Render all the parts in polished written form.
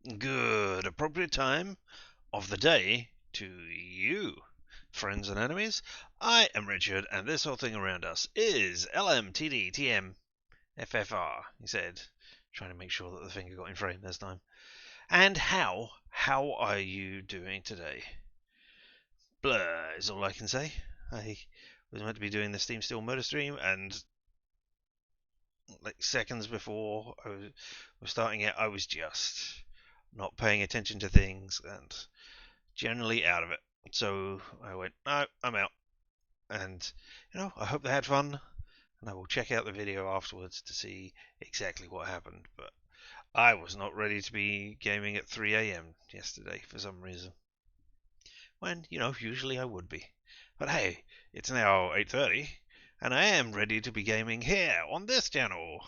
Good appropriate time of the day to you, friends and enemies. I am Richard, and this whole thing around us is LMTDTM FFR, he said, trying to make sure that the finger got in frame this time. And how are you doing today? Blur is all I can say. I was meant to be doing the Steam Still murder stream, and like seconds before I was starting it, I was just not paying attention to things and generally out of it. So I went, no, I'm out. And, I hope they had fun. And I will check out the video afterwards to see exactly what happened. But I was not ready to be gaming at 3 a.m. yesterday for some reason. When, usually I would be. But hey, it's now 8:30, and I am ready to be gaming here on this channel.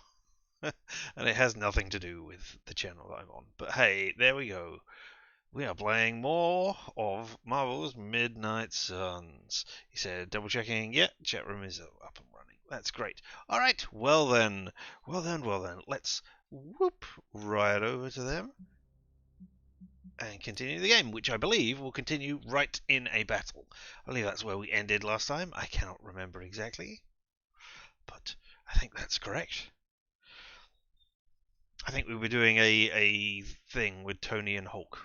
And it has nothing to do with the channel that I'm on. But hey, there we go. We are playing more of Marvel's Midnight Suns. He said, double checking. Yeah, chat room is up and running. That's great. All right, well then. Let's whoop right over to them and continue the game, which I believe will continue right in a battle. I believe that's where we ended last time. I cannot remember exactly, but I think that's correct. I think we were doing a thing with Tony and Hulk.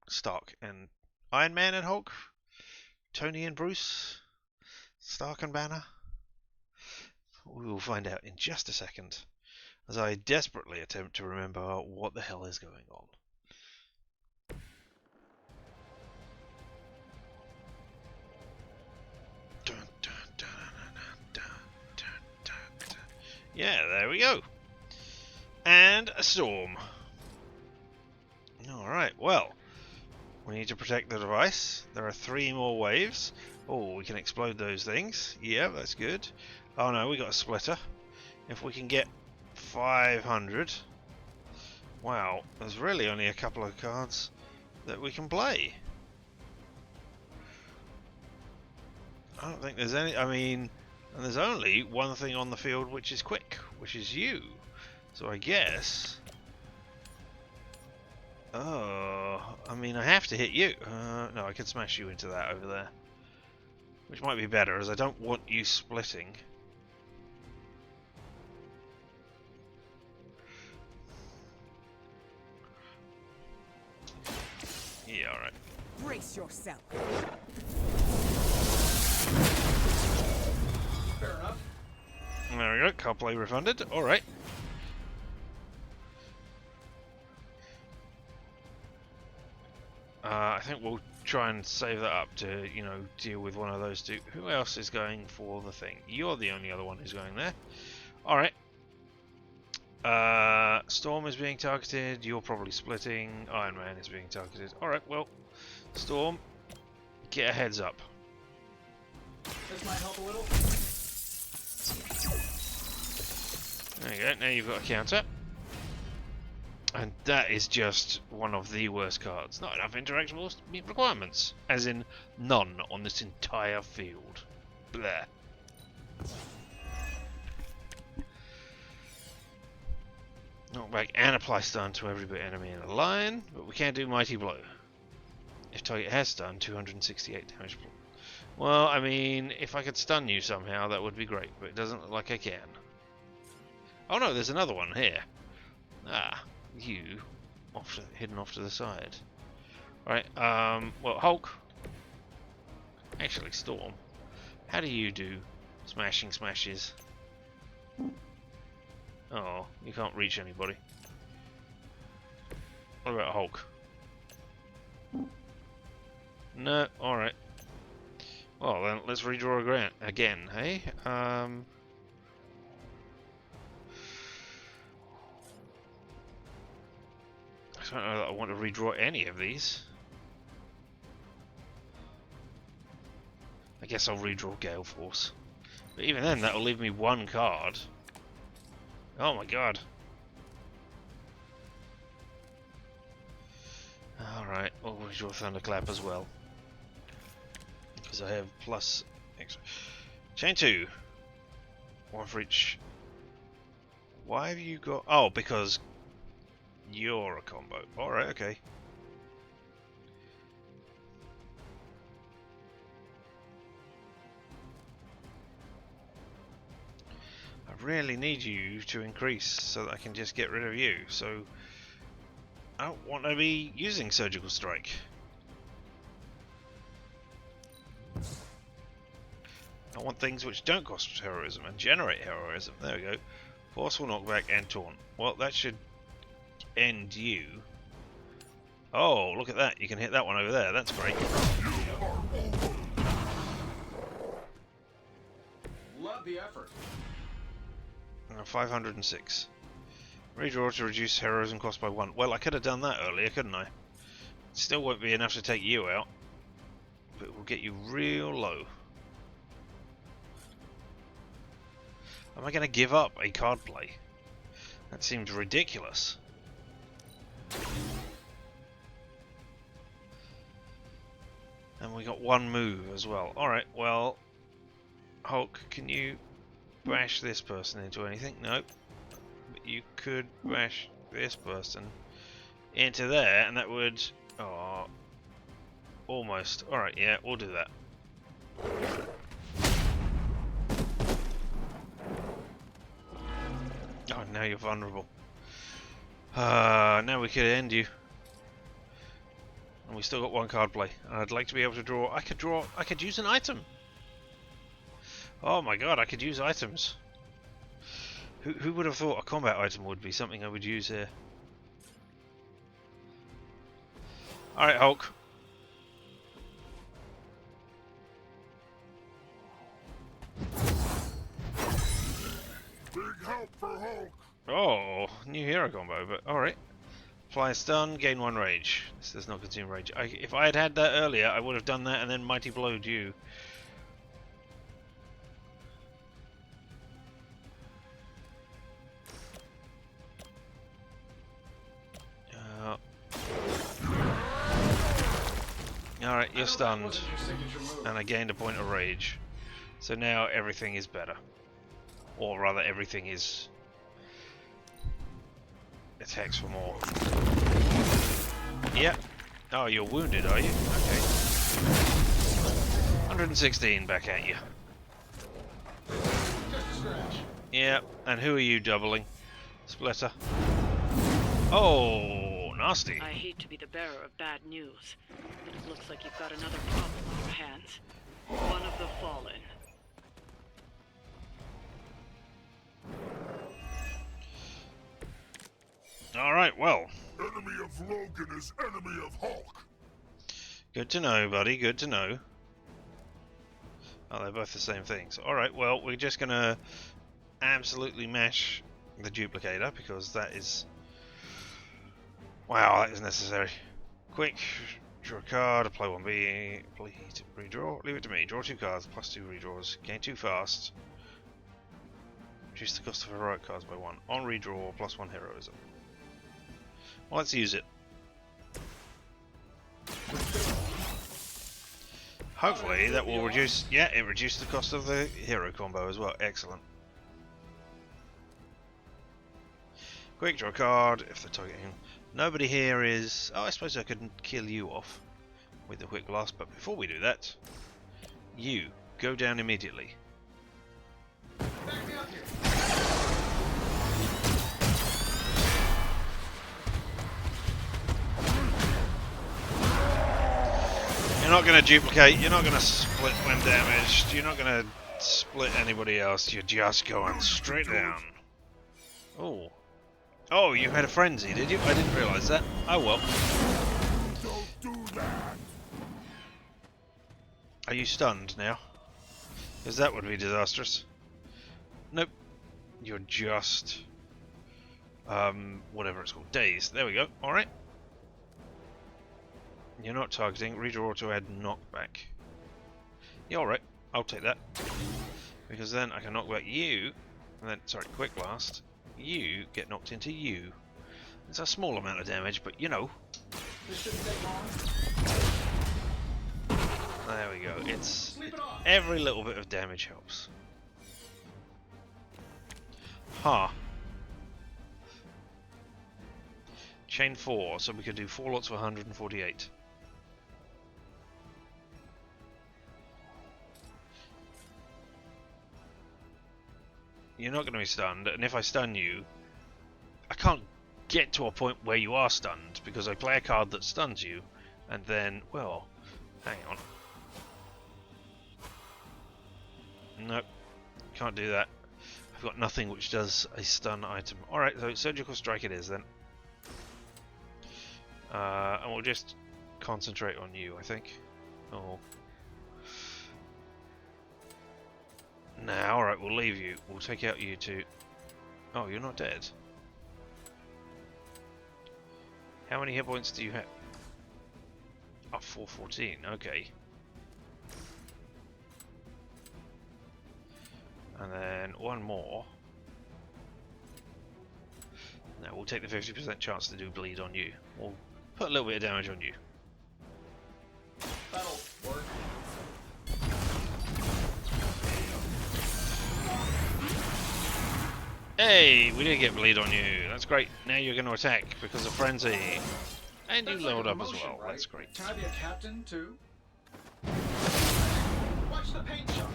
Stark and Iron Man and Hulk, Tony and Bruce, Stark and Banner. We will find out in just a second, as I desperately attempt to remember what the hell is going on. Yeah, there we go. And a storm. Alright, well, we need to protect the device. There are 3 more waves. Oh, we can explode those things. Yeah, that's good. Oh no, we got a splitter. If we can get 500. Wow, there's really only a couple of cards that we can play. I don't think there's any, and there's only one thing on the field which is quick, which is you. So I guess... Oh, I have to hit you. No, I can smash you into that over there. Which might be better, as I don't want you splitting. Yeah, alright. Brace yourself. Fair enough. There we go, car play refunded. Alright. I think we'll try and save that up to, deal with one of those two. Who else is going for the thing? You're the only other one who's going there. Alright. Storm is being targeted. You're probably splitting. Iron Man is being targeted. Alright, well, Storm, get a heads up. This might help a little. There you go. Now you've got a counter. And that is just one of the worst cards. Not enough interactables to meet requirements. As in, none on this entire field. Bleh. Knock back and apply stun to every enemy in a line, but we can't do Mighty Blow. If target has stun, 268 damage. Well, if I could stun you somehow, that would be great, but it doesn't look like I can. Oh no, there's another one here. Ah. You hidden off to the side. Right, well, Hulk. Actually, Storm. How do you do smashing smashes? Oh, you can't reach anybody. What about Hulk? No, alright. Well, then let's redraw again, hey? I don't know that I want to redraw any of these. I guess I'll redraw Gale Force. But even then, that'll leave me 1 card. Oh my god. Alright, I'll redraw Thunderclap as well. Because I have plus extra. Chain 2. 1 for each. Why have you got... Oh, because You're a combo. Alright, okay. I really need you to increase so that I can just get rid of you. So I don't want to be using Surgical Strike. I want things which don't cost heroism and generate heroism. There we go. Forceful knockback and taunt. Well, that should end you. Oh, look at that. You can hit that one over there. That's great. Love the effort. 506. Redraw to reduce heroism cost by 1. Well, I could have done that earlier, couldn't I? Still won't be enough to take you out. But it will get you real low. Am I going to give up a card play? That seems ridiculous. And we got one move as well. Alright, well, Hulk, can you bash this person into anything? Nope. But you could bash this person into there, and that would... Oh, almost. Alright, yeah, we'll do that. Oh, now you're vulnerable. Now we could end you. And we still got one card play. And I'd like to be able to draw. I could use an item. Oh my god, I could use items. Who would have thought a combat item would be something I would use here? Alright, Hulk. Big help for Hulk. Oh, new hero combo, but alright. Fly a stun, gain 1 rage. This does not consume rage. If I had had that earlier, I would have done that and then Mighty Blowed you. Alright, you're stunned. And I gained a point of rage. So now everything is better. Or rather, everything is... attacks for more. Yeah. Oh, you're wounded, are you? Okay. 116 back at you. Just a scratch. Yeah, and who are you doubling? Splitter. Oh, nasty. I hate to be the bearer of bad news, but it looks like you've got another problem on your hands. One of the Fallen. Alright, well. Enemy of Logan is enemy of Hulk. Good to know, buddy, good to know. Oh, they're both the same things. Alright, well, we're just gonna absolutely mash the duplicator, because that is... Wow, that is necessary. Quick, draw a card, apply 1B, complete, redraw, leave it to me. Draw 2 cards, plus 2 redraws, gain 2 fast. Reduce the cost of heroic cards by 1. On redraw, plus 1 heroism. Well, let's use it. Hopefully that will reduce... Yeah, it reduced the cost of the hero combo as well. Excellent. Quick, draw a card if they're targeting. Nobody here is... Oh, I suppose I could kill you off with the quick blast, but before we do that, you go down immediately. Back me up here. You're not going to duplicate, you're not going to split when damaged, you're not going to split anybody else, you're just going straight down. Oh. Oh, you had a frenzy, did you? I didn't realise that. Oh well. Don't do that. Are you stunned now? Because that would be disastrous. Nope. You're just... whatever it's called. Dazed. There we go. Alright. You're not targeting. Redraw to add knockback. Yeah, alright. I'll take that. Because then I can knock back you. And then, sorry, quick blast. You get knocked into you. It's a small amount of damage, but you know. This shouldn't take long. There we go. It's Sleep it off. every little bit of damage helps. Ha. Chain 4, so we could do 4 lots of 148. You're not going to be stunned, and if I stun you, I can't get to a point where you are stunned, because I play a card that stuns you, and then, well, hang on. Nope, can't do that. I've got nothing which does a stun item. Alright, so surgical strike it is then. And we'll just concentrate on you, I think. Oh. Nah, alright, we'll leave you. We'll take out you two. Oh, you're not dead. How many hit points do you have? Oh, 414, okay. And then one more. Now we'll take the 50% chance to do bleed on you. We'll put a little bit of damage on you. That'll work. Hey, we did get bleed on you. That's great. Now you're going to attack because of frenzy. And you That's leveled like a up as promotion, well. right? That's great. Can I be a captain too? Watch the paint shop.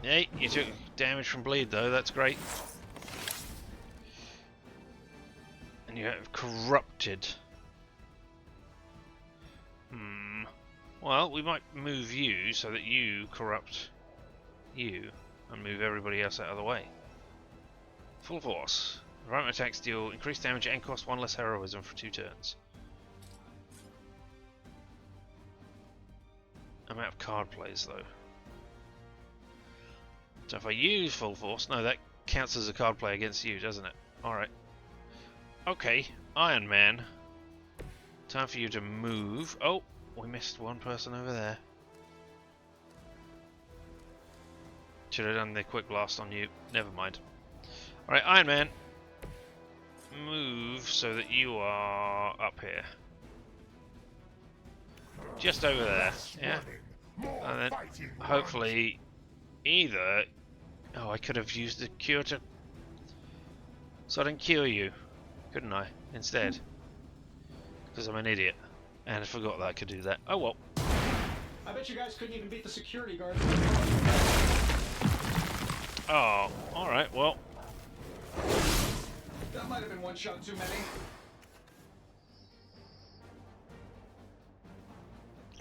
Hey, you took damage from bleed though. That's great. And you have corrupted. Well, we might move you so that you corrupt you and move everybody else out of the way. Full force. Right attacks deal increased damage and cost 1 less heroism for 2 turns. I'm out of card plays though. So if I use full force, no, that counts as a card play against you, doesn't it? Alright. Okay, Iron Man. Time for you to move. Oh, we missed one person over there. Should have done the quick blast on you. Never mind. Alright, Iron Man. Move so that you are up here. Just over there. Yeah. And then hopefully either... Oh, I could have used the cure to... So I didn't cure you, couldn't I? Instead. Because I'm an idiot. And I forgot that I could do that. Oh well. I bet you guys couldn't even beat the security guard. Oh, alright, well. That might have been one shot too many.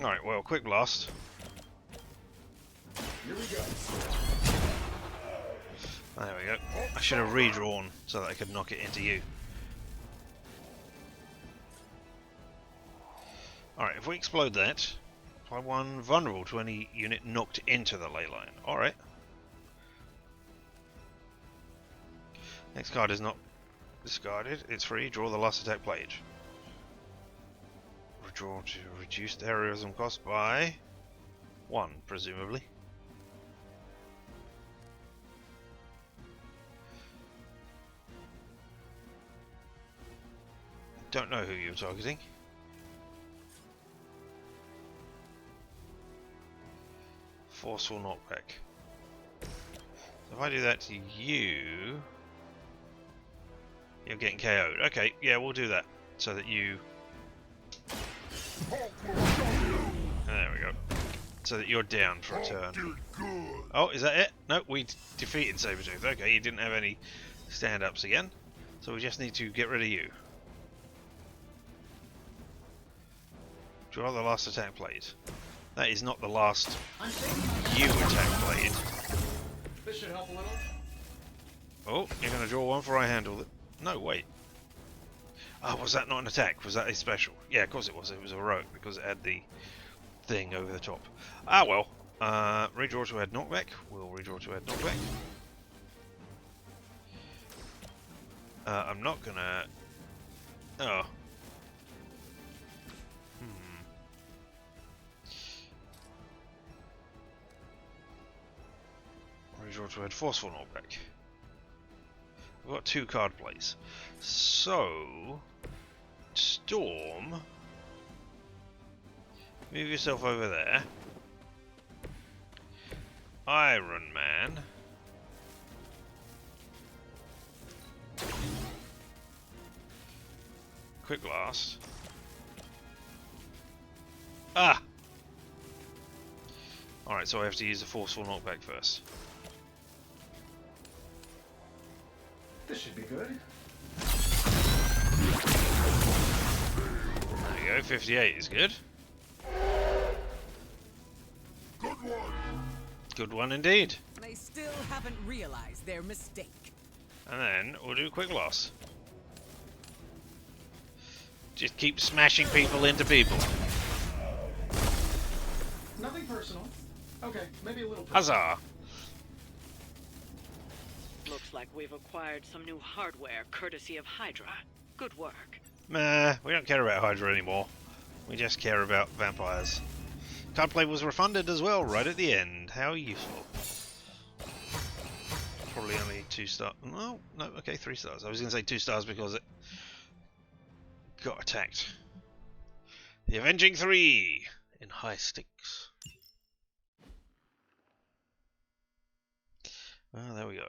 Alright, well, quick blast. Here we go. There we go. I should have redrawn so that I could knock it into you. Alright, if we explode that, apply 1 vulnerable to any unit knocked into the ley line. Alright. Next card is not discarded. It's free. Draw the last attack pledge. Redraw to reduce the heroism cost by 1, presumably. Don't know who you're targeting. Forceful knockback. So if I do that to you, you're getting KO'd. Okay, yeah, we'll do that so that you. There we go. So that you're down for a turn. Oh, is that it? No, we defeated Sabretooth. Okay, you didn't have any stand-ups again, so we just need to get rid of you. Draw the last attack blade. That is not the last you attack blade. This should help a little. Oh, you're going to draw one before I handle it. No, wait. Oh, was that not an attack? Was that a special? Yeah, of course it was. It was heroic because it had the thing over the top. Ah, well. Redraw to add knockback. We'll redraw to add knockback. I'm not going to... Oh. Redraw to add forceful knockback. We've got 2 card plays. So, Storm, move yourself over there. Iron Man, quick blast. Ah! Alright, so I have to use a forceful knockback first. This should be good. There you go, 58 is good. Good one. Good one indeed. They still haven't realized their mistake. And then we'll do a quick loss. Just keep smashing people into people. Nothing personal. Okay, maybe a little personal. Huzzah! Looks like we've acquired some new hardware courtesy of Hydra. Good work. Nah, we don't care about Hydra anymore. We just care about vampires. Cardplay was refunded as well, right at the end. How useful. Probably only 2 stars. No, okay, 3 stars. I was going to say 2 stars because it got attacked. The Avenging 3 in high stakes. Ah, there we go.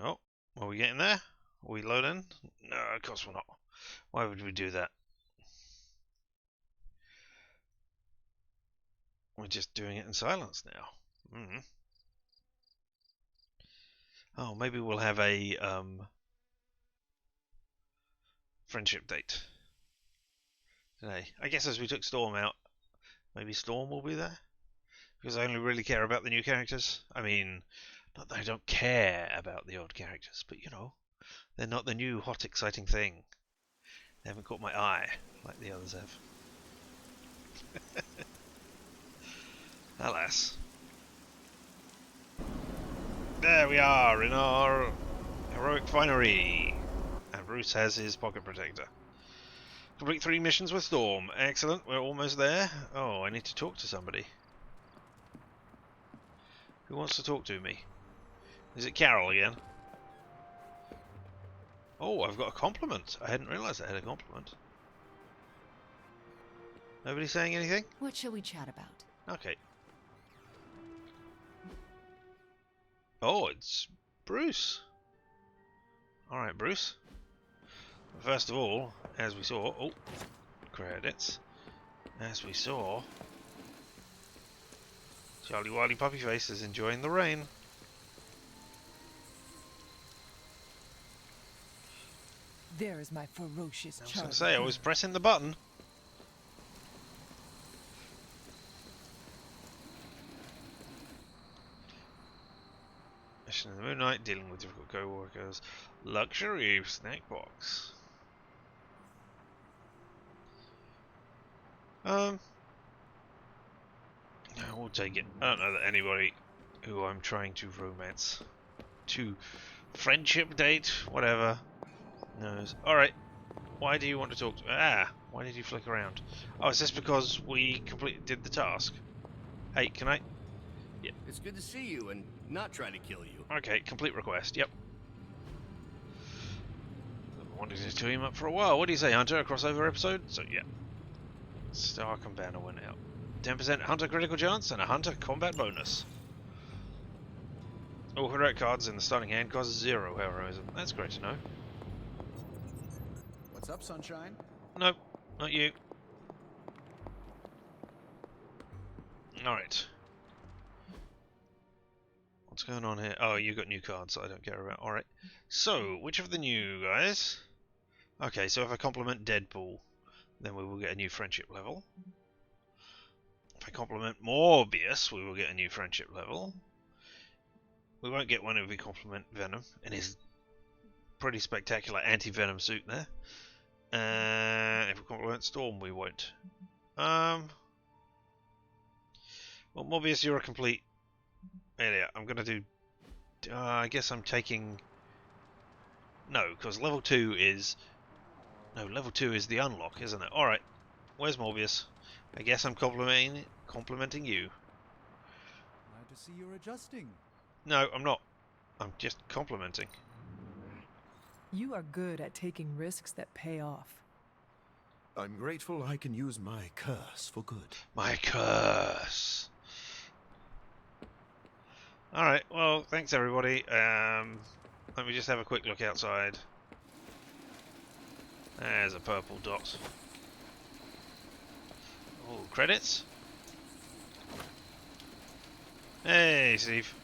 Oh, are we getting there? Are we loading? No, of course we're not. Why would we do that? We're just doing it in silence now. Oh, maybe we'll have a friendship date today. I guess as we took Storm out, maybe Storm will be there? Because I only really care about the new characters. I mean, not that I don't care about the old characters, but you know, they're not the new hot exciting thing. They haven't caught my eye like the others have. Alas. There we are in our heroic finery. And Bruce has his pocket protector. Complete 3 missions with Storm. Excellent, we're almost there. Oh, I need to talk to somebody. Who wants to talk to me? Is it Carol again? Oh, I've got a compliment. I hadn't realised I had a compliment. Nobody saying anything? What shall we chat about? Okay. Oh, it's Bruce. Alright, Bruce. First of all, as we saw... Oh, credits. As we saw... Charlie Wiley Puppyface is enjoying the rain. There is my ferocious I was child. going to say, I was pressing the button. Mission in the Moonlight, dealing with difficult co-workers. Luxury snack box. We'll take it. I don't know that anybody who I'm trying to romance, to friendship date, whatever, knows. Alright, why do you want to talk to... why did you flick around? Oh, is this because we did the task? Hey, can I... Yeah. It's good to see you and not try to kill you. Okay, complete request, yep. Wanted to team up for a while. What do you say, Hunter? A crossover episode? So, yeah. Stark and Banner went out. 10% Hunter critical chance and a Hunter combat bonus. All heroic cards in the starting hand cause 0 heroism. That's great to know. What's up, Sunshine? Nope, not you. Alright. What's going on here? Oh, you got new cards that I don't care about. Alright. So, which of the new guys? Okay, so if I compliment Deadpool, then we will get a new friendship level. If I compliment Morbius, we will get a new friendship level. We won't get one if we compliment Venom in his pretty spectacular anti-Venom suit there. And if we compliment Storm, we won't. Well, Morbius, you're a complete idiot. I'm gonna do... I guess I'm taking... No, because level 2 is... No, level 2 is the unlock, isn't it? Alright, where's Morbius? I guess I'm complimenting you. Glad to see you're adjusting. No, I'm not. I'm just complimenting. You are good at taking risks that pay off. I'm grateful I can use my curse for good. My curse. Alright, well, thanks everybody. Let me just have a quick look outside. There's a purple dot. Oh, credits? Hey, Steve.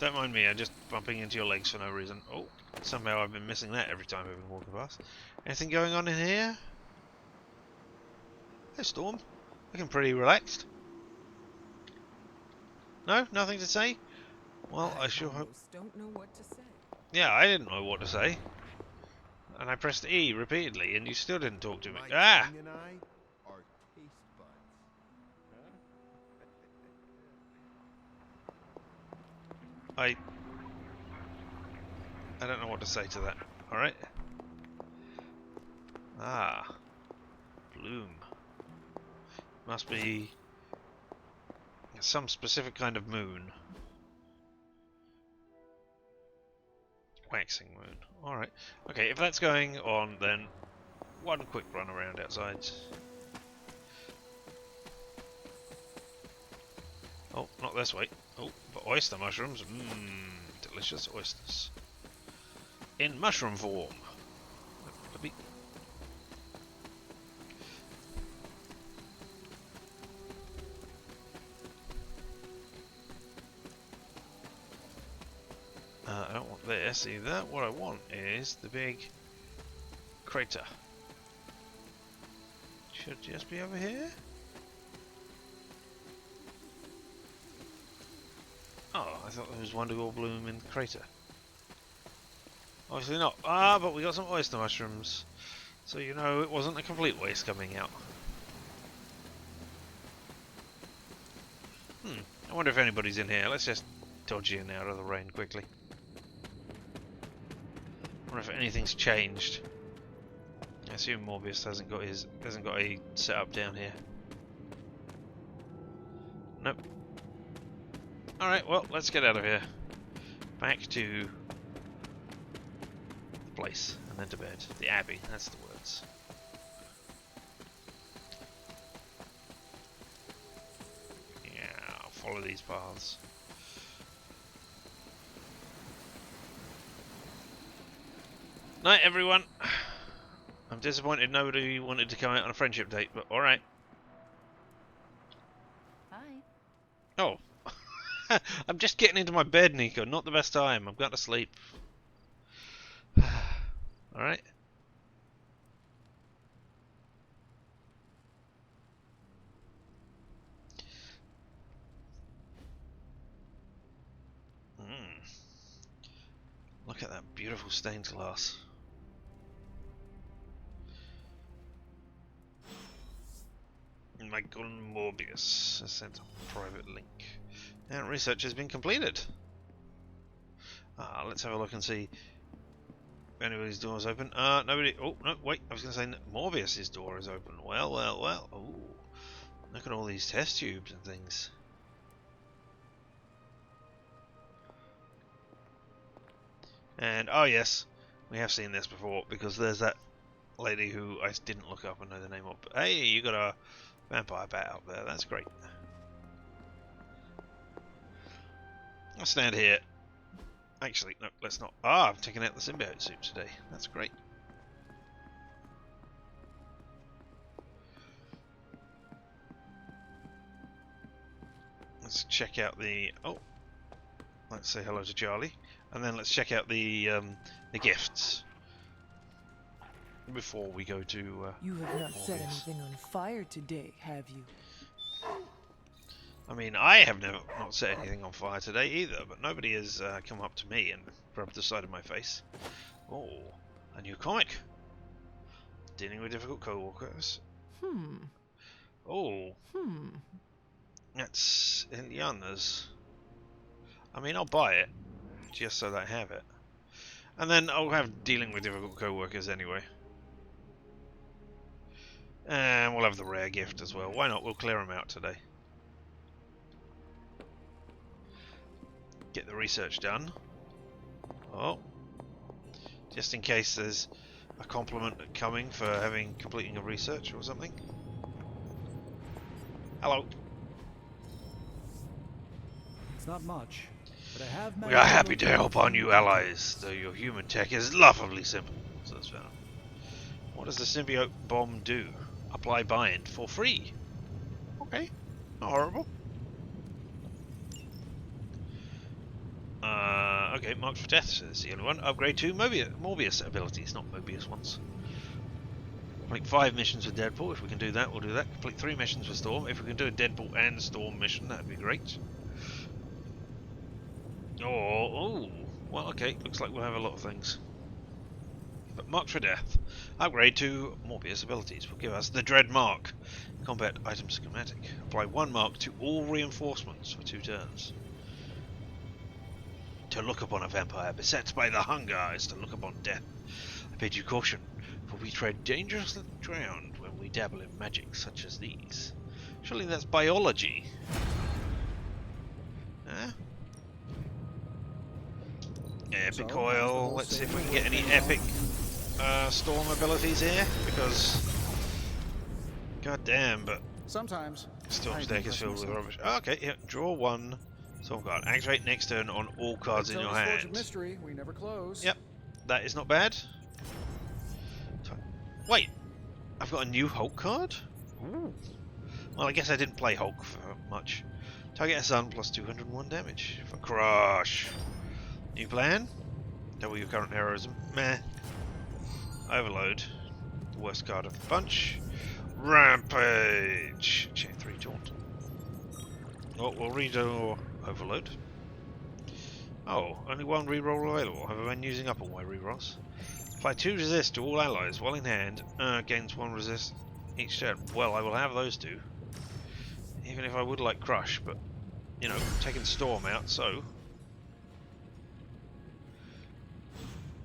Don't mind me, I'm just bumping into your legs for no reason. Oh, somehow I've been missing that every time I've been walking past. Anything going on in here? Hey, Storm. Looking pretty relaxed. No? Nothing to say? Well, I sure hope... Don't know what to say. Yeah, I didn't know what to say. And I pressed E repeatedly, and you still didn't talk to me. My Ah! tongue and I are taste buds. I don't know what to say to that. Alright. Ah. Bloom. Must be some specific kind of moon. Waxing moon. Alright. Okay, if that's going on, then one quick run around outside. Oh, not this way. Oh, but oyster mushrooms. Mmm, delicious oysters. In mushroom form. I don't want this either. What I want is the big crater. Should just be over here. Oh, I thought there was Wondergore Bloom in the crater. Obviously not. Ah, but we got some oyster mushrooms. So you know it wasn't a complete waste coming out. I wonder if anybody's in here. Let's just dodge in out of the rain quickly. I wonder if anything's changed. I assume Morbius hasn't got a setup down here. Nope. Alright, well, let's get out of here. Back to the place, and then to bed. The Abbey, that's the words. Yeah, I'll follow these paths. Night, everyone. I'm disappointed nobody wanted to come out on a friendship date, but alright. Hi. Oh. I'm just getting into my bed, Nico. Not the best time. I've got to sleep. Alright. Look at that beautiful stained glass. Michael Morbius has sent a private link. And research has been completed. Let's have a look and see if anybody's door is open. Nobody. Oh, no, wait. I was going to say Morbius's door is open. Well, well, well. Ooh. Look at all these test tubes and things. And, oh yes, we have seen this before, because there's that lady who I didn't look up and know the name of. But hey, you got a vampire bat up there. That's great. I'll stand here. Actually, no, let's not. I'm taking out the symbiote suit today. That's great. Let's check out the... Oh. Let's say hello to Charlie. And then let's check out the gifts. Before we go to... You have not set Morbius. anything on fire today, have you? I mean, I have not set anything on fire today either, but nobody has come up to me and rubbed the side of my face. Oh, a new comic. Dealing with difficult co-workers. Oh. That's Iliana's. I mean, I'll buy it, just so that I have it. And then I'll have dealing with difficult co-workers anyway. And we'll have the rare gift as well. Why not? We'll clear them out today. Get the research done. Oh. Just in case there's... a compliment coming for having completing a research or something? Hello. It's not much, but I have We managed are to happy to locate help a our few new details. allies, though your human tech is laughably simple. So that's fair enough. What does the symbiote bomb do? Apply bind for free. Okay, not horrible. Okay, marked for death, so that's the only one. Upgrade to Morbius abilities, not Mobius ones. Complete 5 missions with Deadpool. If we can do that, we'll do that. Complete 3 missions with Storm. If we can do a Deadpool and Storm mission, that'd be great. Oh, well, okay. Looks like we'll have a lot of things. But marked for death. Upgrade to Morbius abilities will give us the Dread Mark. Combat item schematic. Apply 1 mark to all reinforcements for 2 turns. To look upon a vampire beset by the hunger is to look upon death. I bid you caution, for we tread dangerous ground when we dabble in magic such as these. Surely that's biology. Huh? Epic So, how's the coil. whole Let's see if we safety can get any working epic storm abilities here, because god damn, but Sometimes. Storm's I can deck is trust filled with myself. rubbish. Oh, okay, yeah, draw 1 Storm card. Activate next turn on all cards in Tell your this Forge of hand. Mystery, we never close. Yep, that is not bad. Wait, I've got a new Hulk card? Ooh. Well, I guess I didn't play Hulk for much. Target a sun plus 201 damage for crush. New plan? Double your current heroism. Meh. Overload. Worst card of the bunch. Rampage. Chain 3 taunt. Oh, we'll redo overload. Oh, only 1 reroll available. Have I been using up all my rerolls? Apply 2 resist to all allies while in hand. Gains 1 resist each turn. Well, I will have those 2. Even if I would like crush, but you know, taking Storm out, so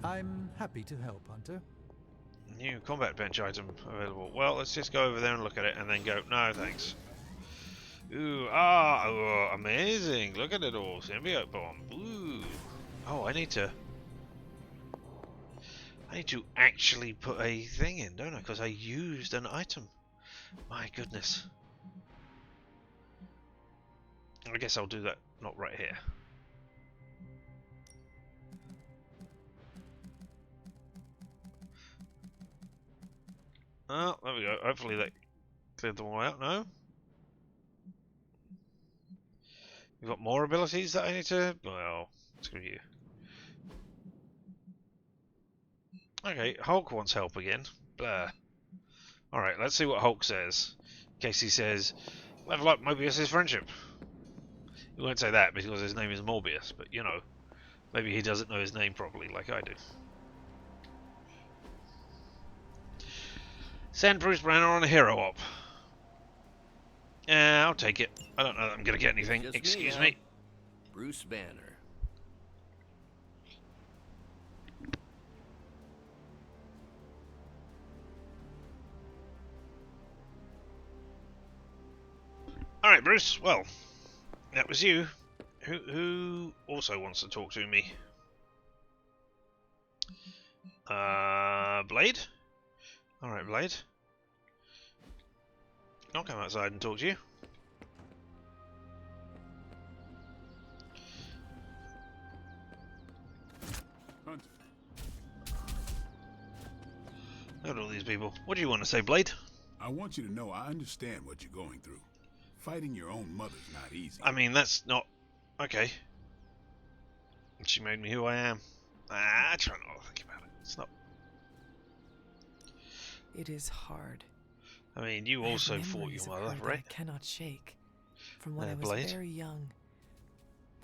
I'm happy to help, Hunter. new combat bench item available. Well, let's just go over there and look at it and then go, no thanks. Ooh, oh, amazing. Look at it all. Symbiote bomb. Ooh. Oh, I need to actually put a thing in, don't I? Because I used an item. My goodness. I guess I'll do that not right here. Oh, there we go. Hopefully that cleared them all out. No? We've got more abilities that I need to... Well, screw you. Okay, Hulk wants help again. Blah. Alright, let's see what Hulk says. In case he says, level up Mobius' friendship. He won't say that because his name is Morbius, but you know, maybe he doesn't know his name properly like I do. Send Bruce Banner on a hero op. Yeah, I'll take it. I don't know that I'm going to get anything. Just Excuse me, me. Bruce Banner. Alright, Bruce. Well, that was you. Who also wants to talk to me? Blade? Alright, Blade. I'll come outside and talk to you. Look at all these people. What do you want to say, Blade? I want you to know I understand what you're going through. Fighting your own mother's not easy. I mean, that's not... Okay. She made me who I am. I try not to think about it. It's not... It is hard. I mean, you I have also fought memories your of mother, her that right? I cannot shake. From when I was Blade? very young.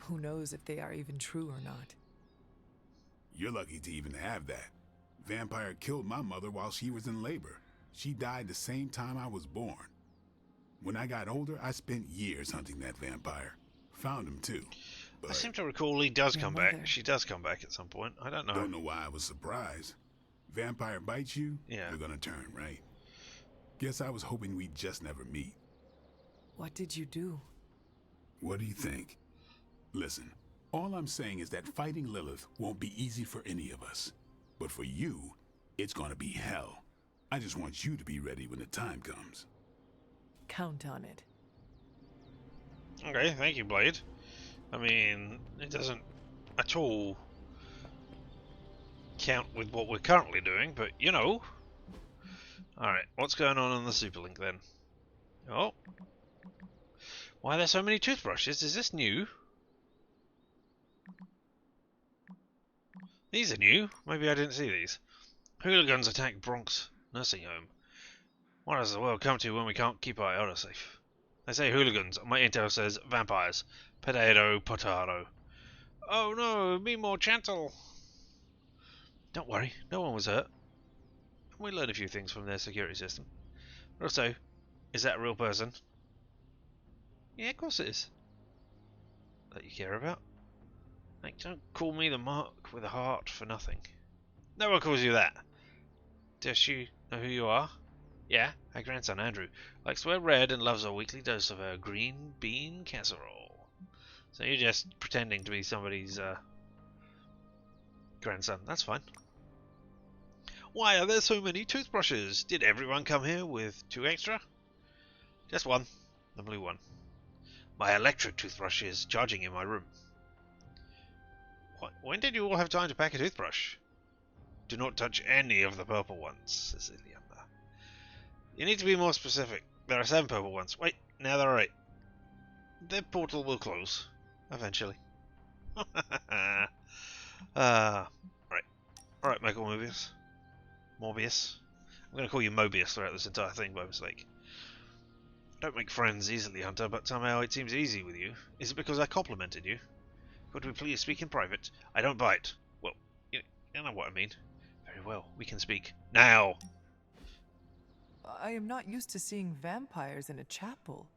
Who knows if they are even true or not? You're lucky to even have that. Vampire killed my mother while she was in labor. She died the same time I was born. When I got older, I spent years hunting that vampire. Found him too. But I seem to recall he does Your come mother. back. She does come back at some point. I don't know. don't know why I was surprised. Vampire bites you, Yeah. you're gonna turn, right? Guess I was hoping we'd just never meet. What did you do? What do you think? Listen, all I'm saying is that fighting Lilith won't be easy for any of us. But for you, It's gonna be hell. I just want you to be ready when the time comes. Count on it. Okay, thank you, Blade. I mean, it doesn't at all count with what we're currently doing, but you know. Alright, what's going on the Superlink then? Oh. Why are there so many toothbrushes? Is this new? These are new. Maybe I didn't see these. Hooligans attack Bronx nursing home. What does the world come to when we can't keep our elder safe? They say hooligans. My intel says vampires. Potato, potato. Oh no, be more gentle. Don't worry, no one was hurt. We learned a few things from their security system. But also, is that a real person? Yeah, of course it is. That you care about? Like, don't call me the mark with a heart for nothing. No one calls you that. Does you know who you are? Yeah, her grandson Andrew likes to wear red and loves a weekly dose of a green bean casserole. So you're just pretending to be somebody's grandson. That's fine. Why are there so many toothbrushes? Did everyone come here with 2 extra? Just one. The blue one. My electric toothbrush is charging in my room. When did you all have time to pack a toothbrush? Do not touch any of the purple ones, says Lilith. You need to be more specific. There are 7 purple ones. Wait, now there are 8. The portal will close. Eventually. Right. Alright, Michael Mobius. Morbius. I'm going to call you Mobius throughout this entire thing by mistake. Don't make friends easily, Hunter, but somehow it seems easy with you. Is it because I complimented you? Could we please speak in private? I don't bite. Well, you know what I mean. Very well, we can speak. Now! I am not used to seeing vampires in a chapel.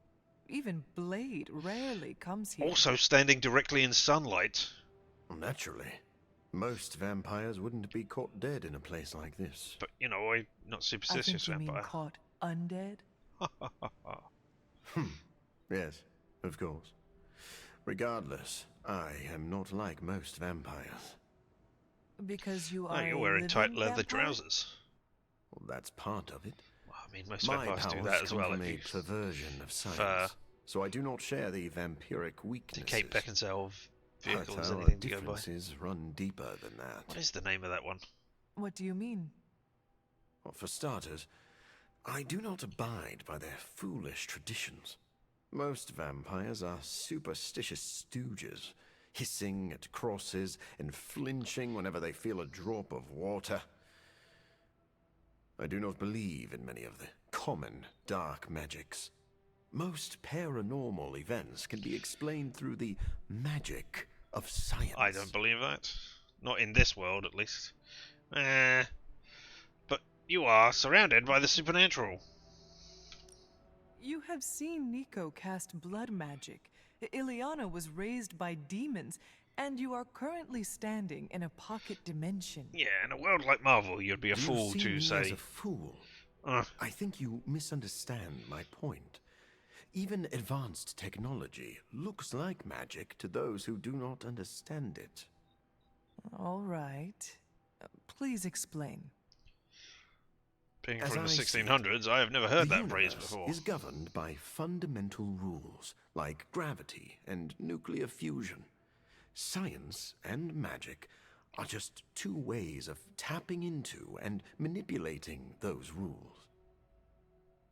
Even Blade rarely comes here. Also standing directly in sunlight. Well, naturally. Most vampires wouldn't be caught dead in a place like this. But, you know, I'm not I superstitious think you mean vampire. caught undead? Yes, of course. Regardless, I am not like most vampires. Because you Oh, are you're a wearing tight living leather vampire? trousers. Well, that's part of it. Well, I mean, most My vampires do powers that as come well. from If a you perversion of science, fur. so I do not share the vampiric to weaknesses. Kate Beckinsale vehicle But is our anything to go by. differences run deeper than that. What is the name of that one? What do you mean? Well, for starters, I do not abide by their foolish traditions. Most vampires are superstitious stooges, hissing at crosses and flinching whenever they feel a drop of water. I do not believe in many of the common dark magics. Most paranormal events can be explained through the magic of science. I don't believe that. Not in this world, at least. But you are surrounded by the supernatural. You have seen Nico cast blood magic. Ileana was raised by demons, and you are currently standing in a pocket dimension. Yeah, in a world like Marvel, you'd be a Do you fool see to me say. as a fool? Uh, I think you misunderstand my point. Even advanced technology looks like magic to those who do not understand it. All right. Please explain. being As from the I see it, 1600s, I have never heard The that phrase universe before. is governed by fundamental rules like gravity and nuclear fusion. Science and magic are just 2 ways of tapping into and manipulating those rules.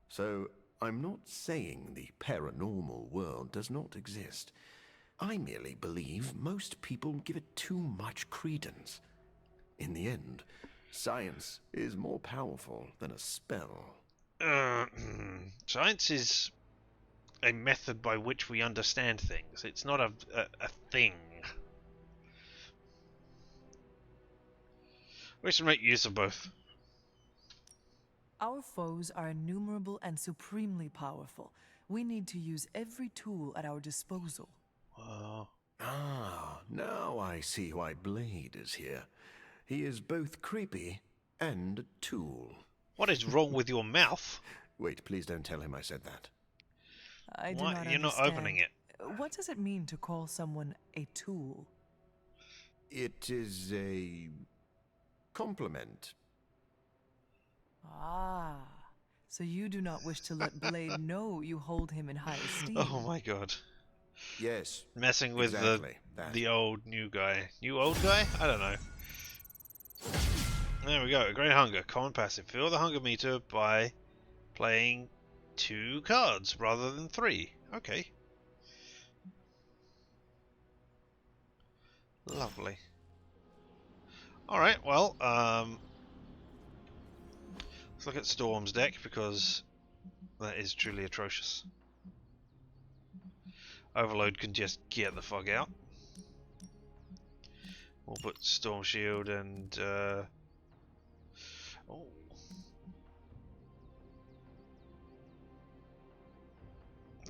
So, I'm not saying the paranormal world does not exist. I merely believe most people give it too much credence. In the end, science is more powerful than a spell. Science is a method by which we understand things. It's not a thing. We should make use of both. Our foes are innumerable and supremely powerful. We need to use every tool at our disposal. Ah, now I see why Blade is here. He is both creepy and a tool. What is wrong with your mouth? Wait, please don't tell him I said that. I do Why not you're not understand. opening it? What does it mean to call someone a tool? It is a compliment. Ah, so you do not wish to let Blade know you hold him in high esteem. Oh my god. Yes, Messing with exactly that. the old new guy. New old guy? I don't know. There we go. Great Hunger. Common passive. Fill the hunger meter by playing 2 cards rather than 3. Okay. Lovely. Alright, well, let's look at Storm's deck because that is truly atrocious. Overload can just get the fuck out. We'll put Storm Shield and oh.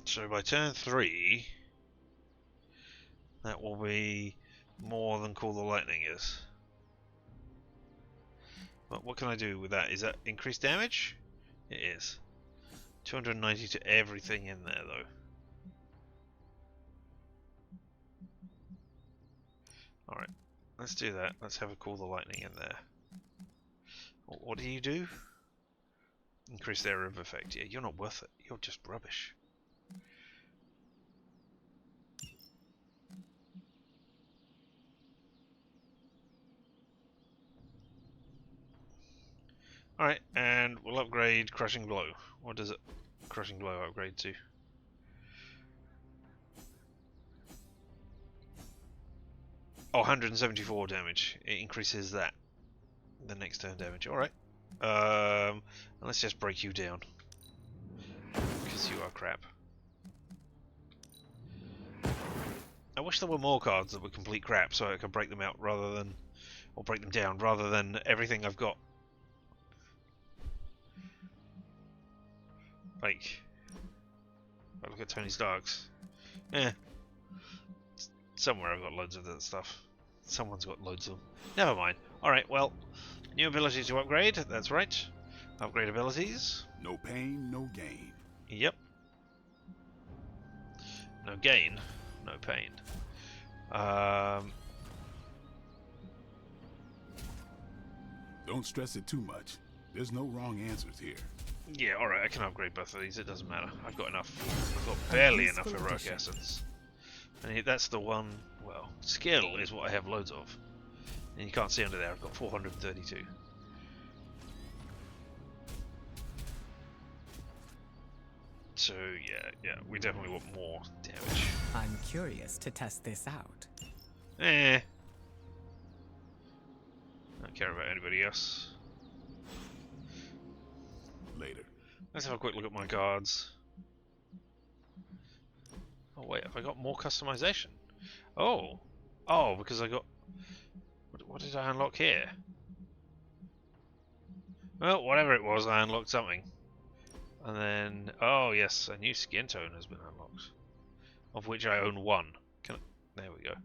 So by turn 3 that will be more than Call the Lightning is. But what can I do with that? Is that increased damage? It is. 290 to everything in there though. Alright, let's do that. Let's have a Call the Lightning in there. What do you do? Increase the area of effect. Yeah, you're not worth it. You're just rubbish. Alright, and we'll upgrade Crushing Blow. What does it Crushing Blow upgrade to? Oh, 174 damage. It increases that. The next turn damage. Alright. Let's just break you down. Because you are crap. I wish there were more cards that were complete crap so I could break them out rather than... or break them down rather than everything I've got. Like... I look at Tony Stark's. Eh. Somewhere I've got loads of that stuff. Someone's got loads of them. Never mind. Alright, well... New ability to upgrade, that's right. Upgrade abilities. No pain, no gain. Yep. No gain, no pain. Don't stress it too much. There's no wrong answers here. Yeah, alright, I can upgrade both of these, it doesn't matter. I've got enough. I've got barely enough heroic essence. And that's the one, well, skill is what I have loads of. And you can't see under there, I've got 432. So, yeah, we definitely want more damage. I'm curious to test this out. Eh. Don't care about anybody else. Later. Let's have a quick look at my cards. Oh wait, have I got more customization? Oh! Oh, because I got... What did I unlock here? Well, whatever it was, I unlocked something. And then... Oh yes, a new skin tone has been unlocked. Of which I own 1. Can I... There we go.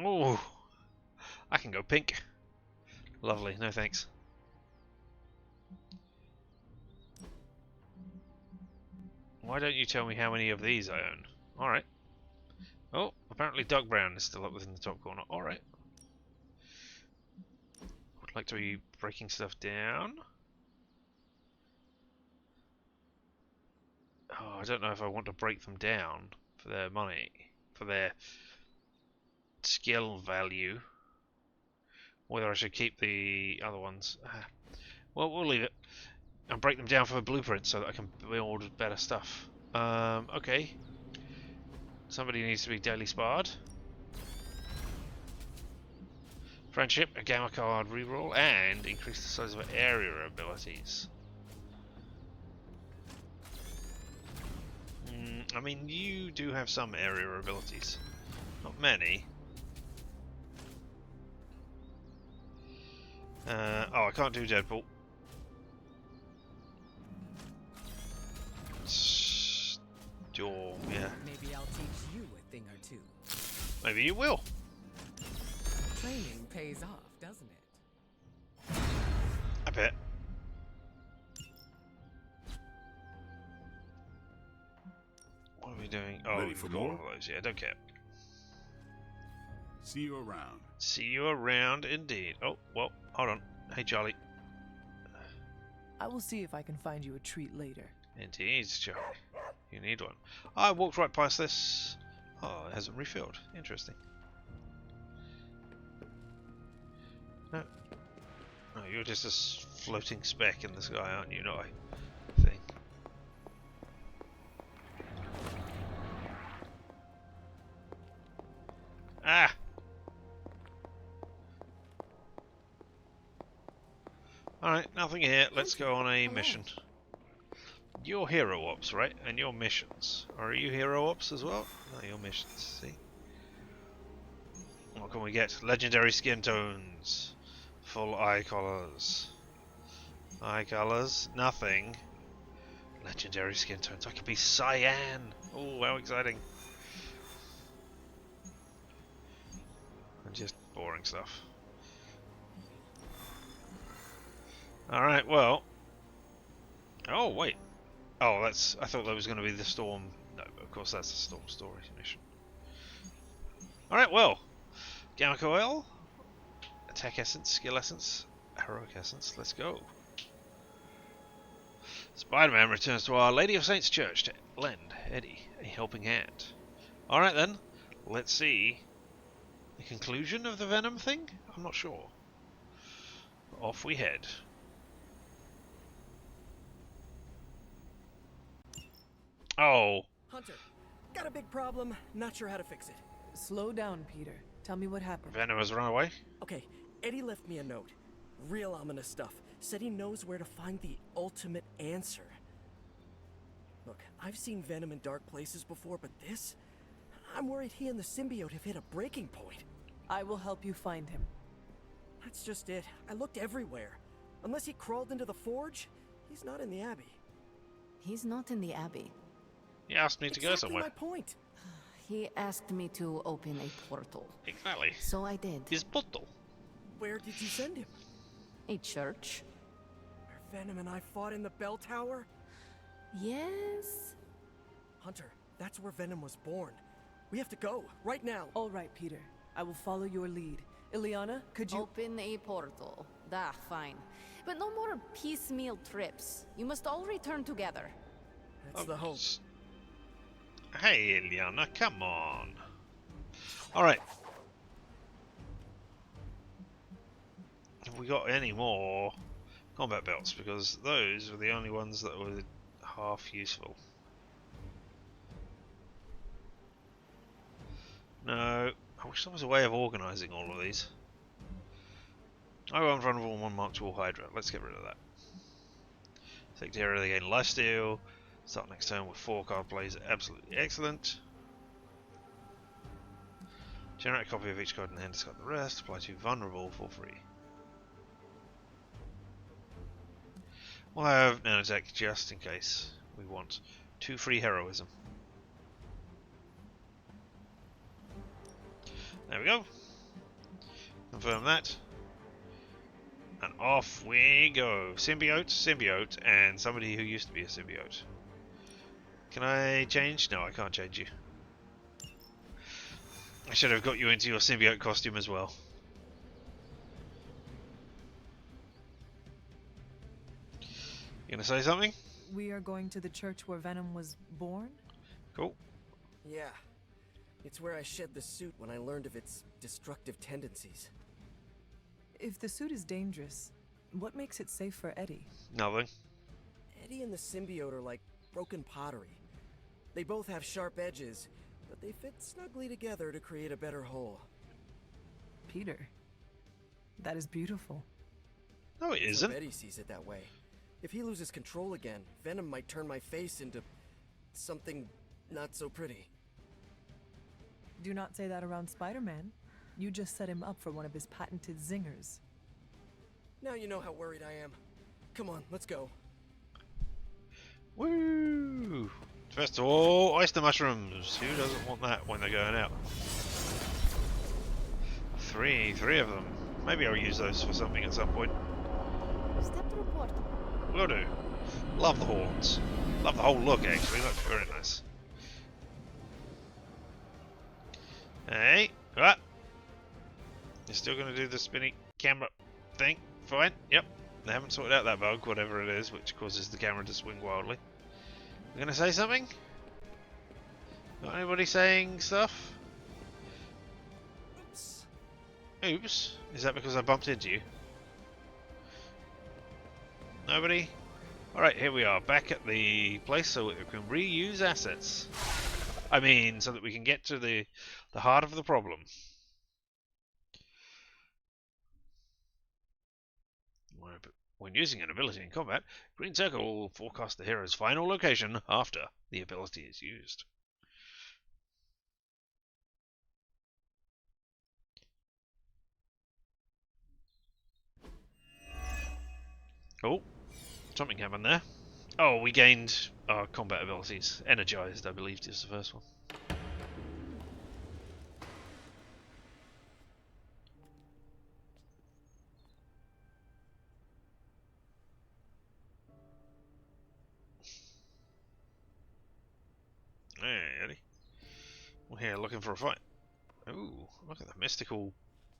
Ooh! I can go pink. Lovely, no thanks. Why don't you tell me how many of these I own? Alright. Oh, apparently dark brown is still up within the top corner. Alright. Would like to be breaking stuff down. Oh, I don't know if I want to break them down for their money, for their skill value. Whether I should keep the other ones. Well, we'll leave it. And break them down for a blueprint so that I can build better stuff. Okay. Somebody needs to be daily sparred. Friendship, a gamma card reroll, and increase the size of area abilities. I mean, you do have some area abilities. Not many. Oh, I can't do Deadpool. Storm, yeah. Maybe I'll teach you a thing or two. Maybe you will. Training pays off, doesn't it? I bet. What are we doing? Oh, Ready we've for got all more? of those. Yeah, don't care. See you around. See you around, indeed. Oh, well, hold on. Hey, Charlie. I will see if I can find you a treat later. Indeed, Charlie. You need one. I walked right past this. Oh, it hasn't refilled. Interesting. No. Oh, you're just a floating speck in the sky, aren't you? Not a thing. Ah! Alright, nothing here. Let's go on a mission. You're hero ops, right? And your missions. Are you hero ops as well? No, your missions. See? What can we get? Legendary skin tones. Full eye colors. Eye colors? Nothing. Legendary skin tones. I could be cyan. Oh, how exciting. And just boring stuff. Alright, well. Oh, wait. Oh, that's. I thought that was going to be the storm. No, of course that's the storm story mission. Alright, well. Gamma coil. Attack essence, skill essence, heroic essence. Let's go. Spider-Man returns to Our Lady of Saints Church to lend Eddie a helping hand. Alright then. Let's see. The conclusion of the Venom thing? I'm not sure. Off we head. Oh. Hunter, got a big problem. Not sure how to fix it. Slow down, Peter. Tell me what happened. Venom has run away? Okay, Eddie left me a note. Real ominous stuff. Said he knows where to find the ultimate answer. Look, I've seen Venom in dark places before, but this? I'm worried he and the symbiote have hit a breaking point. I will help you find him. That's just it. I looked everywhere. Unless he crawled into the forge, he's not in the Abbey. He's not in the Abbey. He asked me to go somewhere. Exactly my point. He asked me to open a portal. Exactly. So I did. His portal. Where did you send him? A church? Where Venom and I fought in the bell tower? Yes? Hunter, that's where Venom was born. We have to go, right now. All right, Peter. I will follow your lead. Ileana, could you... Open a portal. Fine. But no more piecemeal trips. You must all return together. That's the hope. Hey, Ileana, come on. Alright. Have we got any more combat belts? Because those were the only ones that were half useful. No. I wish there was a way of organising all of these. I go invulnerable and one mark to all Hydra. Let's get rid of that. Take care of the gain lifesteal. Start next turn with 4 card plays. Absolutely excellent. Generate a copy of each card and then discard the rest. Apply to vulnerable for free. We'll have nanotech just in case we want 2 free heroism. There we go. Confirm that. And off we go. Symbiote, symbiote, and somebody who used to be a symbiote. Can I change? No, I can't change you. I should have got you into your symbiote costume as well. You gonna say something? We are going to the church where Venom was born? Cool. Yeah. It's where I shed the suit when I learned of its destructive tendencies. If the suit is dangerous, what makes it safe for Eddie? Nothing. Eddie and the symbiote are like broken pottery. They both have sharp edges, but they fit snugly together to create a better whole. Peter, that is beautiful. No, it isn't. So Eddie sees it that way. If he loses control again, Venom might turn my face into something not so pretty. Do not say that around Spider-Man. You just set him up for one of his patented zingers. Now you know how worried I am. Come on, let's go. Woo! First of all, oyster mushrooms. Who doesn't want that when they're going out? Three of them. Maybe I'll use those for something at some point. Step through portal. Will do. Love the horns. Love the whole look, actually. Looks very nice. Hey, what? You're still gonna do the spinny camera thing? Fine. Yep. They haven't sorted out that bug, whatever it is, which causes the camera to swing wildly. You gonna say something? Got anybody saying stuff? Oops. Oops. Is that because I bumped into you? Nobody? Alright, here we are, back at the place so we can reuse assets. I mean, so that we can get to the heart of the problem. When using an ability in combat, green circle will forecast the hero's final location after the ability is used. Oh, something happened there. Oh, we gained our combat abilities. Energized, I believe, is the first one. Hey, Eddie. We're here looking for a fight. Ooh, look at the mystical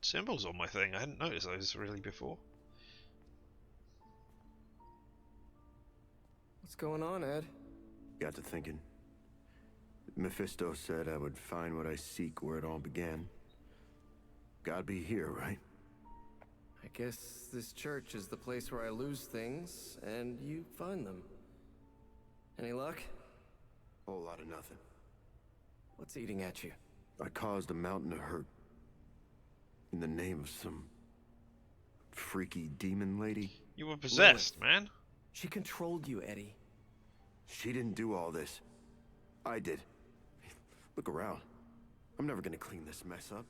symbols on my thing. I hadn't noticed those really before. What's going on, Ed? Got to thinking. Mephisto said I would find what I seek where it all began. Gotta be here, right? I guess this church is the place where I lose things, and you find them. Any luck? Whole lot of nothing. What's eating at you? I caused a mountain of hurt. In the name of some freaky demon lady. You were possessed, Lilith. man. She controlled you, Eddie. She didn't do all this. I did. Look around. I'm never gonna clean this mess up.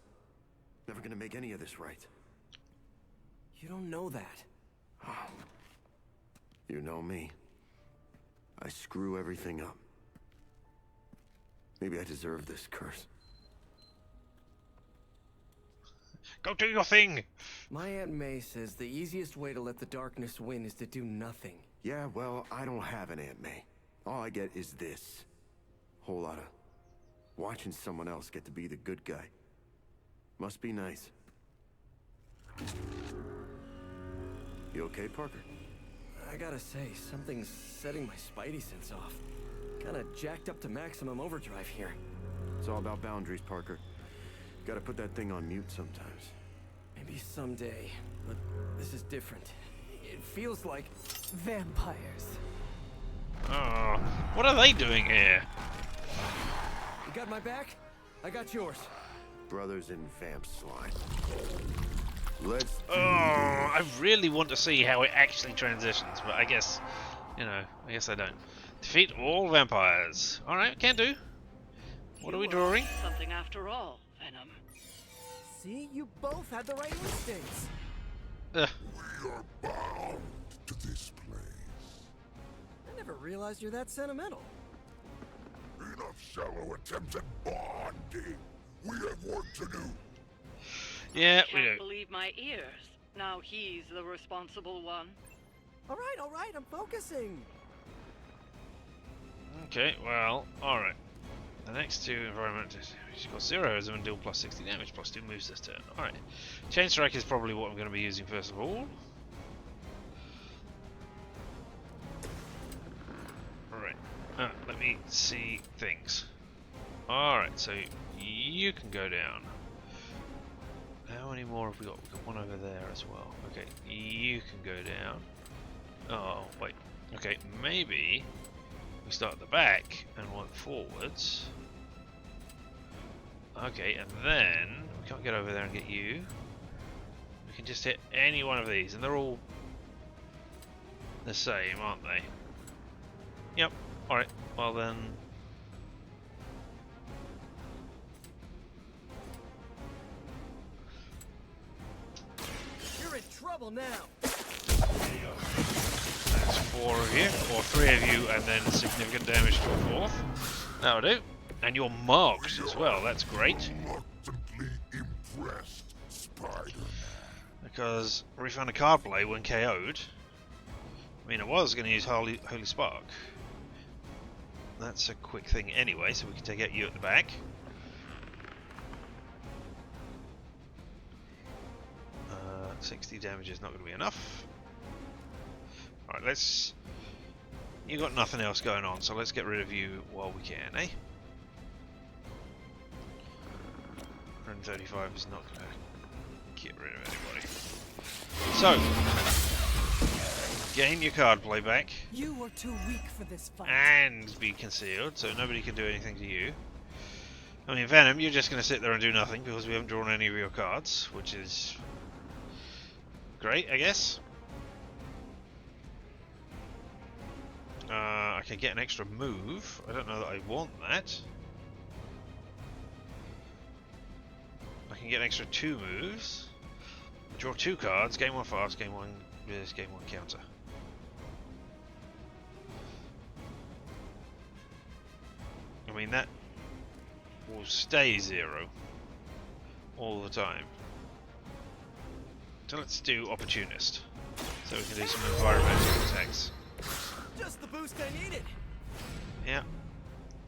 Never gonna make any of this right. You don't know that. You know me. I screw everything up. Maybe I deserve this curse. Go do your thing! My Aunt May says the easiest way to let the darkness win is to do nothing. Yeah, well, I don't have an Aunt May. All I get is this. Whole lot of watching someone else get to be the good guy. Must be nice. You okay, Parker? I gotta say, something's setting my spidey sense off. Kinda jacked up to maximum overdrive here. It's all about boundaries, Parker. Gotta put that thing on mute sometimes. Maybe someday, but this is different. It feels like... Vampires. Oh, what are they doing here? You got my back? I got yours. Brothers in vamp slime. Let's Oh, I really want to see how it actually transitions, but I guess, you know, I guess I don't. Defeat all vampires. Alright, can do. What are we drawing? Something after all, Venom. See? You both had the right instincts. We are bound to this place. I never realized you're that sentimental. Enough shallow attempts at bonding. We have work to do. Yeah, we Can't do. believe my ears. Now he's the responsible one. All right, I'm focusing. Okay, well, alright. The next two environment she's got 0 as and deal plus 60 damage, plus 2 moves this turn. Alright. Chain Strike is probably what I'm going to be using first of all. Alright. Let me see things. Alright, so you can go down. How many more have we got? We've got one over there as well. Okay, you can go down. Oh, wait. Okay, maybe we start at the back and work forwards. Okay, and then we can't get over there and get you. We can just hit any one of these, and they're all the same, aren't they? Yep. Alright, well then. You're in trouble now. That's 4 of you, or 3 of you, and then significant damage to a 4th. That'll do. And you're marked as well, that's great. Reluctantly impressed, Spider-Man. Because we found a card play when KO'd. I mean, I was going to use Holy Spark. That's a quick thing anyway, so we can take out you at the back. 60 damage is not going to be enough. Right, let's... You got nothing else going on, so let's get rid of you while we can, eh? 135 is not going to get rid of anybody. So, gain your card play back. You were too weak for this fight. And be concealed, so nobody can do anything to you. I mean, Venom, you're just going to sit there and do nothing because we haven't drawn any of your cards, which is great, I guess. I can get an extra move. I don't know that I want that. I can get an extra 2 moves. Draw 2 cards, gain 1 fast, gain 1 resist, gain 1 counter. I mean, that will stay 0 all the time. So let's do Opportunist. So we can do some environmental attacks. Just the boost I needed. Yeah.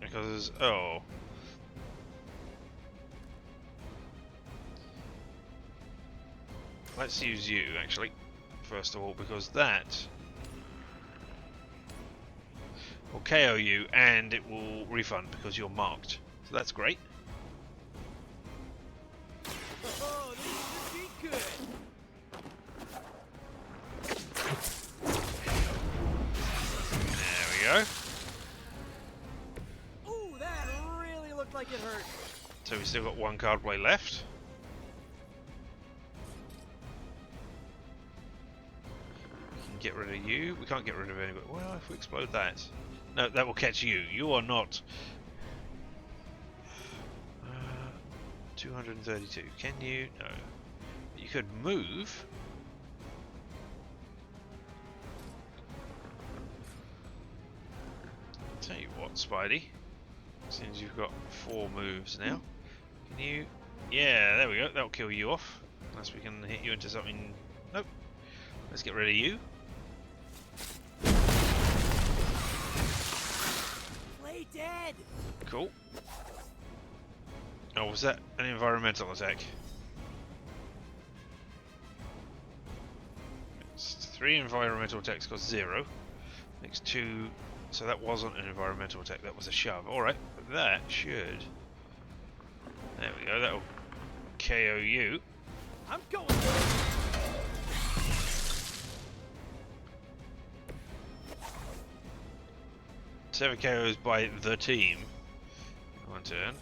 Because, oh. Let's use you, actually, first of all, because that will KO you and it will refund because you're marked. So that's great. Oh, this should be good. There we go. Ooh, that really looked like it hurt. So we've still got 1 card play left. We can get rid of you. We can't get rid of anybody. Well, if we explode that. No, that will catch you. You are not. 232. Can you? No. You could move. Tell you what, Spidey. Since you've got 4 moves now. Can you? Yeah, there we go. That'll kill you off. Unless we can hit you into something. Nope. Let's get rid of you. Play dead. Cool. Oh, was that an environmental attack? It's 3 environmental attacks cost 0. Makes 2. So that wasn't an environmental attack, that was a shove. Alright, but that should... There we go, that'll KO you. I'm going. 7 KOs by the team. 1 turn.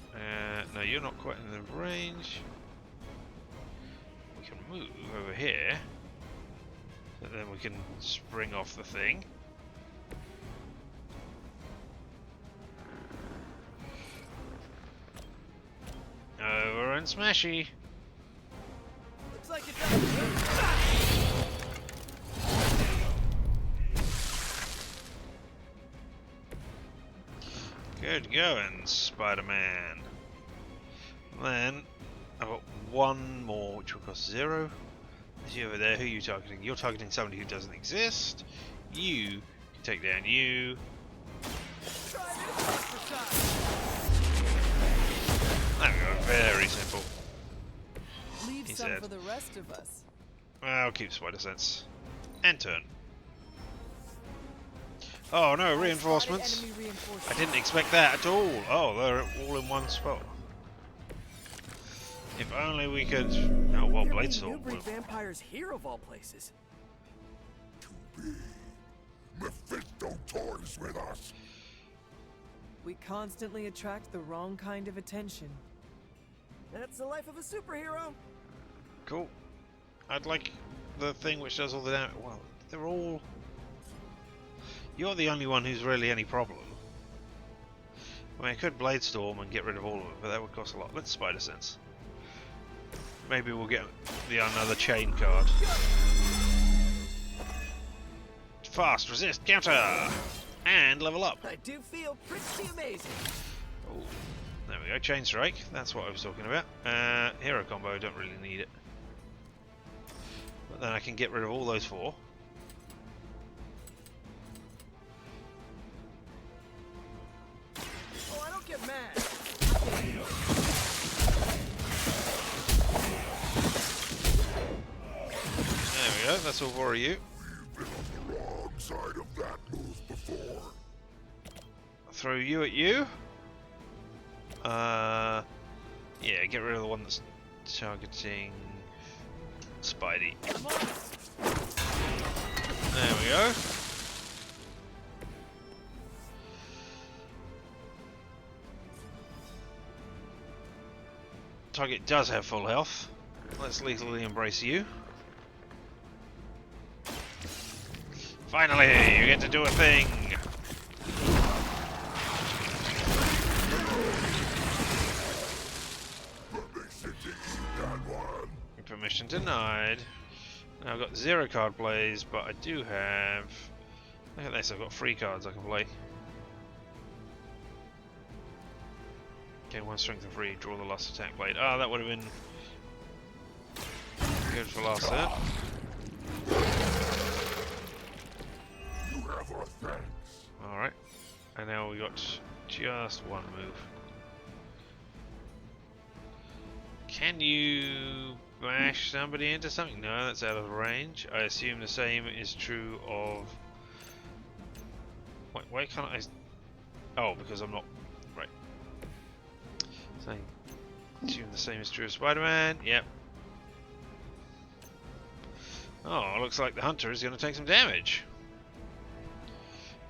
No, you're not quite in the range. We can move over here. And then we can spring off the thing. Over and smashy. Looks like it's Good going, Spider-Man. Then I've got 1 more, which will cost 0. Is you over there? Who are you targeting? You're targeting somebody who doesn't exist. You can take down you. There we go. Very simple. Leave some for the rest of us. I'll keep Spider Sense. And turn. Oh no, reinforcements! I didn't expect that at all. Oh, they're all in one spot. If only we could... Oh, well, Bladestorm will... vampires here of all places. To be. Mephisto toys with us. We constantly attract the wrong kind of attention. That's the life of a superhero. Cool. I'd like the thing which does all the damage. Well, they're all... You're the only one who's really any problem. I mean, I could Bladestorm and get rid of all of it, but that would cost a lot. Let's Spider Sense. Maybe we'll get another chain card. Fast, resist, counter! And level up. I do feel pretty amazing. Oh, there we go. Chain Strike. That's what I was talking about. Hero combo. Don't really need it. But then I can get rid of all those 4. Oh, I don't get mad. There we go. That's all for you. We've been on the wrong side throw you at you. Yeah, get rid of the one that's targeting Spidey. There we go. Target does have full health. Let's lethally embrace you. Finally, you get to do a thing. Permission denied. Now I've got 0 card plays, but I do have... Look at this, I've got 3 cards I can play. Gain 1 strength and 3, draw the last attack blade. Ah, that would have been good for last turn. Alright, and now we got just 1 move. Can you bash somebody into something? No, that's out of range. I assume the same is true of... Wait, why can't I... Oh, because I'm not... Right. So, assume the same is true of Spider-Man. Yep. Oh, looks like the Hunter is going to take some damage.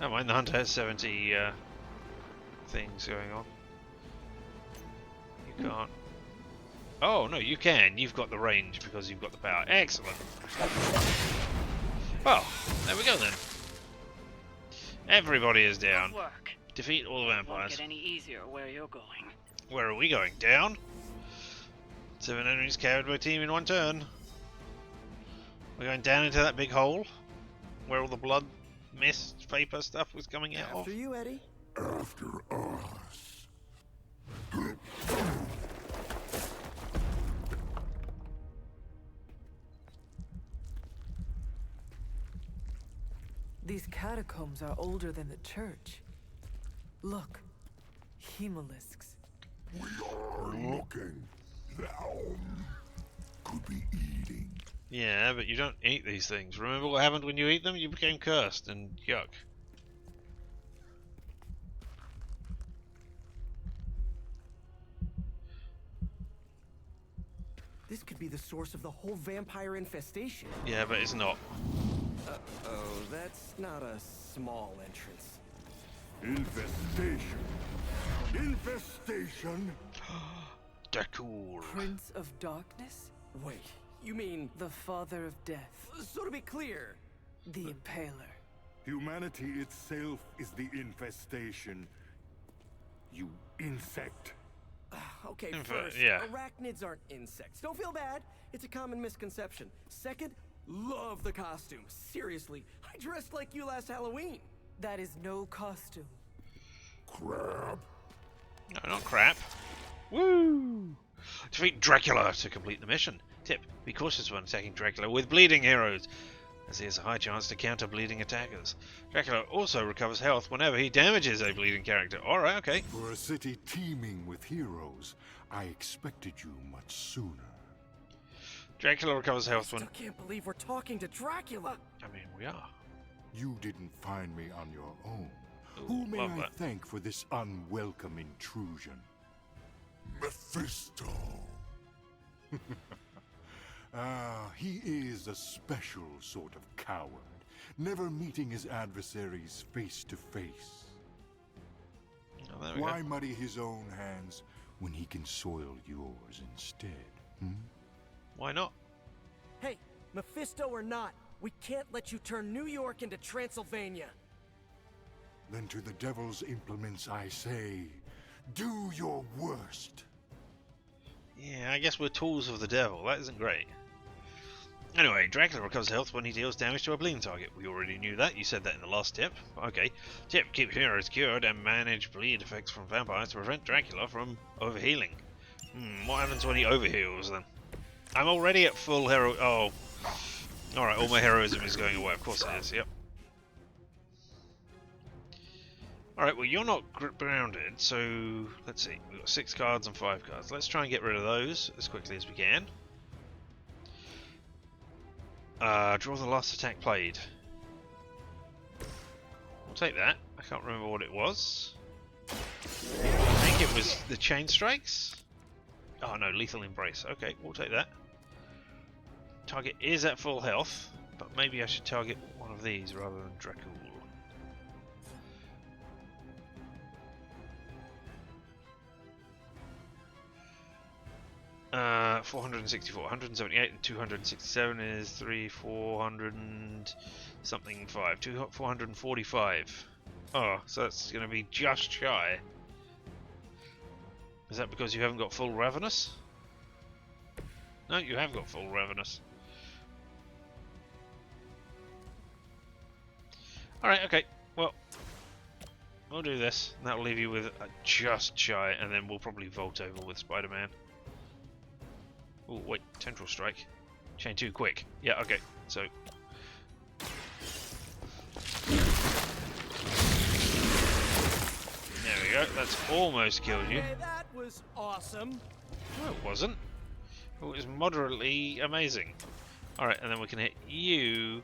Never mind, the Hunter has 70 things going on. You can't... Oh, no, you can. You've got the range because you've got the power. Excellent. Well, there we go then. Everybody is down. Good work. Defeat all the Won't vampires. get any easier where you're going. Where are we going? Down? 7 enemies carried by team in 1 turn. We're going down into that big hole where all the blood, mist, vapor stuff was coming out of. After you, Eddie. After us. These catacombs are older than the church. Look, hemolisks. We are looking. Thou could be eating. Yeah, but you don't eat these things. Remember what happened when you eat them? You became cursed and yuck. This could be the source of the whole vampire infestation. Yeah, but it's not. Uh-oh, that's not a small entrance. Infestation. Infestation. Dakul. Prince of Darkness? Wait, you mean... The father of death. So to be clear... The Impaler. Humanity itself is the infestation. You insect. Okay, Infa- first, yeah. arachnids aren't insects. Don't feel bad. It's a common misconception. Second, love the costume. Seriously, I dressed like you last Halloween. That is no costume. Crab. No, not crap. Woo! Defeat Dracula to complete the mission. Tip: be cautious when attacking Dracula with bleeding heroes, as he has a high chance to counter bleeding attackers. Dracula also recovers health whenever he damages a bleeding character. Alright, okay. For a city teeming with heroes, I expected you much sooner. Dracula recovers health when... I can't believe we're talking to Dracula. I mean, we are. You didn't find me on your own. Ooh, Who may love I that. thank for this unwelcome intrusion? Mephisto. He is a special sort of coward, never meeting his adversaries face to face. Oh, there we Why go. muddy his own hands when he can soil yours instead? Why not? Hey, Mephisto or not, we can't let you turn New York into Transylvania. Then to the devil's implements I say, do your worst. Yeah, I guess we're tools of the devil. That isn't great. Anyway, Dracula recovers health when he deals damage to a bleeding target. We already knew that. You said that in the last tip. Okay. Tip: keep heroes cured and manage bleed effects from vampires to prevent Dracula from overhealing. What happens when he overheals then? I'm already at full hero... Oh. Alright, all my heroism is going away. Of course it is, yep. Alright, well you're not grounded, so... Let's see. We've got 6 cards and 5 cards. Let's try and get rid of those as quickly as we can. Draw the last attack played. We'll take that. I can't remember what it was. I think it was the chain strikes. Oh no, lethal embrace. Okay, we'll take that. Target is at full health, but maybe I should target one of these rather than Dracul. 464, 178 and 267 is 400 and something 5. 445. Oh, so that's going to be just shy. Is that because you haven't got full Ravenous? No, you have got full Ravenous. Alright, okay. Well, we'll do this. And that'll leave you with just shy, and then we'll probably vault over with Spider-Man. Oh, wait, Tendril Strike. Chain 2, quick. Yeah, okay, so... There we go, that's almost killed you. Hey, that was awesome. No, it wasn't. It was moderately amazing. Alright, and then we can hit you.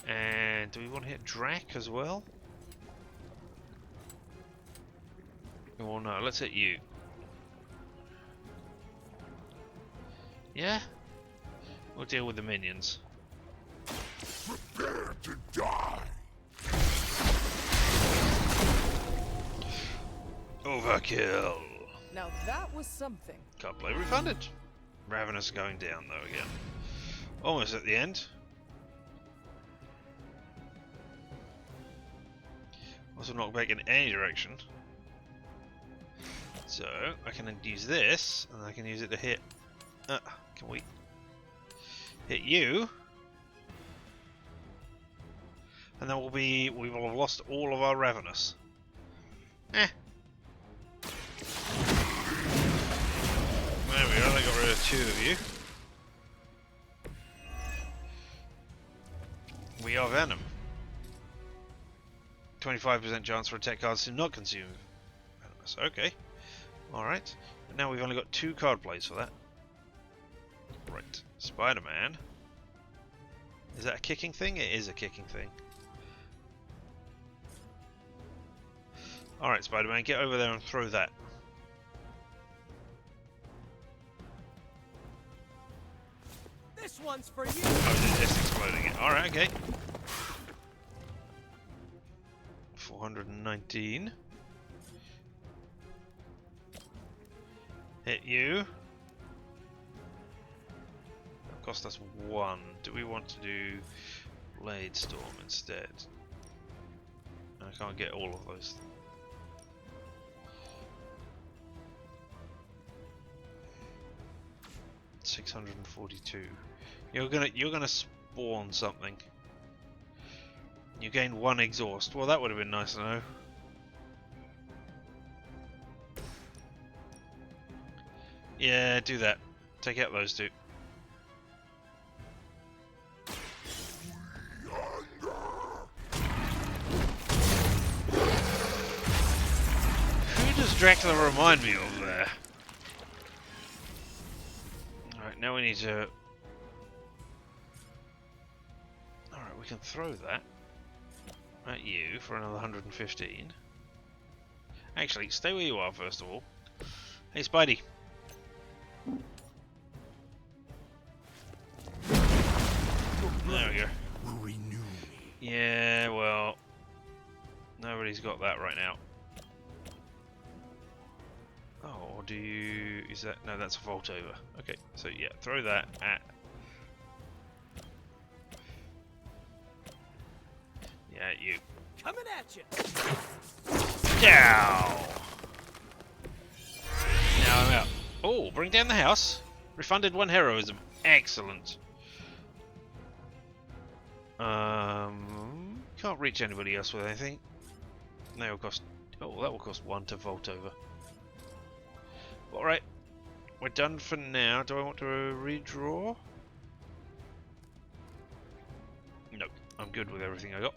And do we want to hit Drac as well? Oh no, let's hit you. Yeah? We'll deal with the minions. Prepare to die. Overkill. Now that was something. Can't play refunded. Ravenous going down though again. Almost at the end. Also knock back in any direction. So I can use this, and I can use it to hit. Can we hit you? And then we will have lost all of our Ravenous. There we go. I got rid of 2 of you. We are Venom. 25% chance for attack cards to not consume Venomous. Okay. Alright. But now we've only got 2 card plays for that. Right. Spider-Man. Is that a kicking thing? It is a kicking thing. Alright, Spider-Man, get over there and throw that. This one's for you. Oh, they're just exploding it. Alright, okay. 419. Hit you. That cost us 1. Do we want to do Blade Storm instead? I can't get all of those. $642. You're gonna spawn something. You gained 1 exhaust. Well, that would have been nice to know. Yeah, do that. Take out those 2. Who does Dracula remind me of there? Alright, now we need to... Alright, we can throw that at you for another 115. Actually, stay where you are first of all. Hey Spidey. There we go. Yeah, well, nobody's got that right now. Oh, or do you... Is that... No, that's a vault over. Okay, so yeah, throw that at... Yeah, at you. Coming at you. Down! Now I'm out. Oh, bring down the house. Refunded 1 heroism. Excellent. Can't reach anybody else with anything. They will cost... Oh, that will cost 1 to vault over. Alright. We're done for now. Do I want to redraw? No. I'm good with everything I got.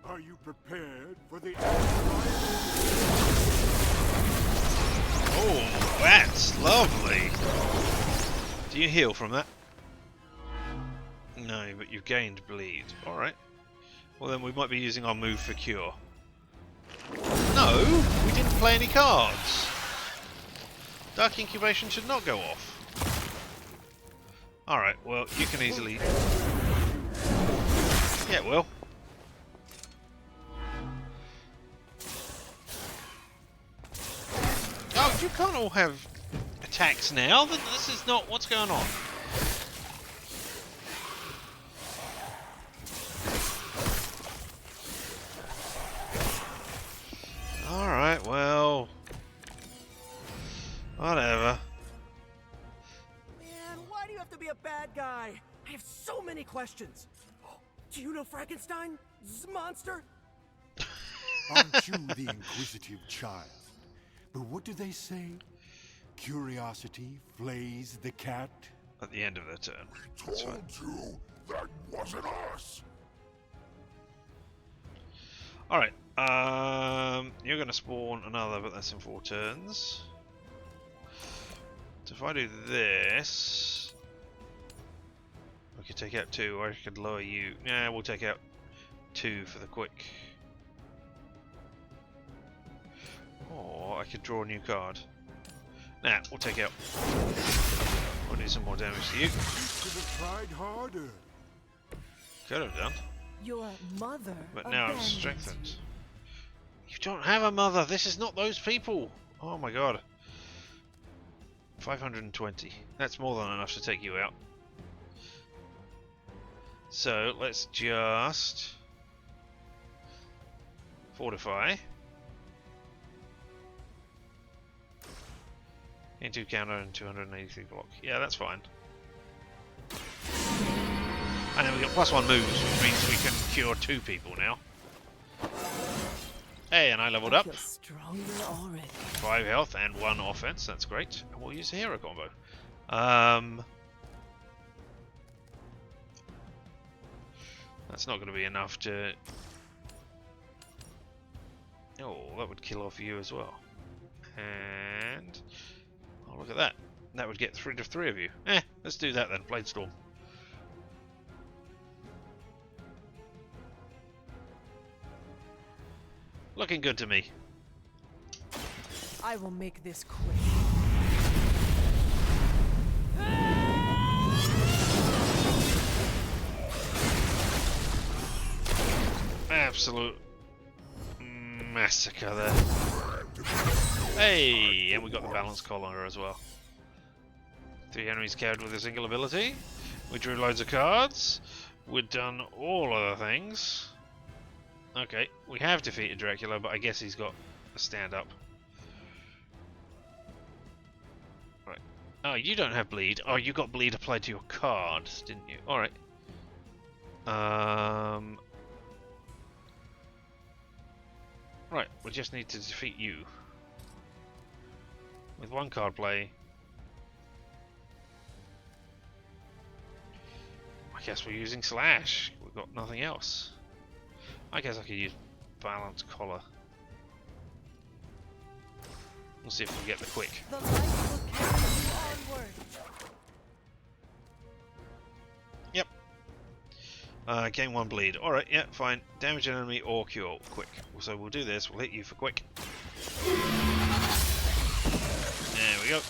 Are you prepared for the Oh, that's lovely. Do you heal from that? No, but you've gained bleed. Alright. Well then we might be using our move for cure. No, we didn't play any cards. Dark incubation should not go off. Alright, well, you can easily... Yeah, it will. Oh, you can't all have attacks now. This is not what's going on. Alright, well... Whatever. Man, why do you have to be a bad guy? I have so many questions. Do you know Frankenstein? This monster? Aren't you the inquisitive child? But what do they say? Curiosity flays the cat? At the end of their turn. We told you that wasn't us. Alright, you're going to spawn another, but that's in 4 turns. So if I do this, we could take out 2, or I could lower you. Nah, we'll take out 2 for the quick. Or I could draw a new card. Nah, we'll take out. We'll do some more damage to you. You could have tried harder. Could have done. Your mother. But now I'm abandoned strengthened. you. You don't have a mother. This is not those people. Oh my god. 520. That's more than enough to take you out. So let's just fortify. Into counter and 283 block. Yeah, that's fine. And then we got +1 moves, which means we can cure 2 people now. Hey, and I leveled up. You're stronger already. 5 health and 1 offense. That's great. And we'll use the hero combo. That's not going to be enough to... Oh, that would kill off you as well. And... Oh, look at that. That would get rid of 3 of you. Let's do that then. Bladestorm. Looking good to me. I will make this quick. Absolute massacre there. Hey, and we got the balance collar as well. 3 enemies carried with a single ability. We drew loads of cards. We've done all other things. Okay, we have defeated Dracula, but I guess he's got a stand-up. Right. Oh, you don't have bleed. Oh, you got bleed applied to your cards, didn't you? Alright. Right, we just need to defeat you. With 1 card play. I guess we're using Slash. We've got nothing else. I guess I could use Balance Collar. We'll see if we get the quick. The light will carry you onward. Yep. Gain 1 bleed. Alright, yeah, fine. Damage an enemy or cure. Quick. So we'll do this. We'll hit you for quick. There we go.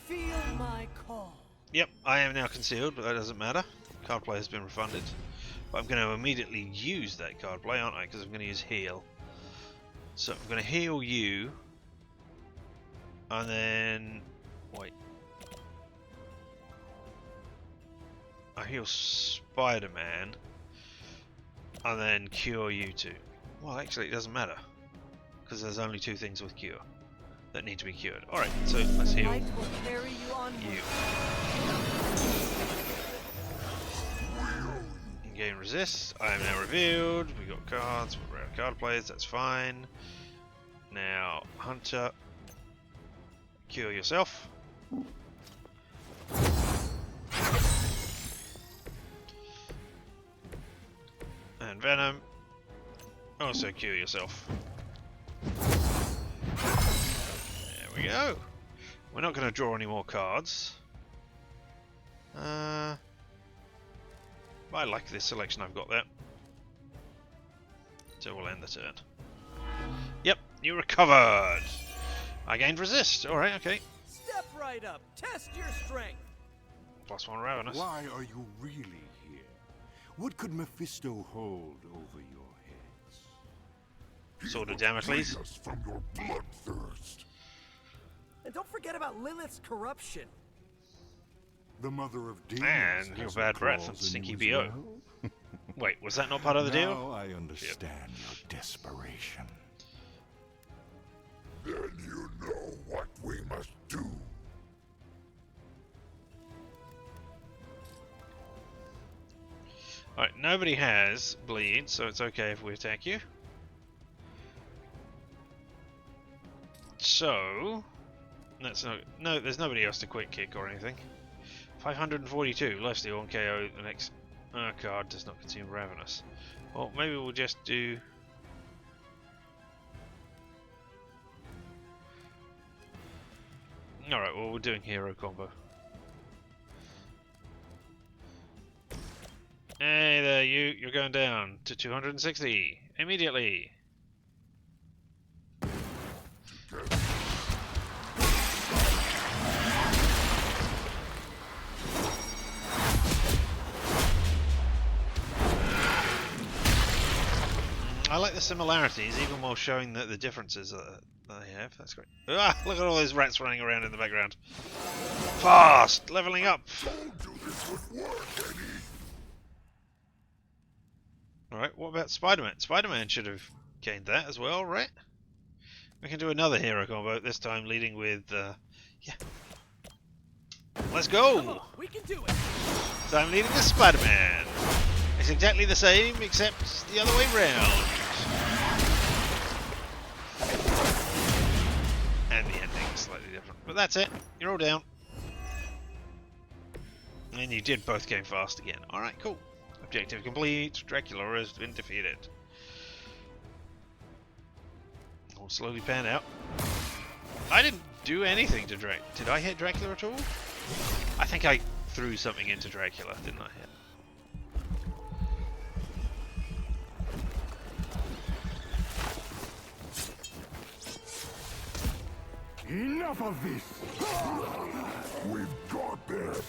Feel my call. Yep, I am now concealed, but that doesn't matter. Card play has been refunded. But I'm going to immediately use that card play, aren't I? Because I'm going to use heal. So I'm going to heal you. And then... Wait. I heal Spider-Man. And then cure you 2. Well, actually, it doesn't matter. Because there's only 2 things with cure that need to be cured. Alright, so let's heal Light will carry you onward. you. Gain resist. I am now revealed. We got cards. We're rare card plays. That's fine. Now, Hunter. Cure yourself. And Venom. Also cure yourself. There we go. We're not going to draw any more cards. I like this selection I've got there. So we'll end the turn. Yep, you recovered. I gained resist. Alright, okay. Step right up. Test your strength. +1 ravenous. Why are you really here? What could Mephisto hold over your heads? Sword of Damocles. Free us from your bloodthirst. And don't forget about Lilith's corruption. The mother of demons. And your has bad her breath and claws in stinky you as BO. well. Wait, was that not part of the deal? Now I understand your desperation. Then you know what we must do. Alright, nobody has bleed, so it's okay if we attack you. So, that's no, there's nobody else to quick kick or anything. 542 lifesteal on KO. The next card does not consume ravenous. Well, maybe we'll just do. Alright, well, we're doing hero combo. Hey there, you're going down to 260 immediately. I like the similarities, even while showing the differences that they have. That's great. Ah, look at all those rats running around in the background. Fast! Leveling up! Alright, what about Spider-Man? Spider-Man should have gained that as well, right? We can do another hero combo, this time leading with, yeah. Let's go! We can do it! So I'm leading with Spider-Man. It's exactly the same, except the other way round. And the ending is slightly different. But that's it. You're all down. And you did both game fast again. Alright, cool. Objective complete. Dracula has been defeated. We'll slowly pan out. I didn't do anything to Dracula. Did I hit Dracula at all? I think I threw something into Dracula, didn't I? Enough of this! We've got this!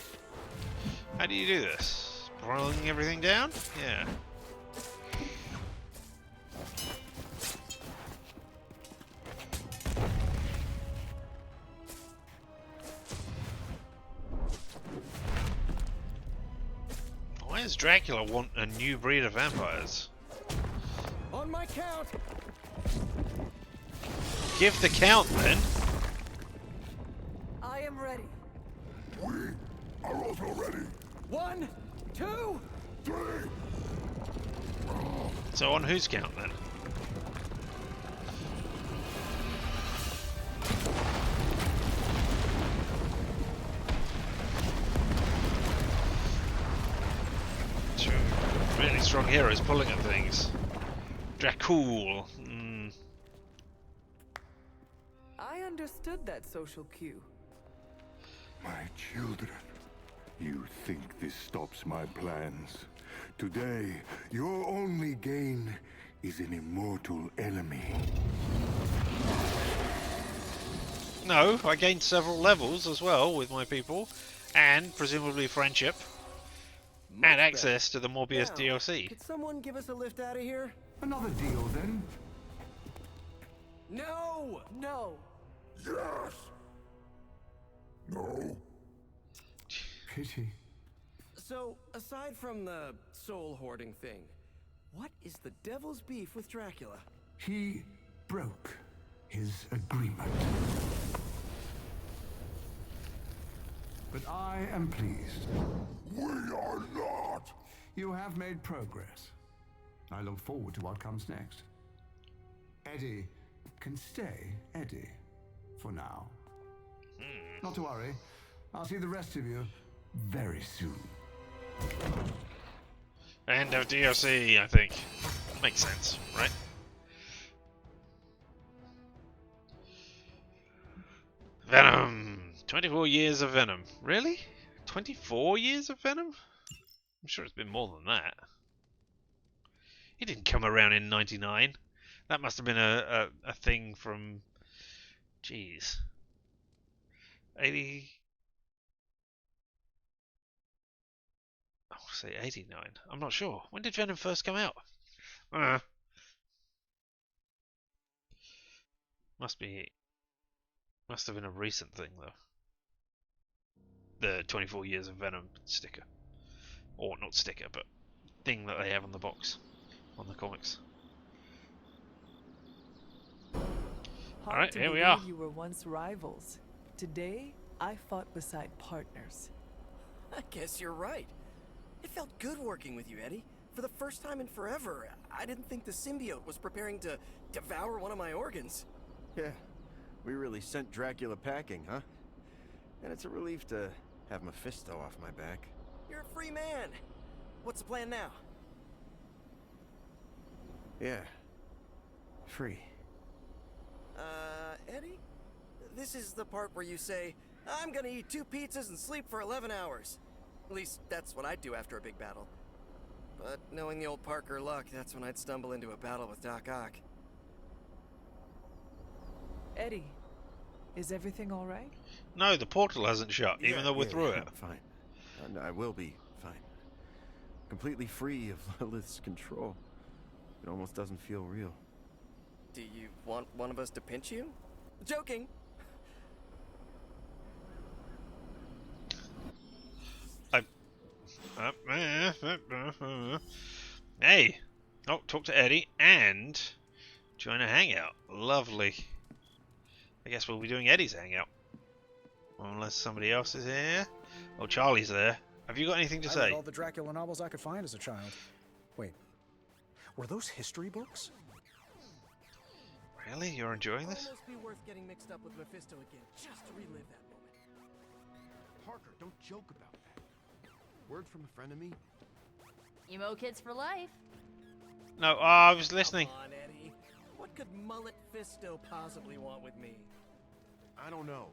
How do you do this? Boiling everything down? Yeah. Why does Dracula want a new breed of vampires? On my count! Give the count then! I am ready. We are also ready. 1, 2, 3. So on whose count then? Two really strong heroes pulling at things. Dracul. I understood that social cue. My children, you think this stops my plans? Today, your only gain is an immortal enemy. No, I gained several levels as well with my people, and presumably friendship, and access to the Morbius DLC. Could someone give us a lift out of here? Another deal, then? No! No. Yes. No. Pity. So, aside from the soul hoarding thing, what is the devil's beef with Dracula? He broke his agreement. But I am pleased. We are not. You have made progress. I look forward to what comes next. Eddie can stay Eddie for now. Not to worry. I'll see the rest of you very soon. End of DLC, I think. Makes sense, right? Venom! 24 years of Venom. Really? 24 years of Venom? I'm sure it's been more than that. He didn't come around in 99. That must have been a thing from, jeez, 80. I'll say 89. I'm not sure. When did Venom first come out? Must have been a recent thing though. The 24 years of Venom sticker, or not sticker, but thing that they have on the box, on the comics. Hard Alright, to here we believe are. You were once rivals. Today, I fought beside partners. I guess you're right. It felt good working with you, Eddie. For the first time in forever, I didn't think the symbiote was preparing to devour one of my organs. Yeah, we really sent Dracula packing, huh? And it's a relief to have Mephisto off my back. You're a free man. What's the plan now? Yeah. Free. Eddie? This is the part where you say, I'm gonna eat 2 pizzas and sleep for 11 hours. At least, that's what I'd do after a big battle. But knowing the old Parker luck, that's when I'd stumble into a battle with Doc Ock. Eddie, is everything all right? No, the portal hasn't shut, even though we're through it. Fine. And I will be fine. Completely free of Lilith's control. It almost doesn't feel real. Do you want one of us to pinch you? Joking! Hey! Oh, talk to Eddie and join a hangout. Lovely. I guess we'll be doing Eddie's hangout. Unless somebody else is here. Oh, Charlie's there. Have you got anything to I say? read all the Dracula novels I could find as a child. Wait, were those history books? Really? You're enjoying this? Almost be worth getting mixed up with Mephisto again, just to relive that moment. Parker, don't joke about that. Word from a friend of me? Emo kids for life. No, I was listening. Come on, Eddie. What could Mullet Fisto possibly want with me? I don't know.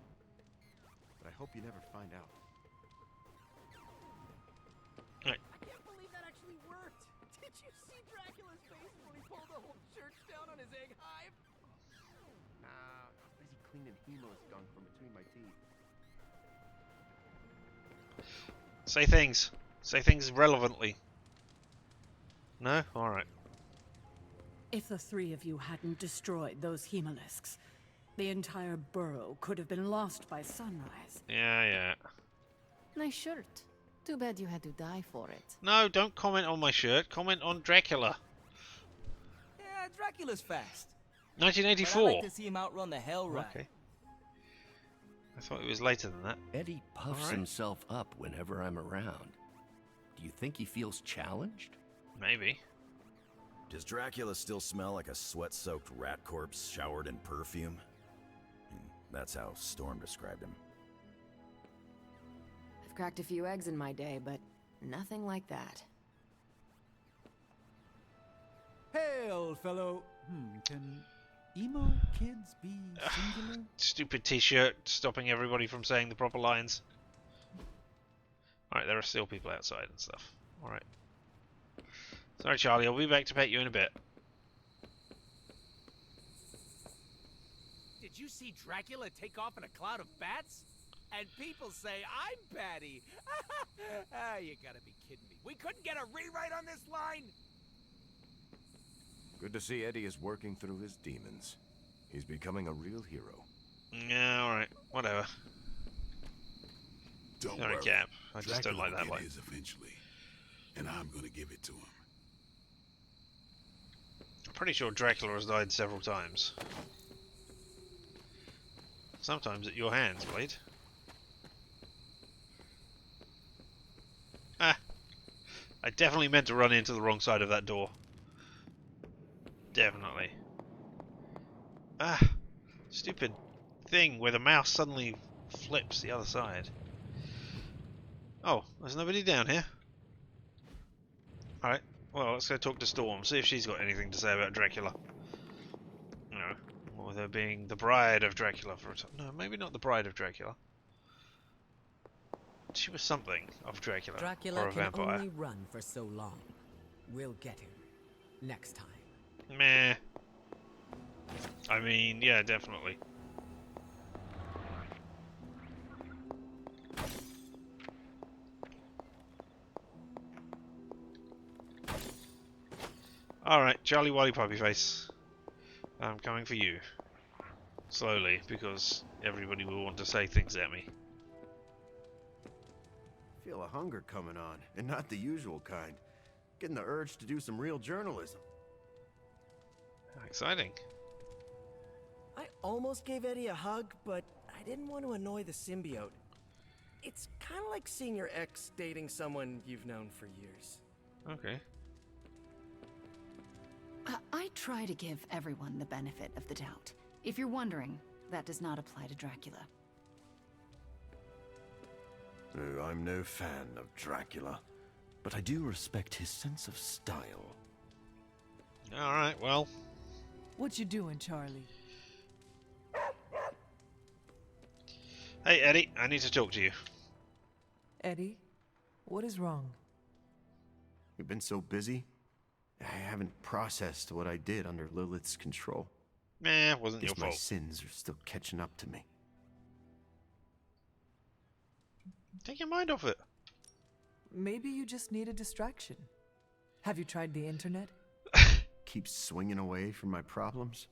But I hope you never find out. Right. I can't believe that actually worked. Did you see Dracula's face when he pulled the whole church down on his egg hive? Nah, I was busy cleaning Hemo's gunk from between my teeth. Say things. Say things relevantly. No? Alright. If the 3 of you hadn't destroyed those hemolisks, the entire burrow could have been lost by sunrise. Yeah. Nice shirt. Too bad you had to die for it. No, don't comment on my shirt. Comment on Dracula. Yeah, Dracula's fast. 1984. But I like to see him outrun the hell ride. Okay. I thought it was later than that. Eddie puffs himself up whenever I'm around. Do you think he feels challenged? Maybe. Does Dracula still smell like a sweat-soaked rat corpse showered in perfume? That's how Storm described him. I've cracked a few eggs in my day, but nothing like that. Hey, old fellow. Can emo kids be singular? Stupid t-shirt stopping everybody from saying the proper lines. Alright, there are still people outside and stuff. Alright. Sorry, Charlie, I'll be back to pet you in a bit. Did you see Dracula take off in a cloud of bats? And people say I'm Patty. Ah, you gotta be kidding me. We couldn't get a rewrite on this line? Good to see Eddie is working through his demons. He's becoming a real hero. Yeah, alright. Whatever. Don't Sorry, worry. Cap. I just don't like that Dracula will line. get his eventually, and I'm gonna give it to him. I'm pretty sure Dracula has died several times. Sometimes at your hands, Blade. Ah! I definitely meant to run into the wrong side of that door. Definitely. Ah! Stupid thing where the mouse suddenly flips the other side. Oh, there's nobody down here. Alright, well, let's go talk to Storm, see if she's got anything to say about Dracula. You know, or her being the bride of Dracula for a time. No, maybe not the bride of Dracula. She was something of Dracula, Dracula or a can vampire. only run for so long. We'll get him next time. Meh. I mean, yeah, definitely. Alright, Charlie Wally Puppy Face. I'm coming for you. Slowly, because everybody will want to say things at me. Feel a hunger coming on, and not the usual kind. Getting the urge to do some real journalism. Exciting. I almost gave Eddie a hug, but I didn't want to annoy the symbiote. It's kind of like seeing your ex dating someone you've known for years. Okay. I try to give everyone the benefit of the doubt. If you're wondering, that does not apply to Dracula. I'm no fan of Dracula, but I do respect his sense of style. Alright, well. What you doing, Charlie? Hey, Eddie, I need to talk to you. Eddie, what is wrong? You've been so busy, I haven't processed what I did under Lilith's control. Nah, it wasn't your My fault. sins are still catching up to me. Take your mind off it. Maybe you just need a distraction. Have you tried the internet? Keep swinging away from my problems?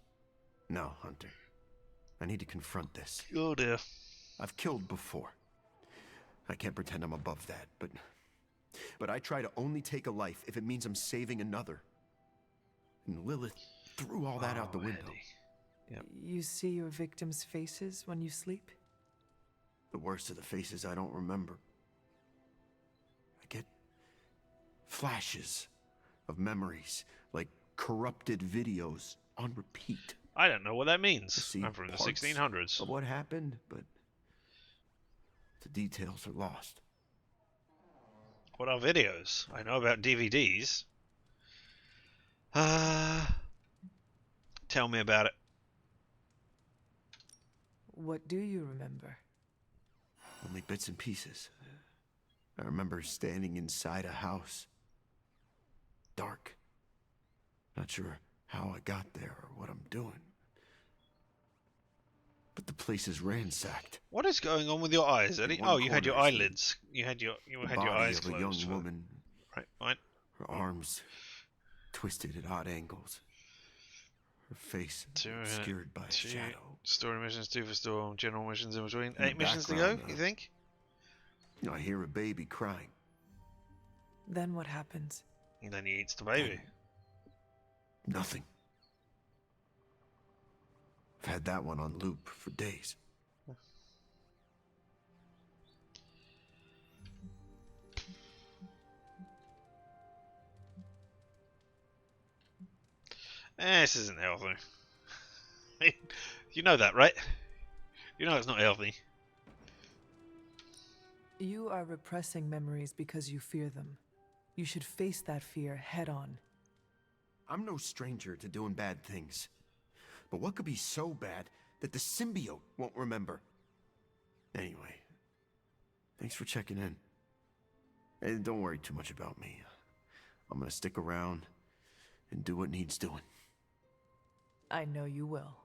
No, Hunter. I need to confront this. Oh dear. I've killed before. I can't pretend I'm above that, but I try to only take a life if it means I'm saving another. And Lilith threw all that out the window. Yep. You see your victims' faces when you sleep? The worst of the faces I don't remember. I get flashes of memories, like corrupted videos on repeat. I don't know what that means. See I'm from the parts 1600s. of what happened, but the details are lost. What are videos? I know about DVDs. Tell me about it. What do you remember? Only bits and pieces. I remember standing inside a house. Dark. Not sure how I got there or what I'm doing. But the place is ransacked. What is going on with your eyes, Eddie? In one Oh, you had your corner is eyelids. You had your body eyes of a closed. young woman. Right, fine. Her arms twisted at odd angles. Her face obscured by a shadow. Story missions, 2 for storm, general missions in between. In 8 the missions to go, background, you think? I hear a baby crying. Then what happens? And then he eats the baby. Nothing. I've had that one on loop for days. This isn't healthy. You know that, right? You know it's not healthy. You are repressing memories because you fear them. You should face that fear head on. I'm no stranger to doing bad things. But what could be so bad that the symbiote won't remember? Anyway, thanks for checking in. And don't worry too much about me. I'm gonna stick around and do what needs doing. I know you will.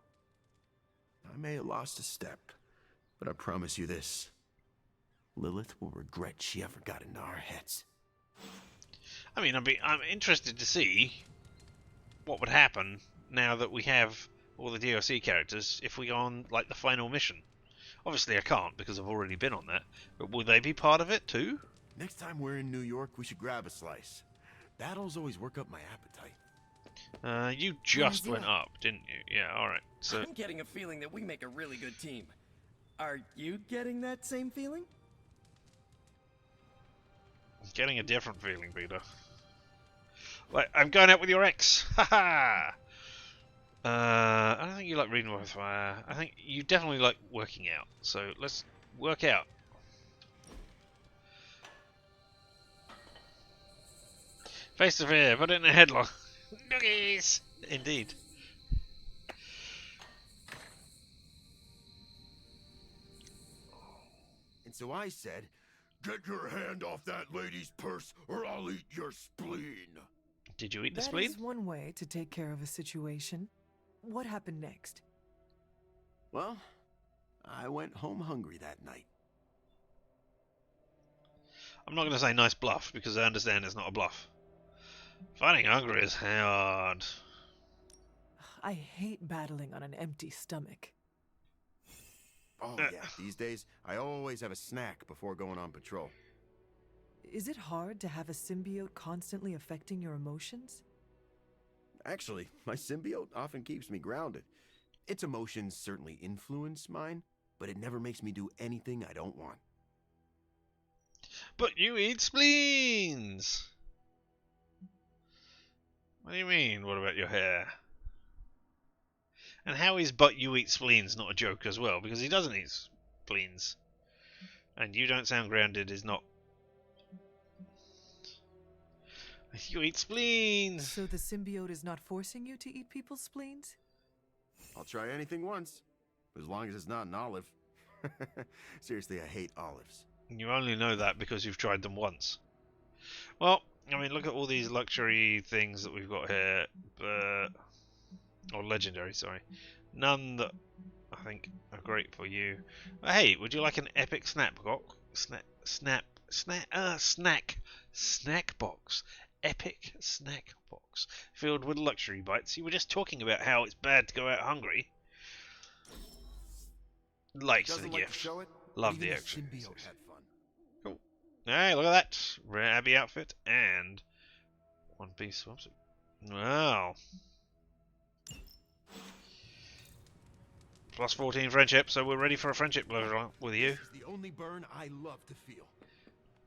I may have lost a step, but I promise you this. Lilith will regret she ever got into our heads. I mean, I'm interested to see what would happen now that we have all the DLC characters if we go on, like, the final mission. Obviously I can't because I've already been on that, but will they be part of it too? Next time we're in New York, we should grab a slice. Battles always work up my appetite. You just went up, didn't you? Yeah, alright. So I'm getting a feeling that we make a really good team. Are you getting that same feeling? getting a different feeling, Peter. Like, I'm going out with your ex. Haha. I don't think you like reading with fire. I think you definitely like working out. So let's work out. Face to fear. Put it in a headlock. Noogies. Indeed. And so I said, "Get your hand off that lady's purse, or I'll eat your spleen." Did you eat the That spleen? is one way to take care of a situation. what happened next? Well, I went home hungry that night. I'm not going to say nice bluff, because I understand it's not a bluff. Finding hungry is hard. I hate battling on an empty stomach. Oh yeah, these days I always have a snack before going on patrol. Is it hard to have a symbiote constantly affecting your emotions? Actually, my symbiote often keeps me grounded. Its emotions certainly influence mine, but it never makes me do anything I don't want. But you eat spleens! What do you mean, what about your hair? And how is but you eat spleens not a joke as well? Because he doesn't eat spleens. And you don't sound grounded is not... You eat spleens! So the symbiote is not forcing you to eat people's spleens? I'll try anything once, as long as it's not an olive. Seriously, I hate olives. You only know that because you've tried them once. Well, I mean, look at all these luxury things that we've got here, or legendary, sorry. None that I think are great for you. Hey, would you like an epic snack box? Epic snack box filled with luxury bites. You were just talking about how it's bad to go out hungry. Likes the gift. Love the extra. Cool. Hey, look at that. Rare Abbey outfit and one piece swimsuit. Wow. Plus 14 friendship, so we're ready for a friendship with you. This is the only burn I love to feel.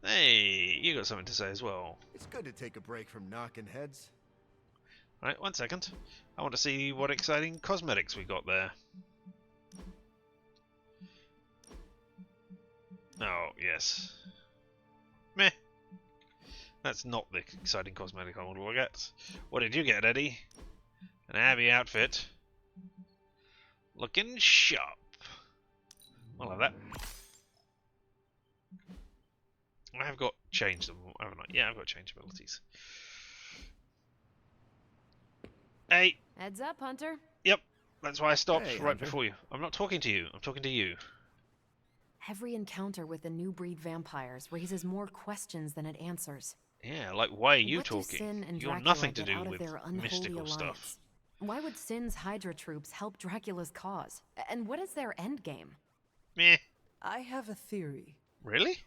Hey, you got something to say as well. It's good to take a break from knocking heads. Right, 1 second. I want to see what exciting cosmetics we got there. Oh, yes. Meh. That's not the exciting cosmetic I want to look at. What did you get, Eddie? An Abby outfit. Looking sharp. I'll have that. I have got change them, haven't I? Yeah, I've got change abilities. Hey! Heads up, Hunter. Yep, that's why I stopped Hey, right Hunter. before you. I'm not talking to you, I'm talking to you. Every encounter with the new breed vampires raises more questions than it answers. Yeah, like, why are you What do talking? Sin and You're Dracula nothing to get do out of with their unholy mystical alliance? stuff. Why would Sin's Hydra troops help Dracula's cause? And what is their endgame? Meh. I have a theory. Really?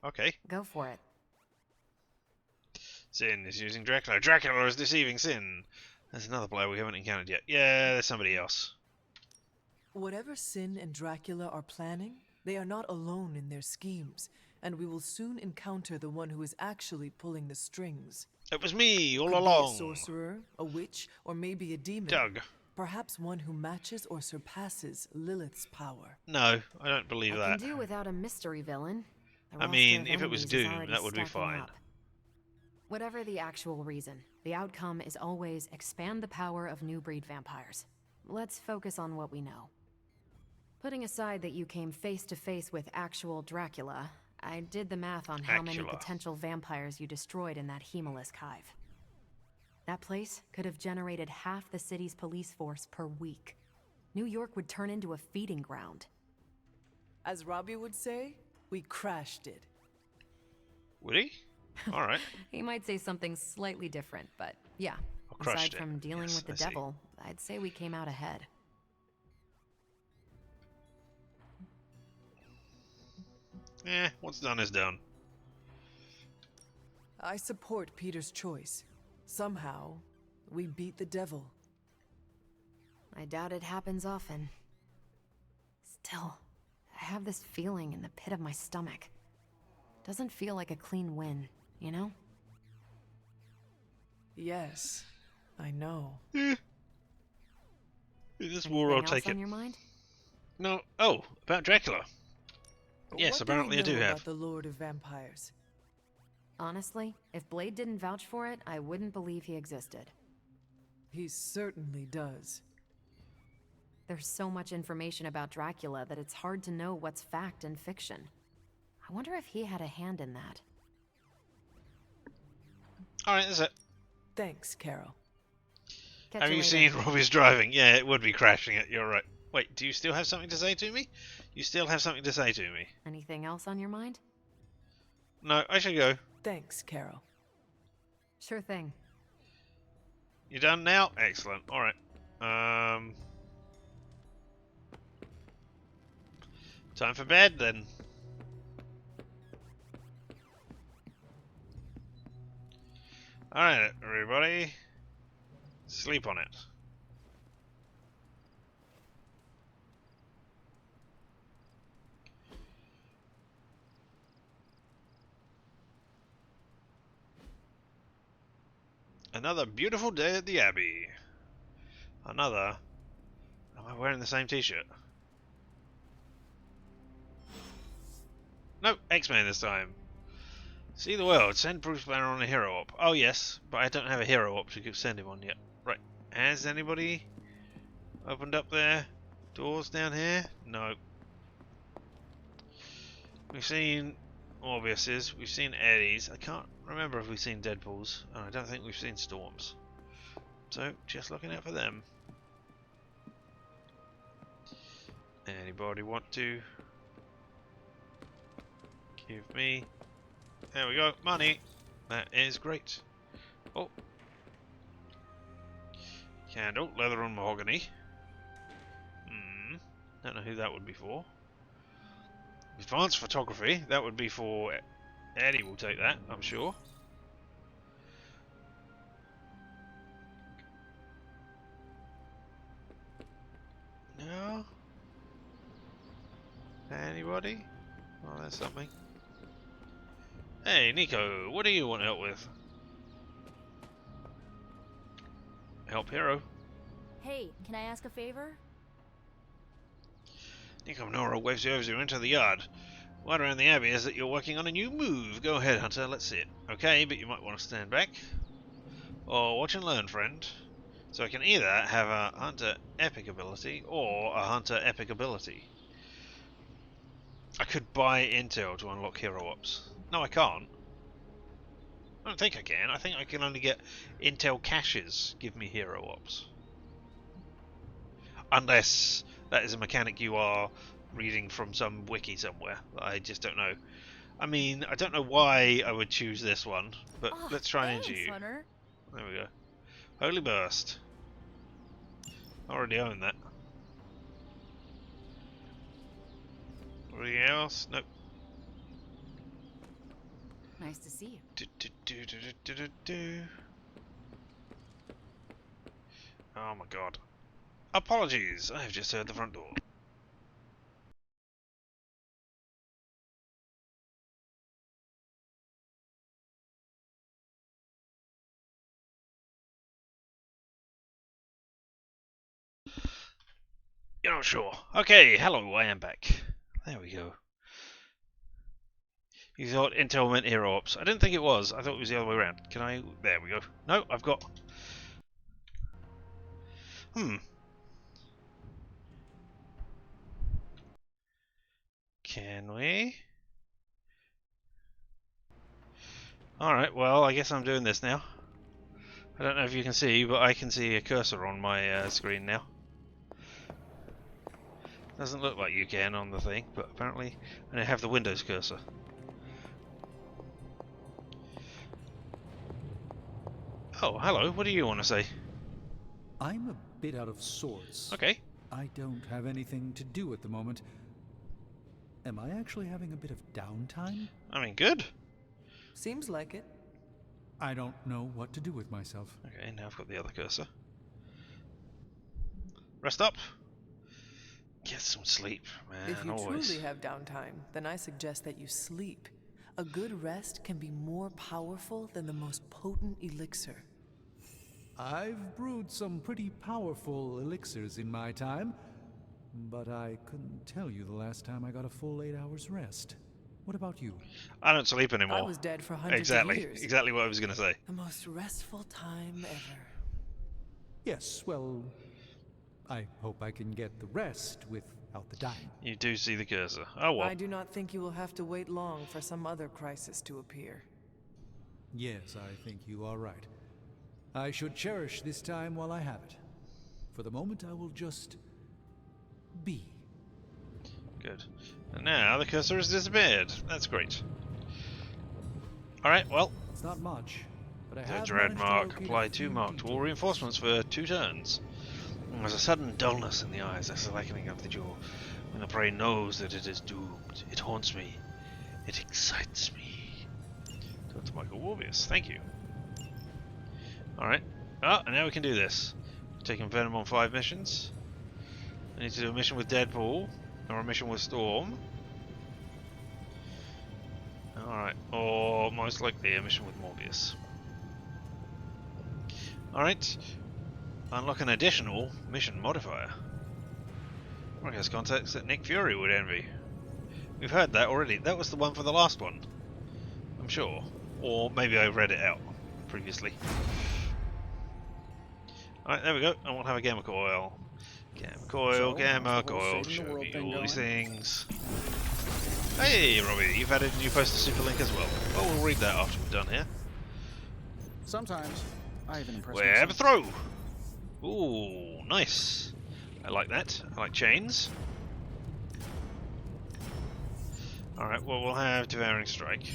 Okay. Go for it. Sin is using Dracula. Dracula is deceiving Sin. There's another player we haven't encountered yet. Yeah, there's somebody else. Whatever Sin and Dracula are planning, they are not alone in their schemes, and we will soon encounter the one who is actually pulling the strings. It was me all Could along. be a sorcerer, a witch, or maybe a demon. Doug. Perhaps one who matches or surpasses Lilith's power. No, I don't believe I that. can do without a mystery villain. The I roster mean, of if it was enemies is Doom, already that would be stacking fine. up. Whatever the actual reason, the outcome is always expand the power of new breed vampires. Let's focus on what we know. Putting aside that you came face to face with actual Dracula, I did the math on how many Acula. potential vampires you destroyed in that Hemalisk hive. That place could have generated half the city's police force per week. New York would turn into a feeding ground. As Robbie would say, we crashed it. Would he? Alright. He might say something slightly different, but yeah. crushed Aside it. from dealing Yes, with the I see. devil, I'd say we came out ahead. What's done is done. I support Peter's choice. Somehow, we beat the devil. I doubt it happens often. Still, I have this feeling in the pit of my stomach. Doesn't feel like a clean win, you know? Yes, I know. This war, I'll Anything take else on it. your mind? No. Oh, about Dracula. Yes, What apparently I do we do know have. about the Lord of Vampires? Honestly, if Blade didn't vouch for it, I wouldn't believe he existed. He certainly does. There's so much information about Dracula that it's hard to know what's fact and fiction. I wonder if he had a hand in that. Alright, that's it. Thanks, Carol. Catch Have you you later. seen Robbie's driving? Yeah, it would be crashing it. You're right. Wait, do you still have something to say to me? You still have something to say to me? Anything else on your mind? No, I should go. Thanks, Carol. Sure thing. You done now? Excellent. Alright. Time for bed then. Alright, everybody. Sleep on it. Another beautiful day at the Abbey. Another... Am I wearing the same t-shirt? No, X-Men this time. See the world. Send Bruce Banner on a hero op. Oh yes, but I don't have a hero op to send him on yet. Right. Has anybody opened up their doors down here? No. We've seen Morbius's. We've seen Eddie's. I can't remember if we've seen Deadpool's. And I don't think we've seen Storm's. So, just looking out for them. Anybody want to give me... There we go, money. That is great. Oh. Candle, leather and mahogany. Don't know who that would be for. Advanced photography, that would be for... Eddie will take that, I'm sure. No? Anybody? Oh, there's something. Hey, Nico, what do you want help with? Help hero. Hey, can I ask a favor? Nico Nora waves you into the yard. Word around the Abbey is that you're working on a new move. Go ahead, Hunter, let's see it. Okay, but you might want to stand back. Or watch and learn, friend. So I can either have a Hunter epic ability or a Hunter epic ability. I could buy intel to unlock hero ops. No, I can't. I don't think I can. I think I can only get intel caches give me hero ops. Unless that is a mechanic you are reading from some wiki somewhere. I just don't know. I mean, I don't know why I would choose this one, but let's try and injure you. Hunter. There we go. Holy Burst. I already own that. Anything else? Nope. Nice to see you. Oh my god. Apologies, I've just heard the front door. You're not sure. Okay, hello, I am back. There we go. You thought Intel meant hero ops. I didn't think it was. I thought it was the other way around. Can I... There we go. No, I've got... Can we? Alright, well, I guess I'm doing this now. I don't know if you can see, but I can see a cursor on my screen now. Doesn't look like you can on the thing, but apparently I have the Windows cursor. Oh, hello, what do you want to say? I'm a bit out of sorts. Okay. I don't have anything to do at the moment. Am I actually having a bit of downtime? I mean, good. Seems like it. I don't know what to do with myself. Okay, now I've got the other cursor. Rest up. Get some sleep, man. If you always. truly have downtime, then I suggest that you sleep. A good rest can be more powerful than the most potent elixir. I've brewed some pretty powerful elixirs in my time, but I couldn't tell you the last time I got a full 8 hours rest. What about you? I don't sleep anymore. I was dead for hundreds of years. Exactly what I was going to say. The most restful time ever. Yes, well, I hope I can get the rest without the dying. You do see the cursor. Oh well. I do not think you will have to wait long for some other crisis to appear. Yes, I think you are right. I should cherish this time while I have it. For the moment, I will just be. Good. And now the cursor has disappeared. That's great. Alright, well. It's not much, but I The have dread managed to mark. locate Apply a 2 few mark to all details. reinforcements for 2 turns. There's a sudden dullness in the eyes, a slackening of the jaw. When the prey knows that it is doomed, it haunts me. It excites me. Dr. Michael Warbius, thank you. Alright. Oh, and now we can do this. We're taking Venom on 5 missions. I need to do a mission with Deadpool, or a mission with Storm. Alright, or most likely a mission with Morbius. Alright. Unlock an additional mission modifier. Mark has contacts that Nick Fury would envy. We've heard that already. That was the one for the last one. I'm sure. Or maybe I read it out previously. Alright, there we go. I won't have a gamma coil. Gamma coil, So, gamma how's the whole coil, saving the show world you thing all these going? things. Hey, Robbie, you've added a new poster super link as well. Well, we'll read that after we're done here. Sometimes, I even impress Web myself. throw! Ooh, nice. I like that. I like chains. Alright, well, we'll have Devouring Strike.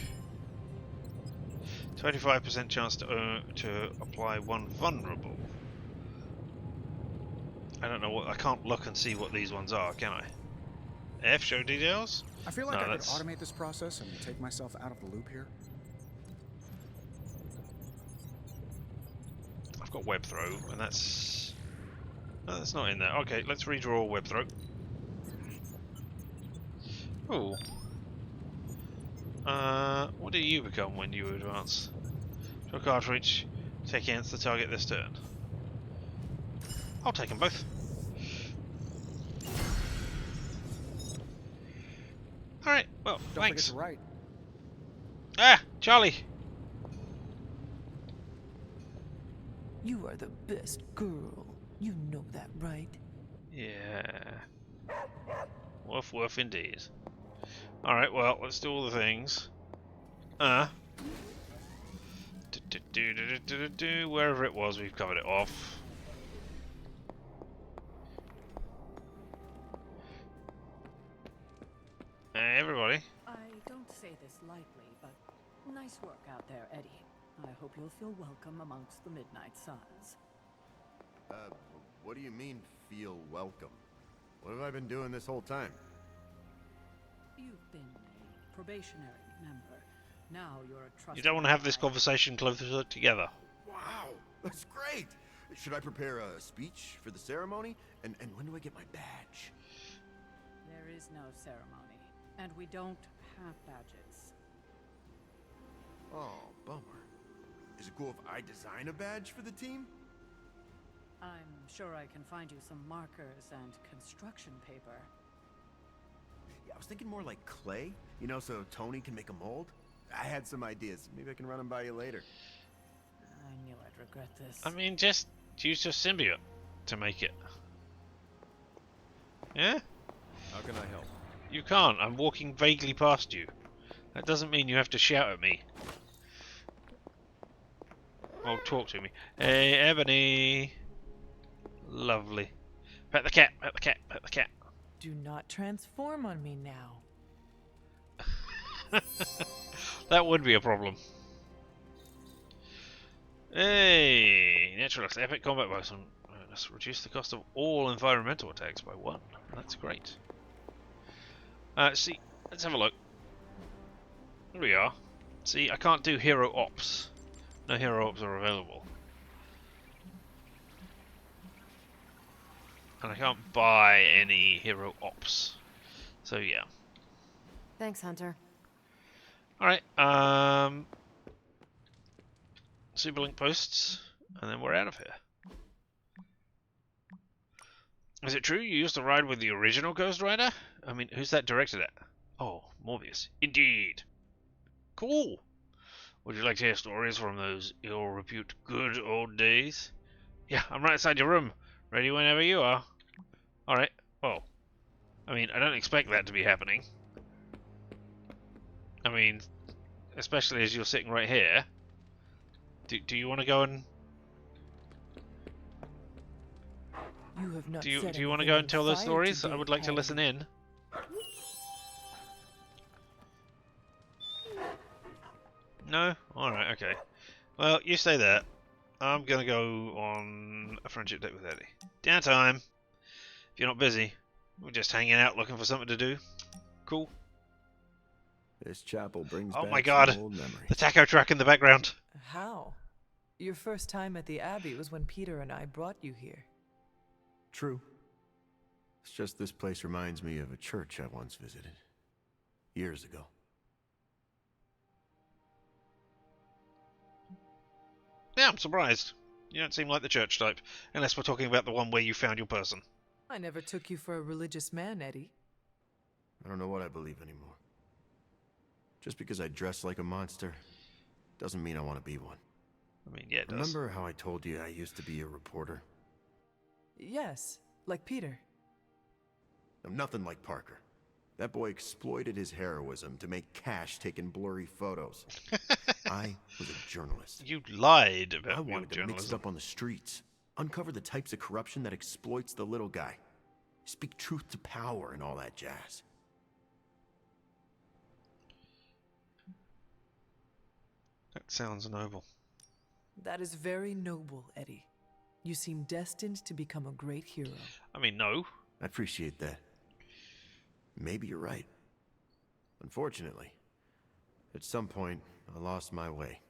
25% chance to apply 1 vulnerable. I don't know what. I can't look and see what these ones are, can I? F, show details? I feel like No, I could that's... automate this process and take myself out of the loop here. I've got web throw, and that's... No, that's not in there. Okay, let's redraw web throw. Ooh. What do you become when you advance? Draw cartridge. Take against the target this turn. I'll take them both. Alright, well, Don't thanks. forget to write. Ah, Charlie! You are the best girl. You know that, right? Yeah. Woof woof indeed. Alright, well, let's do all the things. Wherever it was, we've covered it off. Hey, everybody. I don't say this lightly, but nice work out there, Eddie. I hope you'll feel welcome amongst the Midnight Suns. What do you mean, feel welcome? What have I been doing this whole time? You've been a probationary member. Now you're a trusted... You don't want to have this conversation closer together. Wow, that's great! Should I prepare a speech for the ceremony? And when do I get my badge? There is no ceremony, and we don't have badges. Oh, bummer. Is it cool if I design a badge for the team? I'm sure I can find you some markers and construction paper. Yeah, I was thinking more like clay, you know, so Tony can make a mold. I had some ideas. Maybe I can run them by you later. I knew I'd regret this. I mean, just use your symbiote to make it. Yeah? How can I help? You can't. I'm walking vaguely past you. That doesn't mean you have to shout at me. Oh, talk to me. Hey, Ebony. Lovely. Pet the cat, pet the cat, pet the cat. Do not transform on me now. That would be a problem. Hey, Naturalist, epic combat bonus. Let's reduce the cost of all environmental attacks by 1. That's great. See, let's have a look. Here we are. See, I can't do hero ops. No hero ops are available. And I can't buy any hero ops. So yeah. Thanks, Hunter. Alright, Superlink posts, and then we're out of here. Is it true you used to ride with the original Ghost Rider? I mean, who's that directed at? Oh, Morbius. Indeed. Cool. Would you like to hear stories from those ill-repute good old days? Yeah, I'm right inside your room. Ready whenever you are. Alright. Oh. I mean, I don't expect that to be happening. I mean, especially as you're sitting right here. Do you want to go and You have not Do you set want to anything go on and tell those fire stories? today, I would like to have listen you? in. No? Alright, okay. Well, you stay there. I'm gonna go on a friendship date with Eddie. Dinner time. If you're not busy. We're just hanging out looking for something to do. Cool. This chapel brings Oh back my god! some old memories. The taco truck in the background. How? Your first time at the Abbey was when Peter and I brought you here. True. It's just this place reminds me of a church I once visited. Years ago. Yeah, I'm surprised. You don't seem like the church type. Unless we're talking about the one where you found your person. I never took you for a religious man, Eddie. I don't know what I believe anymore. Just because I dress like a monster doesn't mean I want to be one. I mean, yeah, it does. Remember how I told you I used to be a reporter? Yes, like Peter. I'm nothing like Parker. That boy exploited his heroism to make cash taking blurry photos. I was a journalist. You lied about I your wanted to journalism. mix it up on the streets. Uncover the types of corruption that exploits the little guy. Speak truth to power and all that jazz. That sounds noble. That is very noble, Eddie. You seem destined to become a great hero. I mean, no. I appreciate that. Maybe you're right. Unfortunately, at some point, I lost my way.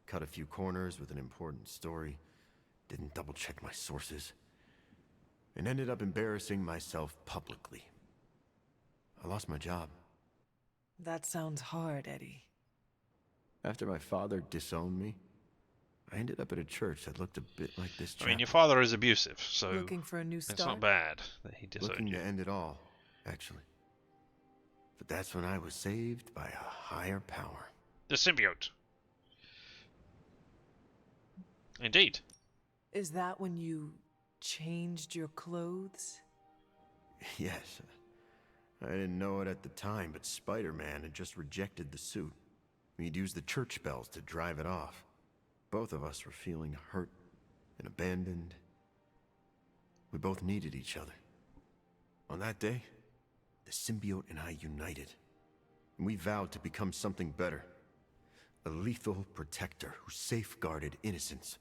Cut a few corners with an important story, didn't double-check my sources, and ended up embarrassing myself publicly. I lost my job. That sounds hard, Eddie. After my father disowned me, I ended up at a church that looked a bit like this chapel. I mean, your father is abusive, so Looking for a new start? it's not bad that he disowned Looking you. to end it all, actually. But that's when I was saved by a higher power. The symbiote. Indeed. Is that when you changed your clothes? Yes. I didn't know it at the time, but Spider-Man had just rejected the suit. He'd used the church bells to drive it off. Both of us were feeling hurt and abandoned. We both needed each other. On that day, the symbiote and I united. And we vowed to become something better. A lethal protector who safeguarded innocence.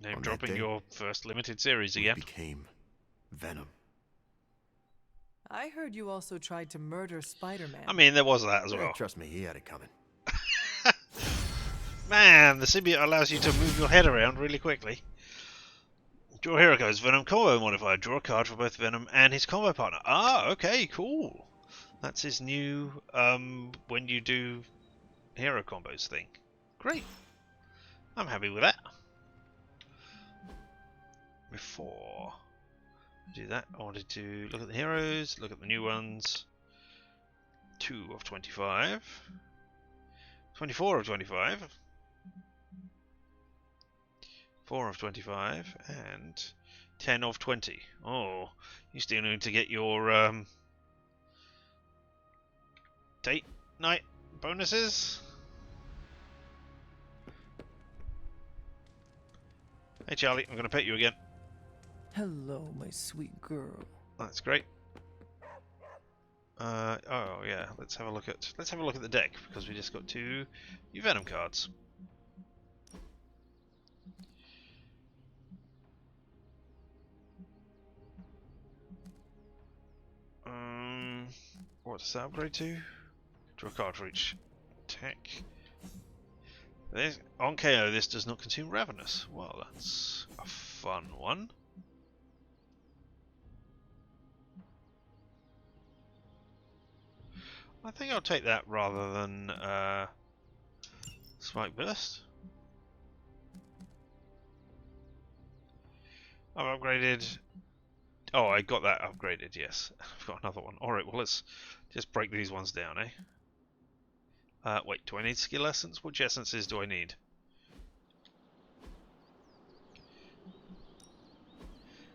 Name dropping your first limited series again. We became Venom. I heard you also tried to murder Spider-Man. I mean, there was that as Yeah, well. trust me, he had it coming. Man, the symbiote allows you to move your head around really quickly. Draw hero cards, Venom combo modifier. Draw a card for both Venom and his combo partner. Ah, okay, cool. That's his new when you do hero combos thing. Great. I'm happy with that. Before I do that, I wanted to look at the heroes, look at the new ones. 2 of 25. 24 of 25. 4 of 25. And 10 of 20. Oh, you still need to get your date night bonuses. Hey Charlie, I'm going to pet you again. Hello, my sweet girl. That's great. Oh yeah, let's have a look at the deck because we just got 2 new Venom cards. What does that upgrade to? Draw a card for each attack. On KO, this does not consume Ravenous. Well, that's a fun one. I think I'll take that rather than Spike Burst. I've upgraded. Oh, I got that upgraded, yes. I've got another one. Alright, well, let's just break these ones down, eh? Wait, do I need skill essence? Which essences do I need?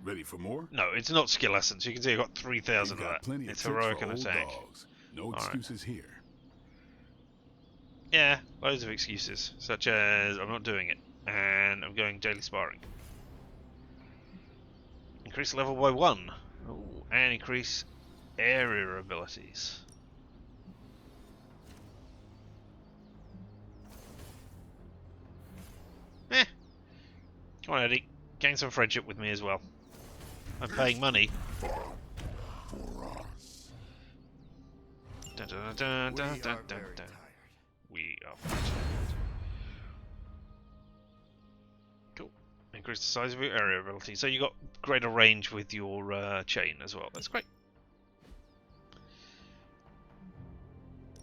Ready for more? No, it's not skill essence. You can see I've got 3,000 of Got that. plenty of It's tricks heroic for and old attack. dogs. No Alright. excuses here. Yeah, loads of excuses, such as I'm not doing it, and I'm going daily sparring. Increase level by 1. Ooh, and increase area abilities. Come on, Eddie. Gain some friendship with me as well. I'm paying money. Dun, dun, dun, dun, dun, dun, dun. We are very tired. Cool. Increase the size of your area ability. So you got greater range with your chain as well. That's great.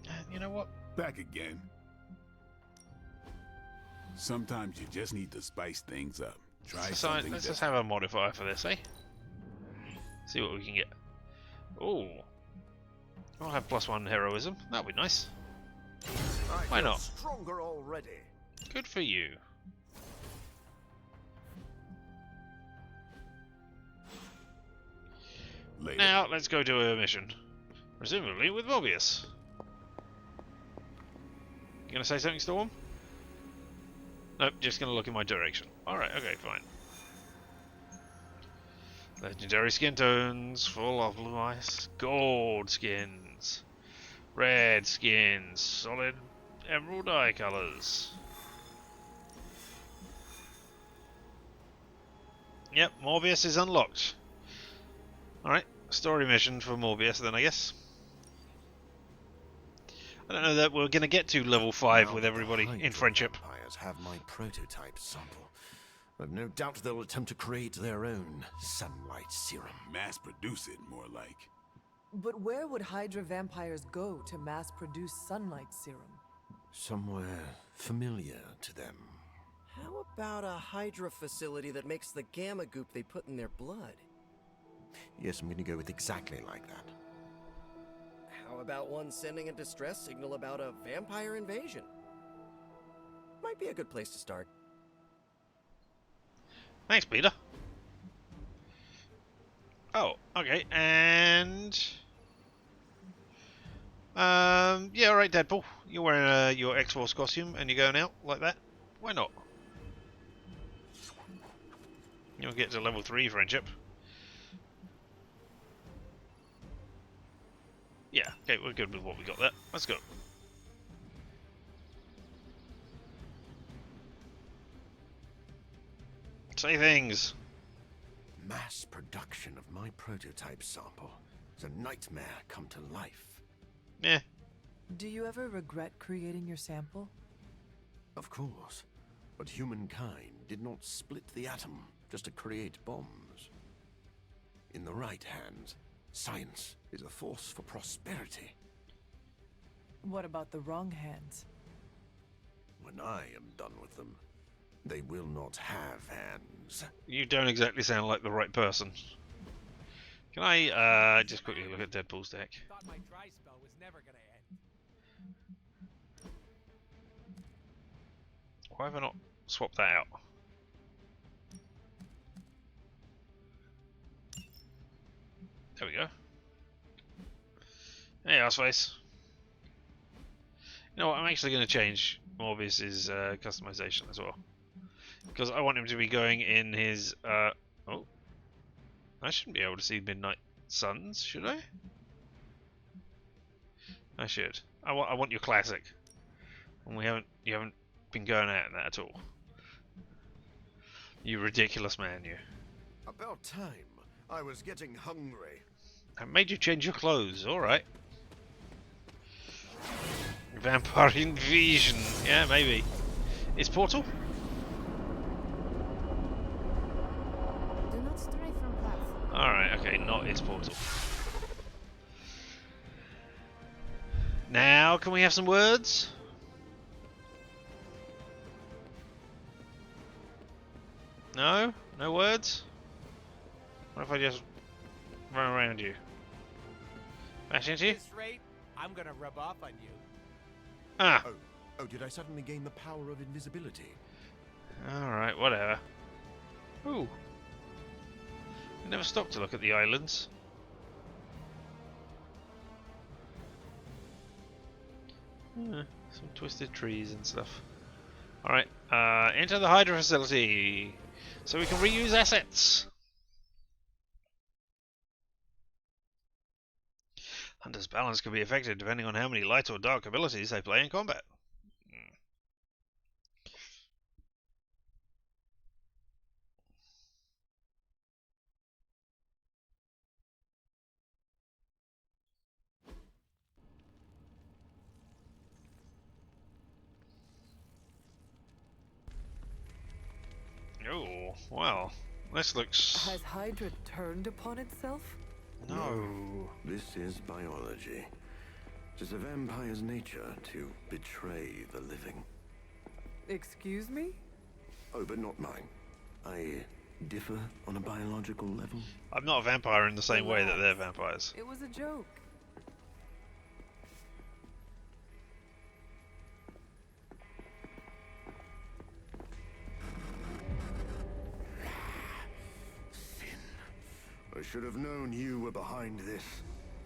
And you know what? Back again. Sometimes you just need to spice things up. Try something. Let's just have a modifier for this, eh? See what we can get. Oh, I'll have +1 heroism. That'll be nice. Why not? Stronger already. Good for you. Later. Now let's go do a mission, presumably with Mobius. You gonna say something, Storm? Nope, just gonna look in my direction. Alright, okay, fine. Legendary skin tones, full of blue ice, gold skins, red skins, solid emerald eye colors. Yep, Morbius is unlocked. Alright, story mission for Morbius then, I guess. I don't know that we're going to get to level 5 with everybody in friendship. Vampires have my prototype sample. I've no doubt they'll attempt to create their own sunlight serum. Mass produce it, more like. But where would Hydra vampires go to mass produce sunlight serum? Somewhere familiar to them. How about a Hydra facility that makes the gamma goop they put in their blood? Yes, I'm going to go with exactly like that. How about one sending a distress signal about a vampire invasion? Might be a good place to start. Thanks, Peter. Oh, okay, and yeah, alright, Deadpool. You're wearing your X-Force costume and you're going out like that. Why not? You'll get to level 3 friendship. Yeah, okay, we're good with what we got there. Let's go. Say things. Mass production of my prototype sample is a nightmare come to life. Yeah. Do you ever regret creating your sample? Of course. But humankind did not split the atom just to create bombs. In the right hands, science is a force for prosperity. What about the wrong hands? When I am done with them, they will not have hands. You don't exactly sound like the right person. Can I just quickly look at Deadpool's deck? Thought my dry spell was never gonna end. Why have I not swapped that out? There we go. Hey, Arseface. You know what, I'm actually going to change Morbius's customization as well. Because I want him to be going in his... oh. I shouldn't be able to see Midnight Suns, should I? I should. I want your classic. And you haven't been going out in that at all. You ridiculous man, you. About time. I was getting hungry. I made you change your clothes, alright. Vampire invasion. Yeah, maybe. Is Portal? Do not stray from path. Alright, okay, not is Portal. Now, can we have some words? No? No words? What if I just run around you? Bash into you? At this rate, I'm gonna rub off on you. Ah. Oh, did I suddenly gain the power of invisibility? Alright, whatever. Ooh. I never stopped to look at the islands. Some twisted trees and stuff. Alright, enter the Hydra facility so we can reuse assets. Hunter's balance can be affected depending on how many light or dark abilities they play in combat. Oh, wow. This looks... Has Hydra turned upon itself? No. This is biology. It is a vampire's nature to betray the living. Excuse me? Oh, but not mine. I differ on a biological level. I'm not a vampire in the same way that they're vampires. It was a joke. I should have known you were behind this.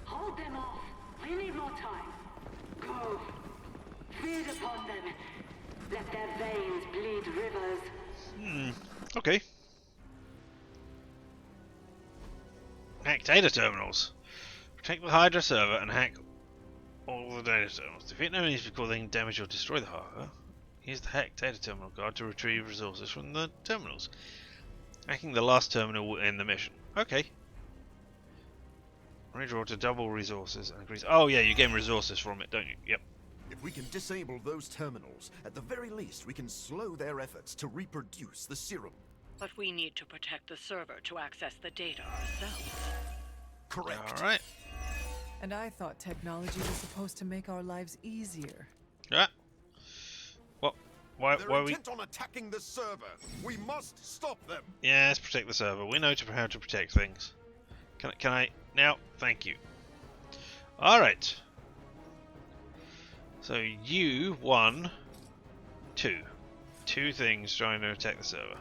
Hold them off. We need more time. Go. Feed upon them. Let their veins bleed rivers. Okay. Hack data terminals. Protect the Hydra server and hack all the data terminals. Defeat enemies before they can damage or destroy the hardware. Use the hack data terminal guard to retrieve resources from the terminals. Hacking the last terminal will end the mission. Okay. Redraw to double resources and increase. Oh yeah, you gain resources from it, don't you? Yep. If we can disable those terminals, at the very least we can slow their efforts to reproduce the serum. But we need to protect the server to access the data ourselves. Correct. Alright. And I thought technology was supposed to make our lives easier. Yeah. Well, why They're we... intent on attacking the server. We must stop them. Yeah, let's protect the server. We know how to protect things. Can I now? Thank you. Alright. So you won two things trying to attack the server.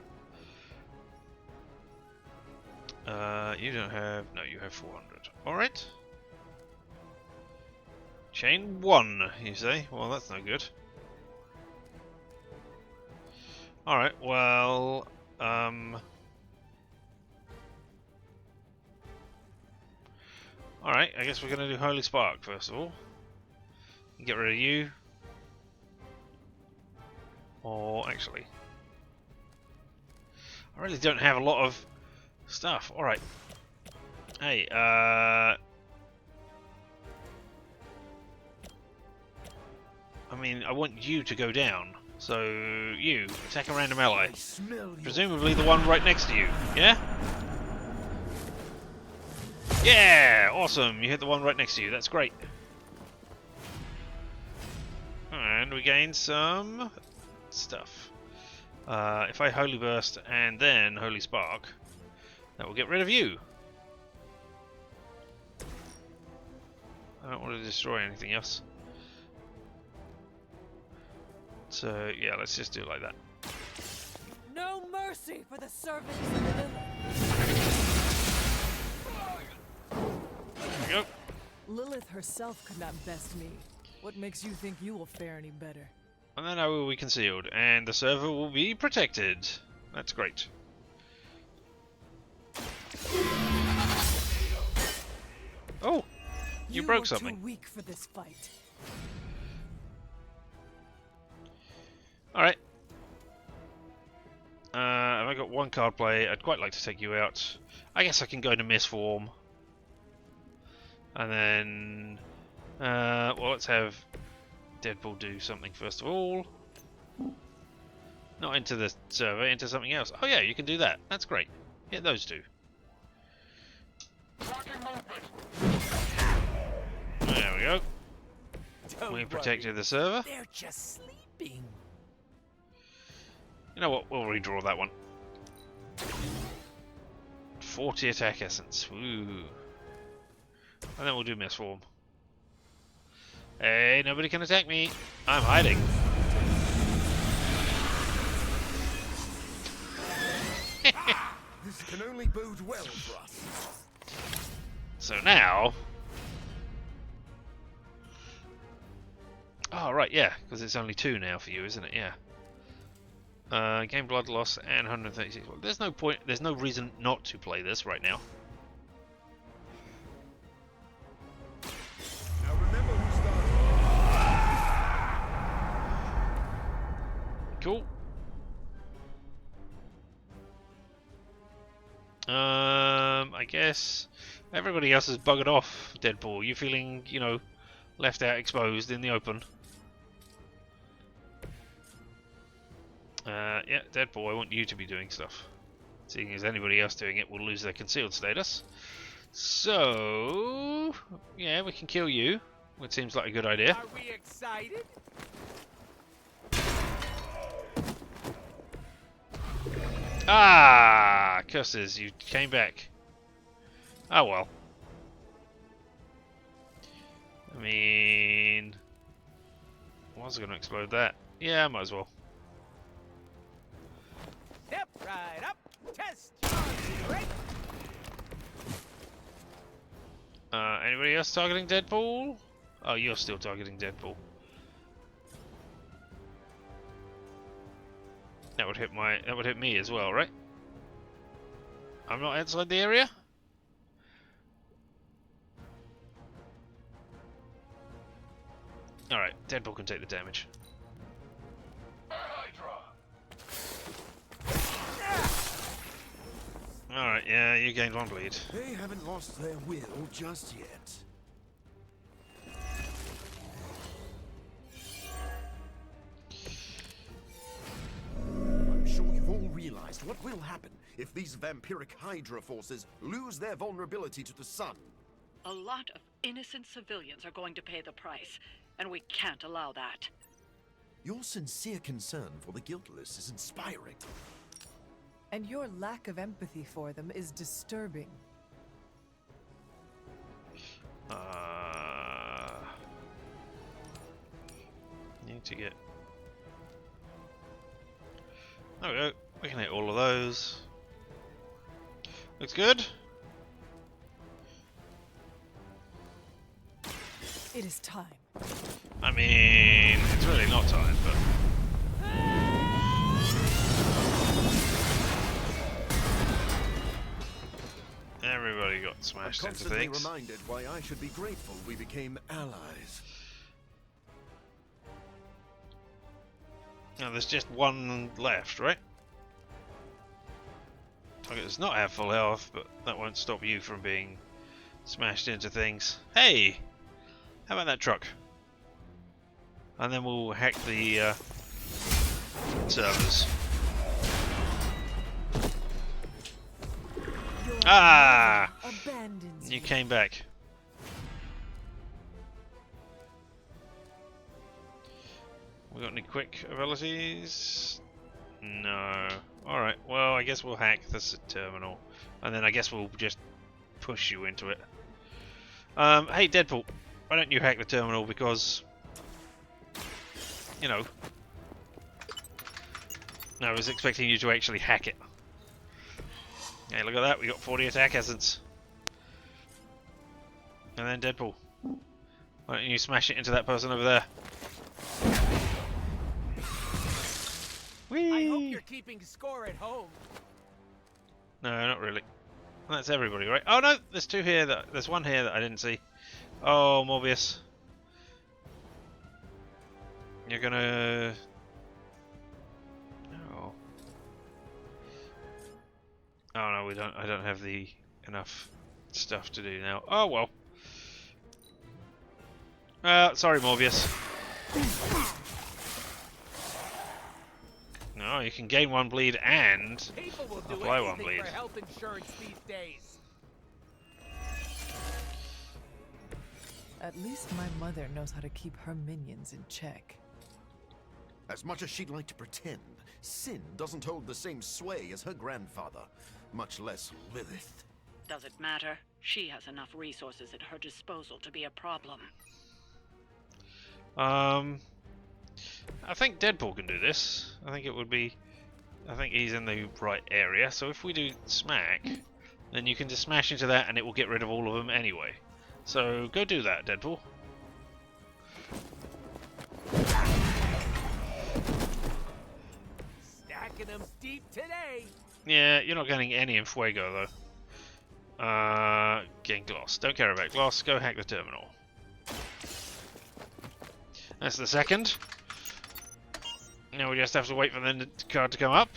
You don't have... No, you have 400. Alright. Chain 1, you say? Well, that's no good. Alright, well... Alright, I guess we're going to do Holy Spark first of all. Get rid of you. Or actually... I really don't have a lot of stuff. Alright. Hey, I mean, I want you to go down. So, you, attack a random ally. Presumably the one right next to you. Yeah? Yeah! Awesome! You hit the one right next to you. That's great. And we gain some stuff. If I Holy Burst and then Holy Spark, that will get rid of you. I don't want to destroy anything else. So, yeah, let's just do it like that. No mercy for the servants of Lilith. There we go. Lilith herself could not best me. What makes you think you will fare any better? And then I will be concealed, and the server will be protected. That's great. Oh, you broke something. Too weak for this fight. All right. Have I got one card play? I'd quite like to take you out. I guess I can go into miss form, and then well, let's have Deadpool do something first of all. Not into the server, into something else. Oh yeah, you can do that. That's great. Hit those two. There we go. We protected the server. They're just sleeping. You know what? We'll redraw that one. 40 attack essence. Woo. And then we'll do miss form. Hey, nobody can attack me. I'm hiding. This can only bode well for us. So now... Oh, right, yeah, because it's only 2 now for you, isn't it? Yeah. Gain blood loss and 136. Well, there's no point, there's no reason not to play this right now. Cool. I guess everybody else has buggered off. Deadpool, you feeling, you know, left out, exposed in the open? Yeah, Deadpool, I want you to be doing stuff. Seeing as anybody else doing it will lose their concealed status. So, yeah, we can kill you, which seems like a good idea. Are we excited? Ah, curses, you came back. Oh well. I mean, was I going to explode that? Yeah, I might as well. Step right up. Test your strength. Anybody else targeting Deadpool? Oh, you're still targeting Deadpool. That would hit me as well, right? I'm not outside the area? Alright, Deadpool can take the damage. Alright, yeah, you gained one bleed. They haven't lost their will just yet. I'm sure you've all realized what will happen if these vampiric Hydra forces lose their vulnerability to the sun. A lot of innocent civilians are going to pay the price, and we can't allow that. Your sincere concern for the guiltless is inspiring. And your lack of empathy for them is disturbing. Need to get... There we go. We can hit all of those. Looks good. It is time. I mean, it's really not time, but... Everybody got smashed I'm into constantly things. reminded why I should be grateful we became allies. Now there's just one left, right? Target does not have full health, but that won't stop you from being smashed into things. Hey! How about that truck? And then we'll hack the servers. Ah! You came back. We got any quick abilities? No. Alright, well I guess we'll hack this terminal. And then I guess we'll just push you into it. Hey Deadpool, why don't you hack the terminal, because... You know... I was expecting you to actually hack it. Hey, look at that, we got 40 attack essence. And then Deadpool, why don't you smash it into that person over there? Whee! I hope you're keeping score at home. No, not really. That's everybody, right? Oh no, there's two here. There's one here that I didn't see. Oh, Morbius. You're gonna... Oh. Oh no, we don't. I don't have the enough stuff to do now. Oh well. Sorry, Morbius. No, you can gain one bleed and People will do apply one anything bleed. for health insurance these days. At least my mother knows how to keep her minions in check. As much as she'd like to pretend, Sin doesn't hold the same sway as her grandfather, much less Lilith. Does it matter? She has enough resources at her disposal to be a problem. I think Deadpool can do this. I think he's in the right area. So if we do smack, then you can just smash into that and it will get rid of all of them anyway. So go do that, Deadpool. Stacking them deep today. Yeah, you're not getting any in Fuego though. Getting Gloss. Don't care about Gloss. Go hack the terminal. That's the second. Now we just have to wait for the card to come up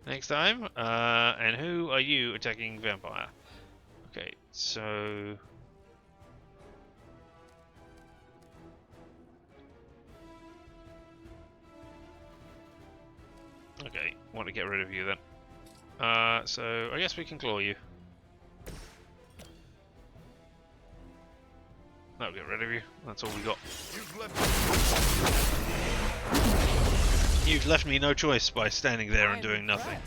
next time. And who are you attacking vampire? Okay, so... Okay, want to get rid of you then. So I guess we can claw you. That'll get rid of you. That's all we got. You've left me no choice by standing there and doing nothing.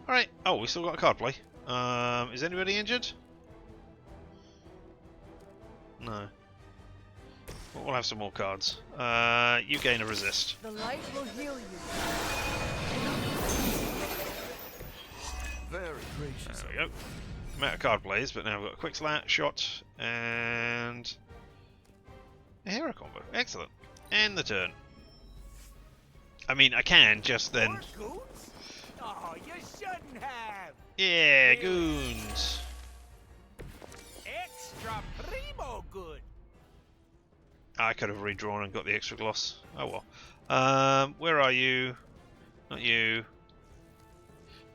Alright, oh, we still got a card play. Is anybody injured? No. Well, we'll have some more cards. You gain a resist. The light will heal you. Very gracious. There we go. I'm out of card plays, but now we've got a quick shot and a hero combo. Excellent. And the turn. I mean, I can just then. Oh, you shouldn't have. Yeah, goons. Extra primo good. I could have redrawn and got the extra gloss. Oh well. Where are you? Not you.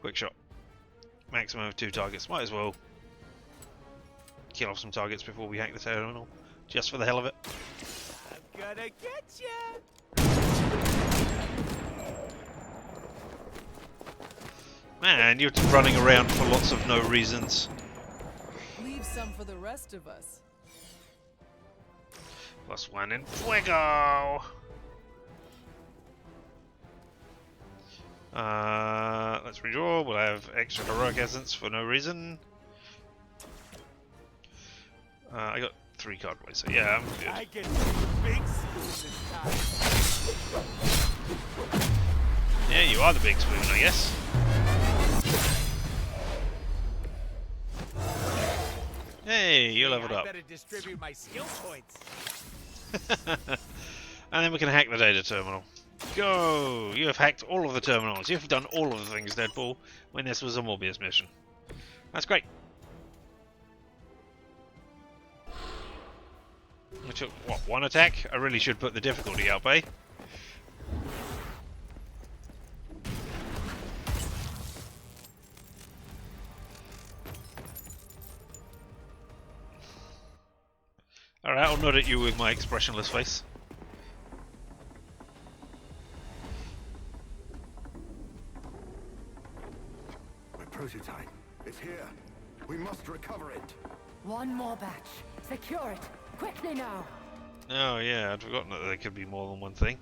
Quick shot. Maximum of 2 targets. Might as well kill off some targets before we hack the terminal. Just for the hell of it. I'm gonna get you. Man, you're running around for lots of no reasons. Leave some for the rest of us. +1 in Fuego! Let's redraw. We'll have extra heroic essence for no reason. I got 3 card plays, so yeah, I'm good. I get big spoon this time. Yeah, you are the big spoon, I guess. Hey, you leveled up. I better distribute my skill points. And then we can hack the data terminal. Go! You have hacked all of the terminals. You've done all of the things, Deadpool, when this was a Morbius mission. That's great. We took, what, 1 attack? I really should put the difficulty up, eh? Alright, I'll nod at you with my expressionless face. My prototype. It's here. We must recover it. One more batch. Secure it. Quickly now. Oh yeah, I'd forgotten that there could be more than one thing.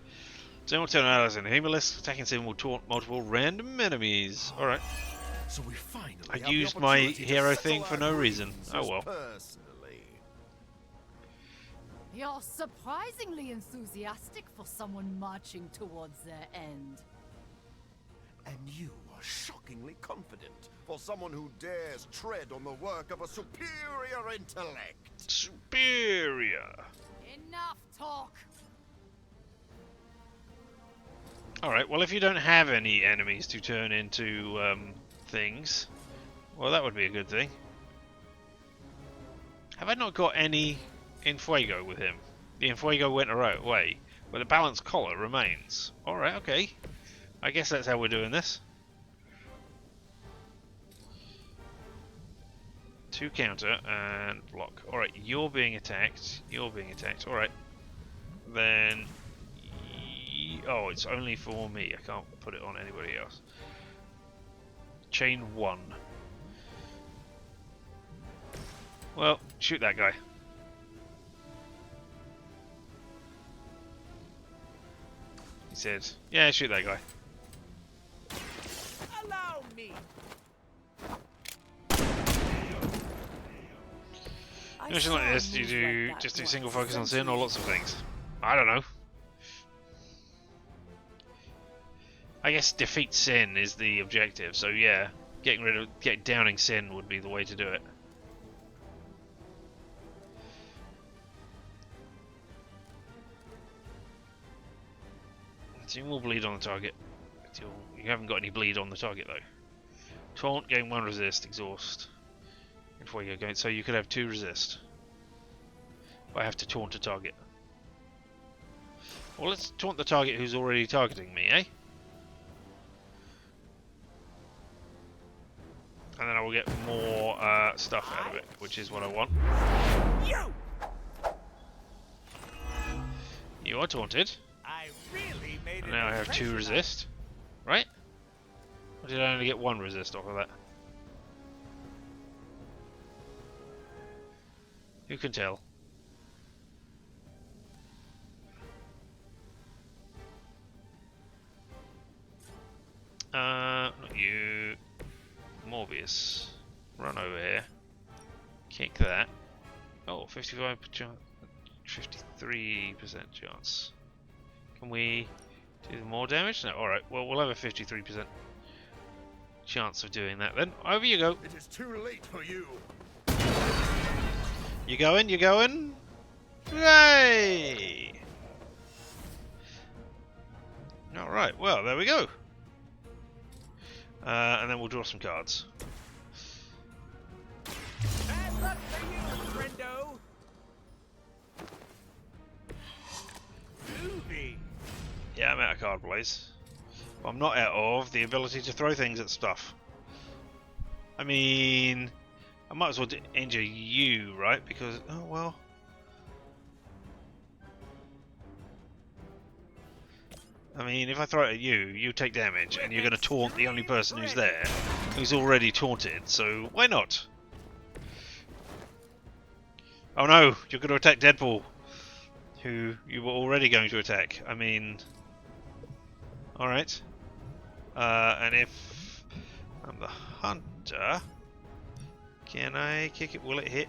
Simultaneous allies and Humulus attacking symbol taunt multiple random enemies. Alright. So we finally I have the used my opportunity to hero settle thing for our no reason. Oh grievances well. Personally. You're surprisingly enthusiastic for someone marching towards their end. And you are shockingly confident for someone who dares tread on the work of a superior intellect. Superior. Enough talk. Alright, well if you don't have any enemies to turn into things, well that would be a good thing. Have I not got any in Fuego with him? The in Fuego went away, but the balanced collar remains. Alright, okay. I guess that's how we're doing this. 2 counter and block. Alright, you're being attacked. You're being attacked. Alright. Then... oh, it's only for me. I can't put it on anybody else. Chain 1. Well, shoot that guy. He said, yeah, shoot that guy. Allow me. In a mission like this, do you do just do single focus on sin or lots of things? I don't know. I guess defeat sin is the objective, so yeah, downing sin would be the way to do it. Sin will bleed on the target. You haven't got any bleed on the target though. Taunt, gain 1 resist, exhaust. Before you go, so you could have 2 resist. I have to taunt a target. Well, let's taunt the target who's already targeting me, eh? And then I will get more stuff out of it, which is what I want. You are taunted. I really made And now I have 2 resist. Right? Or did I only get 1 resist off of that? Who can tell? Not you. Morbius. Run over here. Kick that. Oh, 55% chance. 53% chance. Can we do more damage? No, alright. Well, we'll have a 53% chance of doing that then. Over you go. It is too late for you. You going? You going? Yay! Alright, well, there we go. And then we'll draw some cards. Bad luck for you, friendo. Movie. Yeah, I'm out of card plays. But I'm not out of the ability to throw things at stuff. I mean, I might as well injure you, right? Because, oh well. I mean, if I throw it at you, you take damage, and you're going to taunt the only person who's there, who's already taunted, so why not? Oh no, you're going to attack Deadpool, who you were already going to attack. I mean, alright. And if I'm the hunter, can I kick it? Will it hit?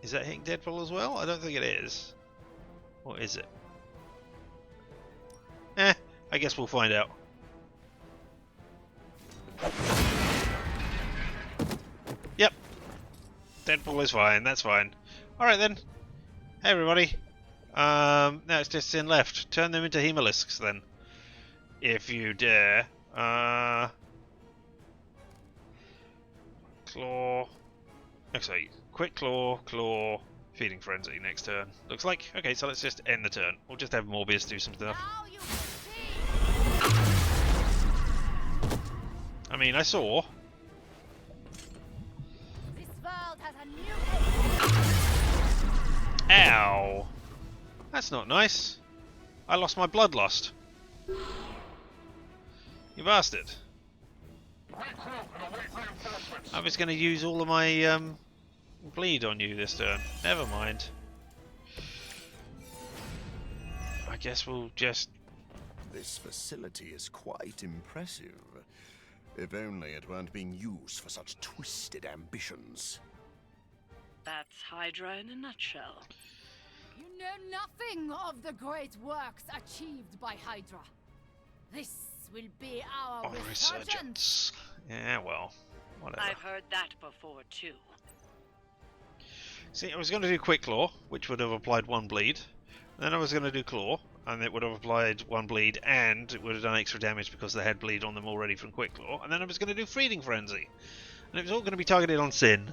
Is that hitting Deadpool as well? I don't think it is. Or is it? I guess we'll find out. Yep. Deadpool is fine, that's fine. Alright then. Hey everybody. Now it's just Sin left. Turn them into hemolisks then. If you dare. Claw. Actually, quick claw, claw, feeding frenzy next turn. Looks like. Okay, so let's just end the turn. We'll just have Morbius do some stuff. I mean, I saw. This world has a new Ow! That's not nice. I lost my bloodlust. You bastard. I was going to use all of my bleed on you this turn. Never mind. I guess we'll just... This facility is quite impressive. If only it weren't being used for such twisted ambitions. That's Hydra in a nutshell. You know nothing of the great works achieved by Hydra. This will be our resurgence. Yeah, well, whatever. I've heard that before too. See, I was going to do Quick Claw, which would have applied 1 bleed. Then I was going to do Claw, and it would have applied 1 bleed, and it would have done extra damage because they had bleed on them already from Quick Claw. And then I was going to do Feeding Frenzy, and it was all going to be targeted on Sin.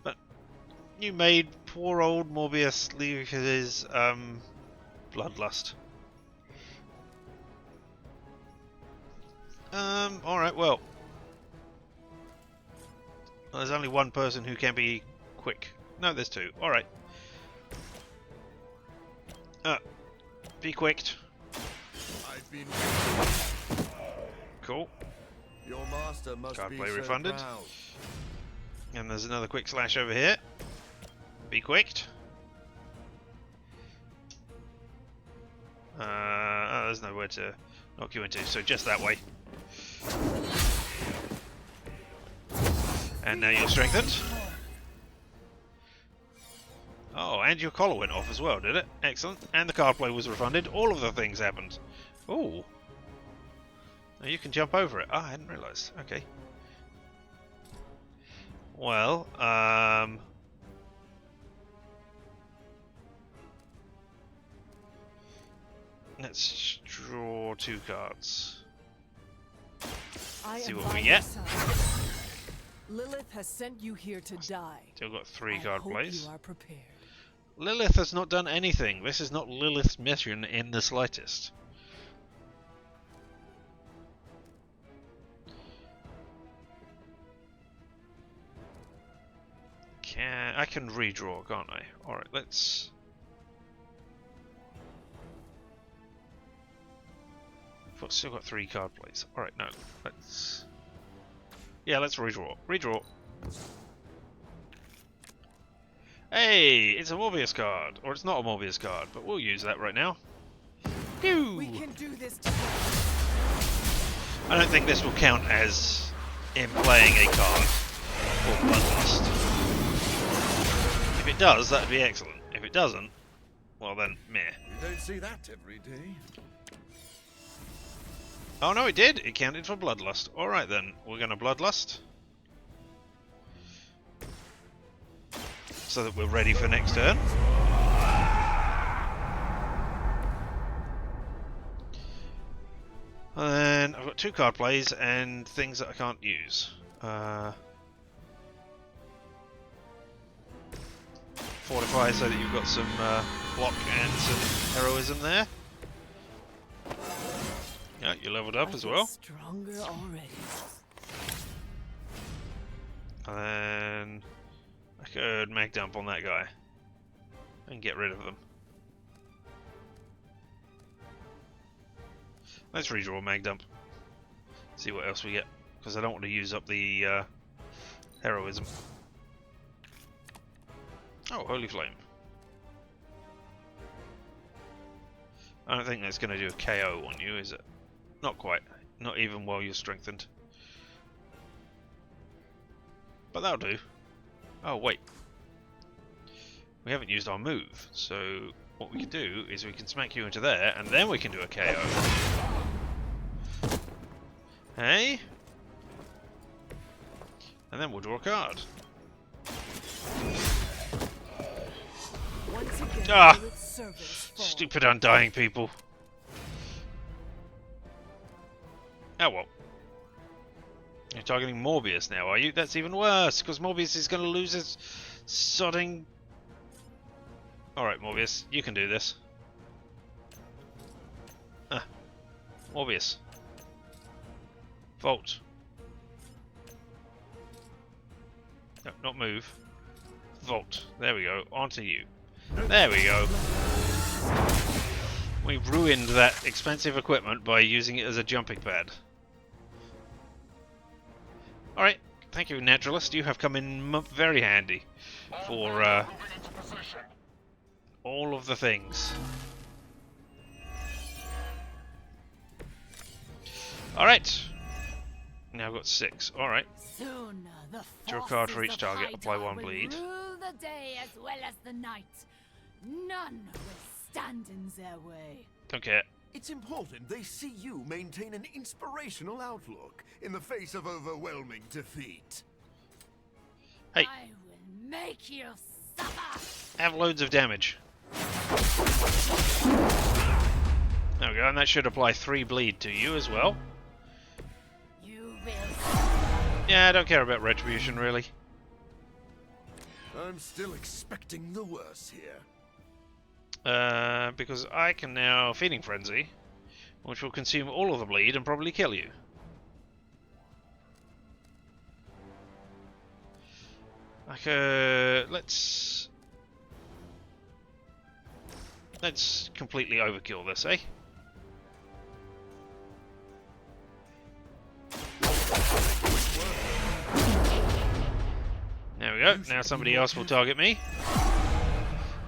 But you made poor old Morbius leave his bloodlust. Alright, well. There's only 1 person who can be quick. No, there's 2. Alright. Be quicked. I've been... Cool. Your master must Card be play so refunded. proud. And there's another quick slash over here. Be quicked. There's nowhere to knock you into, so just that way. And now you're strengthened. Oh, and your collar went off as well, did it? Excellent. And the card play was refunded. All of the things happened. Ooh. Now you can jump over it. Ah, I hadn't realised. Okay. Well, let's draw 2 cards. See what we get. Lilith has sent you here to die. Still got 3 I card hope plays. you are prepared. Lilith has not done anything. This is not Lilith's mission in the slightest. I can redraw, can't I? Alright, let's... I've still got 3 card plays. Alright, no. Let's... Yeah, let's redraw. Redraw. Hey! It's a Morbius card. Or it's not a Morbius card, but we'll use that right now. Pew! We can do this together. I don't think this will count as him playing a card or Bloodlust. If it does, that'd be excellent. If it doesn't, well then, meh. You don't see that every day. Oh no, it did! It counted for Bloodlust. Alright then, we're gonna Bloodlust. So that we're ready for next turn. And then I've got 2 card plays and things that I can't use. Fortify so that you've got some block and some heroism there. Yeah, you leveled up as well. Stronger already. And then I could mag dump on that guy and get rid of them. Let's redraw mag dump. See what else we get, because I don't want to use up the heroism. Oh, Holy Flame. I don't think that's going to do a KO on you, is it? Not quite. Not even while you're strengthened. But that'll do. Oh, wait. We haven't used our move, so what we can do is we can smack you into there, and then we can do a KO. Hey? And then we'll draw a card. Ah! Stupid undying people. Oh well. You're targeting Morbius now, are you? That's even worse, because Morbius is going to lose his sodding... Alright, Morbius, you can do this. Ah. Morbius. Vault. No, not move. Vault. There we go. Onto you. There we go. We ruined that expensive equipment by using it as a jumping pad. Alright, thank you, Naturalist. You have come in very handy for all of the things. Alright. Now I've got 6. Alright. Draw a card for each target. Apply 1 bleed. Rule the day as well as the night. None will stand in their way. Don't care. It's important they see you maintain an inspirational outlook in the face of overwhelming defeat. Hey. I will make you suffer. Have loads of damage. There we go, and that should apply 3 bleed to you as well. You will. Yeah, I don't care about retribution really. I'm still expecting the worst here. Because I can now Feeding Frenzy, which will consume all of the bleed and probably kill you. I could... Let's completely overkill this, eh? There we go. Now somebody else will target me.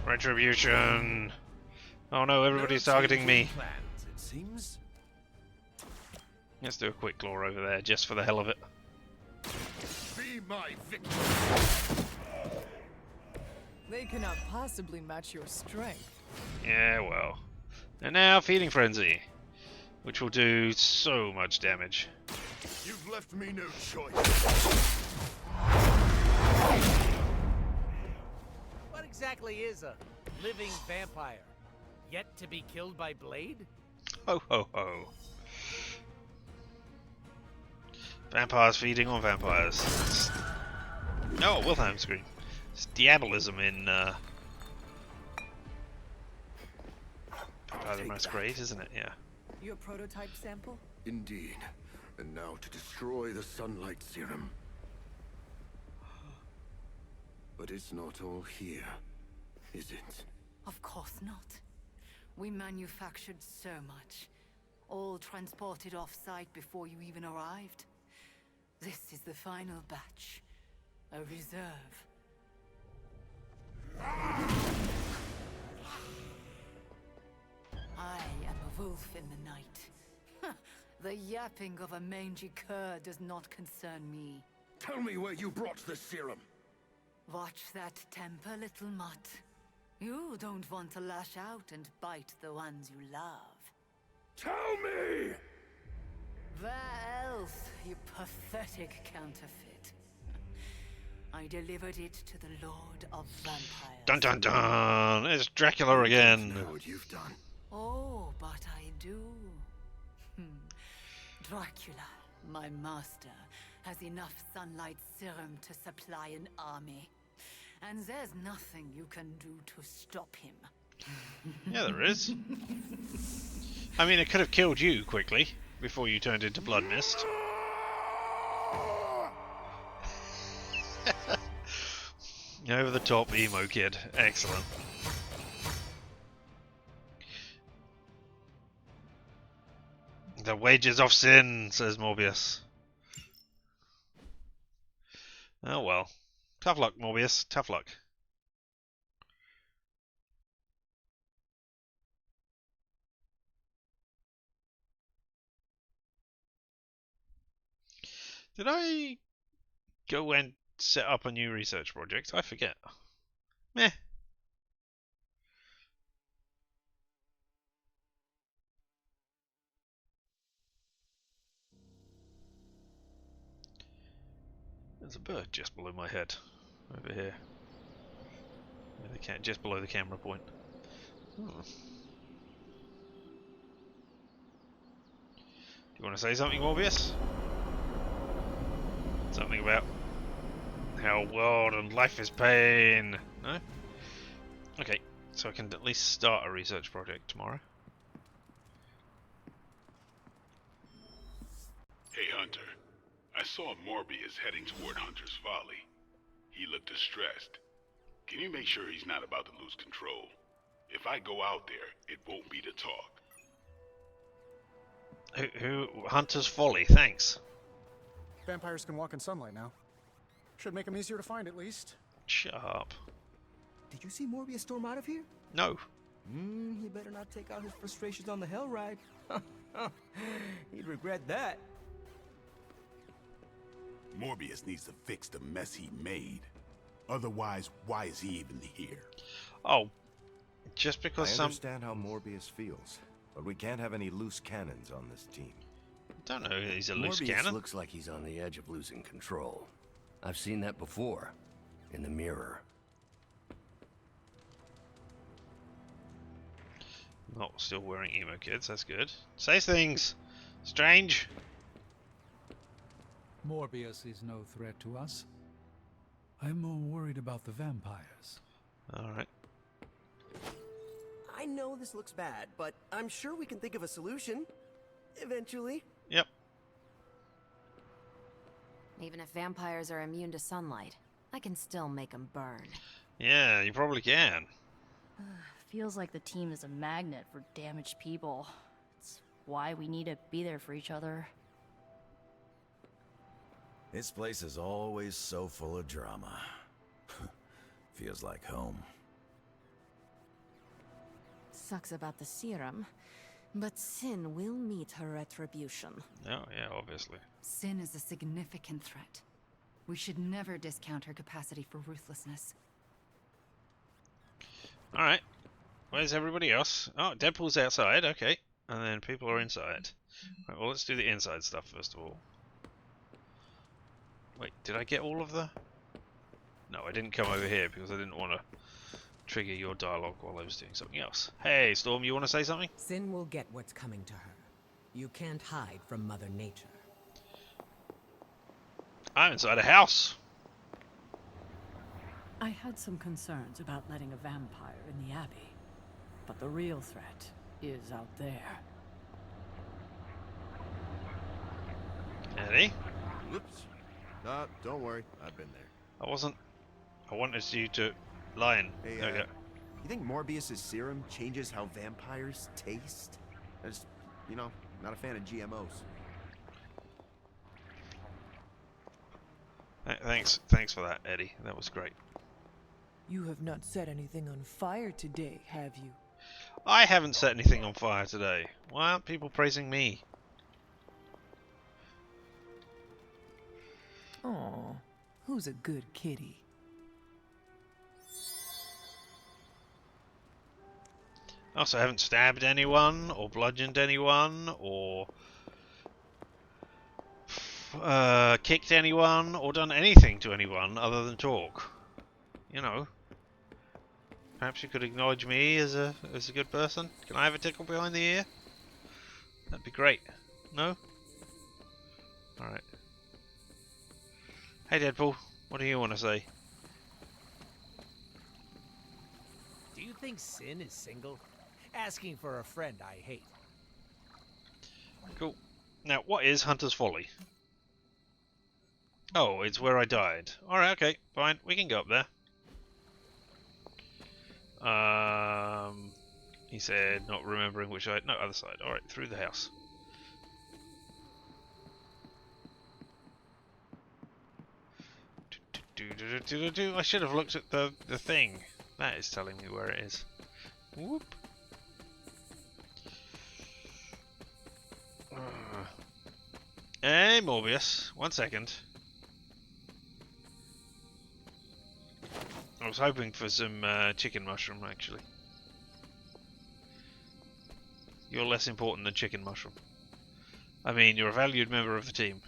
Retribution. Oh no, everybody's targeting me. It seems. Let's do a quick claw over there, just for the hell of it. Be my victim. They cannot possibly match your strength. Yeah, well. And now Feeding Frenzy, which will do so much damage. You've left me no choice. What exactly is a living vampire? Yet to be killed by Blade? Ho ho ho. Vampires feeding on vampires. Oh, Wilhelm scream. It's diabolism in Vampire the Masquerade, isn't it? Yeah. Your prototype sample? Indeed. And now to destroy the sunlight serum. But it's not all here, is it? Of course not. We manufactured so much. All transported off-site before you even arrived. This is the final batch. A reserve. I am a wolf in the night. The yapping of a mangy cur does not concern me. Tell me where you brought the serum. Watch that temper, little mutt. You don't want to lash out and bite the ones you love. Tell me! Where else, you pathetic counterfeit? I delivered it to the Lord of Vampires. Dun dun dun! It's Dracula again. Know what you've done. Oh, but I do. Dracula, my master, has enough sunlight serum to supply an army. And there's nothing you can do to stop him. Yeah, there is. I mean, it could have killed you quickly before you turned into blood mist. Over the top emo kid. Excellent. The wages of sin, says Morbius. Oh well. Tough luck, Morbius. Tough luck. Did I go and set up a new research project? I forget. Meh. There's a bird just below my head. Over here. Just below the camera point. Do you want to say something, Morbius? Something about how world and life is pain. No? Okay, so I can at least start a research project tomorrow. Hey, Hunter. I saw Morbius heading toward Hunter's Folly. He looked distressed. Can you make sure he's not about to lose control? If I go out there, it won't be to talk. Who Hunter's Folly, thanks. Vampires can walk in sunlight now. Should make them easier to find, at least. Shut up. Did you see Morbius storm out of here? No. He better not take out his frustrations on the Hell Ride. He'd regret that. Morbius needs to fix the mess he made. Otherwise, why is he even here? Oh, just because I understand how Morbius feels, but we can't have any loose cannons on this team. Don't know he's a loose Morbius cannon. Looks like he's on the edge of losing control. I've seen that before. In the mirror. Not still wearing emo kids, that's good. Say things! Strange! Morbius is no threat to us. I'm more worried about the vampires. Alright. I know this looks bad, but I'm sure we can think of a solution. Eventually. Yep. Even if vampires are immune to sunlight, I can still make them burn. Yeah, you probably can. Feels like the team is a magnet for damaged people. It's why we need to be there for each other. This place is always so full of drama. Feels like home. Sucks about the serum, but Sin will meet her retribution. Oh, yeah, obviously. Sin is a significant threat. We should never discount her capacity for ruthlessness. Alright. Where's everybody else? Oh, Deadpool's outside, okay. And then people are inside. Right, well, let's do the inside stuff first of all. Wait, did I get all of the... No, I didn't come over here because I didn't want to trigger your dialogue while I was doing something else. Hey, Storm, you want to say something? Sin will get what's coming to her. You can't hide from Mother Nature. I'm inside a house. I had some concerns about letting a vampire in the Abbey, but the real threat is out there. Eddie? Whoops. Don't worry. I've been there. I wanted you to lie in. Hey, There we go. you think Morbius's serum changes how vampires taste? I just, not a fan of GMOs. Thanks for that, Eddie. That was great. You have not set anything on fire today, have you? I haven't set anything on fire today. Why aren't people praising me? Aw, who's a good kitty? Also, I haven't stabbed anyone, or bludgeoned anyone, or kicked anyone, or done anything to anyone other than talk. You know. Perhaps you could acknowledge me as a good person. Can I have a tickle behind the ear? That'd be great. No? Alright. Hey Deadpool, what do you want to say? Do you think Sin is single? Asking for a friend I hate. Cool. Now, what is Hunter's Folly? Oh, it's where I died. Alright, okay, fine. We can go up there. He said, not remembering which side. No, other side. Alright, through the house. I should have looked at the thing. That is telling me where it is. Whoop. Hey, Morbius. 1 second. I was hoping for some chicken mushroom, actually. You're less important than chicken mushroom. I mean, you're a valued member of the team.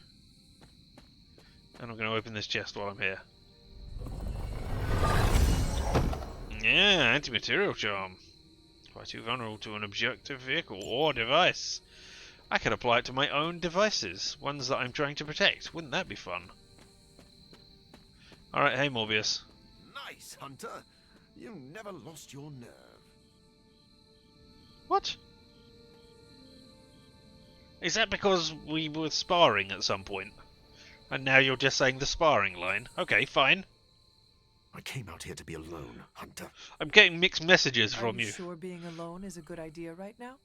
And I'm going to open this chest while I'm here. Yeah, anti-material charm. Quite too vulnerable to an objective vehicle or device. I could apply it to my own devices, ones that I'm trying to protect. Wouldn't that be fun? Alright, hey Morbius. Nice, Hunter. You never lost your nerve. What? Is that because we were sparring at some point? And now you're just saying the sparring line? Okay, fine. I came out here to be alone, Hunter. I'm getting mixed messages from Are you you. sure being alone is a good idea right now?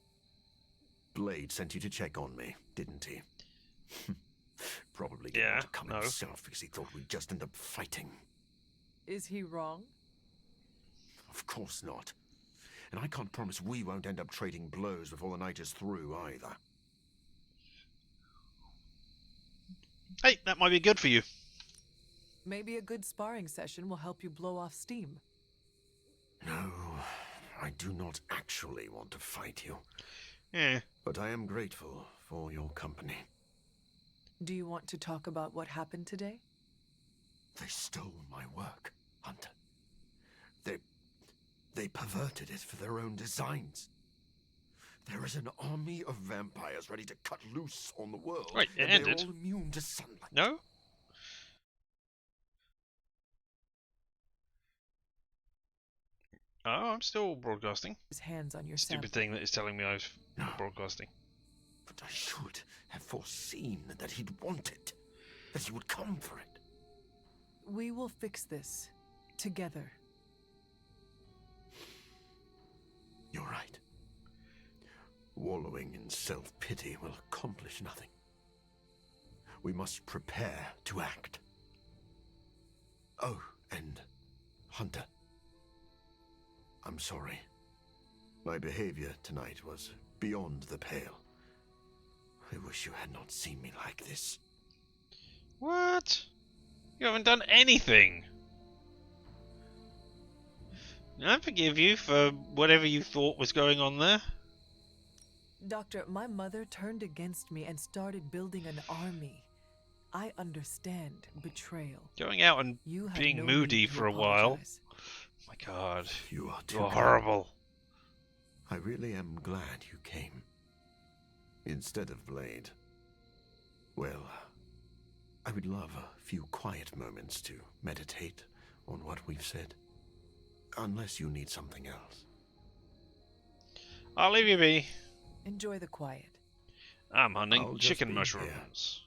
Blade sent you to check on me, didn't he? Probably didn't want to come himself because he thought we'd just end up fighting. Is he wrong? Of course not. And I can't promise we won't end up trading blows before the night is through either. Hey, that might be good for you. Maybe a good sparring session will help you blow off steam. No, I do not actually want to fight you. Yeah. But I am grateful for your company. Do you want to talk about what happened today? They stole my work, Hunter. They perverted it for their own designs. There is an army of vampires ready to cut loose on the world. Wait, it and ended? they're all immune to sunlight. No? Oh, I'm still broadcasting. His hands on your Stupid thing that is telling me I was broadcasting. But I should have foreseen that he'd want it. That he would come for it. We will fix this. Together. You're right. Wallowing in self-pity will accomplish nothing. We must prepare to act. Oh, and Hunter. I'm sorry. My behavior tonight was beyond the pale. I wish you had not seen me like this. What? You haven't done anything. I forgive you for whatever you thought was going on there. Doctor, my mother turned against me and started building an army. I understand betrayal. Going out and You had being no moody need to for a while. apologize. My God. You are too You're kind. horrible. I really am glad you came. Instead of Blade. Well, I would love a few quiet moments to meditate on what we've said. Unless you need something else. I'll leave you be. Enjoy the quiet. I'm hunting I'll just chicken be mushrooms.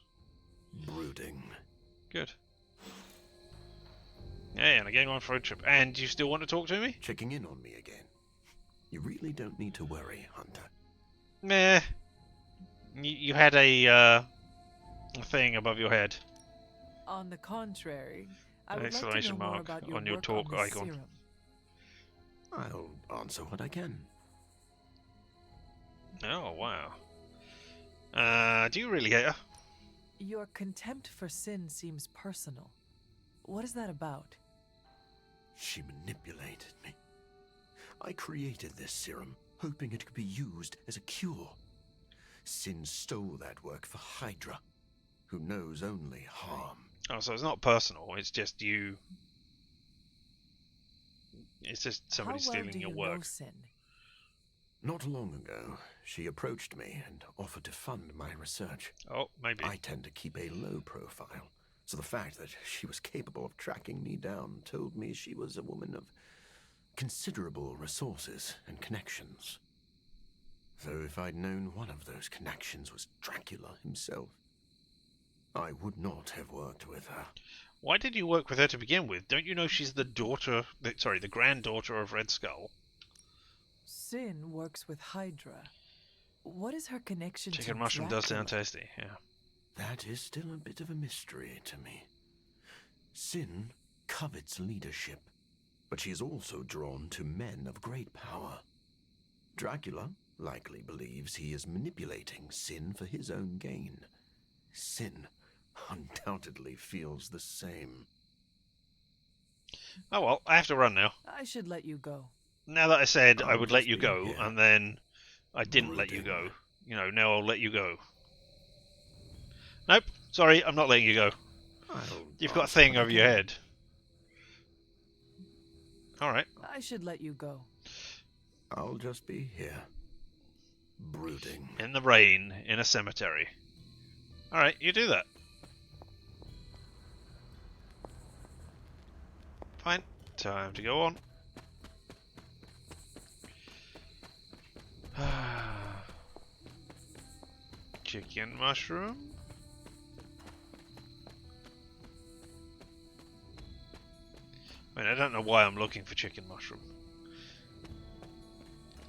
Brooding. Good. Yeah, and again on road trip. And you still want to talk to me? Checking in on me again. You really don't need to worry, Hunter. Meh. You had a thing above your head. On the contrary, I An would like to exclamation know more mark about your on your work talk on this icon. serum. I'll answer what I can. Oh, wow. Do you really hate her? Your contempt for sin seems personal. What is that about? She manipulated me. I created this serum, hoping it could be used as a cure. Sin stole that work for Hydra, who knows only harm. Oh, so it's not personal, it's just you... It's just somebody stealing your work. Sin? Not long ago, she approached me and offered to fund my research. Oh, maybe. I tend to keep a low profile, so the fact that she was capable of tracking me down told me she was a woman of considerable resources and connections. Though if I'd known one of those connections was Dracula himself, I would not have worked with her. Why did you work with her to begin with? Don't you know she's the the granddaughter of Red Skull? Sin works with Hydra. What is her connection to Chicken mushroom does sound tasty, yeah. That is still a bit of a mystery to me. Sin covets leadership, but she is also drawn to men of great power. Dracula likely believes he is manipulating Sin for his own gain. Sin undoubtedly feels the same. Oh well, I have to run now. I should let you go. Now that I said I I'll would let just you be go, here. and then I didn't let you go. You know, now I'll let you go. Nope, sorry, I'm not letting you go. You've got a answer thing what I over your can. head. Alright. I should let you go. I'll just be here, brooding. In the rain, in a cemetery. Alright, you do that. Fine, time to go on. Chicken mushroom. I mean, I don't know why I'm looking for chicken mushroom.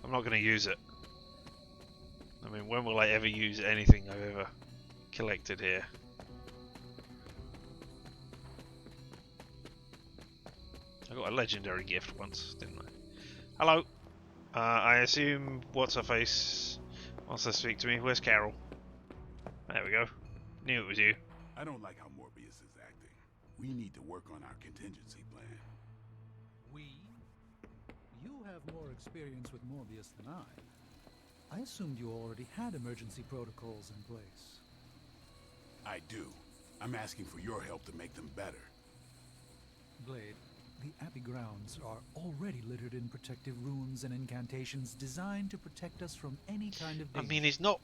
I'm not going to use it. I mean, when will I ever use anything I've ever collected here? I got a legendary gift once, didn't I? Hello. I assume what's-her-face wants to speak to me. Where's Carol? There we go. Knew it was you. I don't like how Morbius is acting. We need to work on our contingency plan. We? You have more experience with Morbius than I. I assumed you already had emergency protocols in place. I do. I'm asking for your help to make them better. Blade, the Abbey grounds are already littered in protective runes and incantations designed to protect us from any kind of I danger. mean, he's not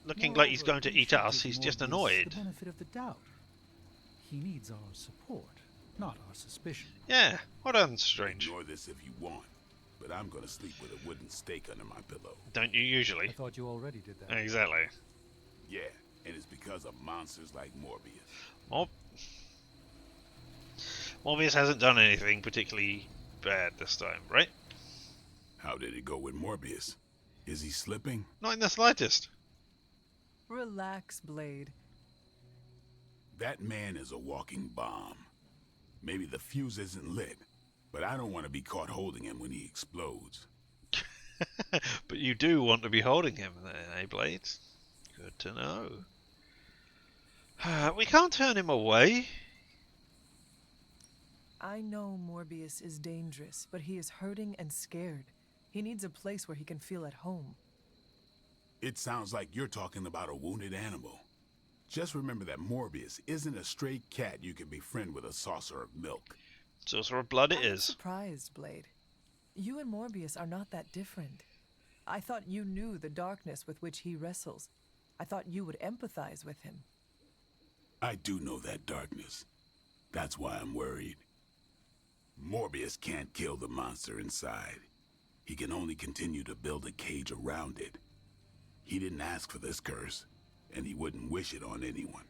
looking like he's going to eat us. He's just annoyed. The benefit of the doubt. He needs our support, not our suspicion. Yeah, what on strange? Ignore this if you want, but I'm gonna sleep with a wooden stake under my pillow. Don't you usually? I thought you already did that. Exactly. Yeah, and it's because of monsters like Morbius. Morbius hasn't done anything particularly bad this time, right? How did it go with Morbius? Is he slipping? Not in the slightest. Relax, Blade. That man is a walking bomb. Maybe the fuse isn't lit, but I don't want to be caught holding him when he explodes. But you do want to be holding him then, eh, Blades? Good to know. We can't turn him away. I know Morbius is dangerous, but he is hurting and scared. He needs a place where he can feel at home. It sounds like you're talking about a wounded animal. Just remember that Morbius isn't a stray cat you can befriend with a saucer of milk. Saucer of blood it I'm is. surprised, Blade. You and Morbius are not that different. I thought you knew the darkness with which he wrestles. I thought you would empathize with him. I do know that darkness. That's why I'm worried. Morbius can't kill the monster inside. He can only continue to build a cage around it. He didn't ask for this curse, and he wouldn't wish it on anyone.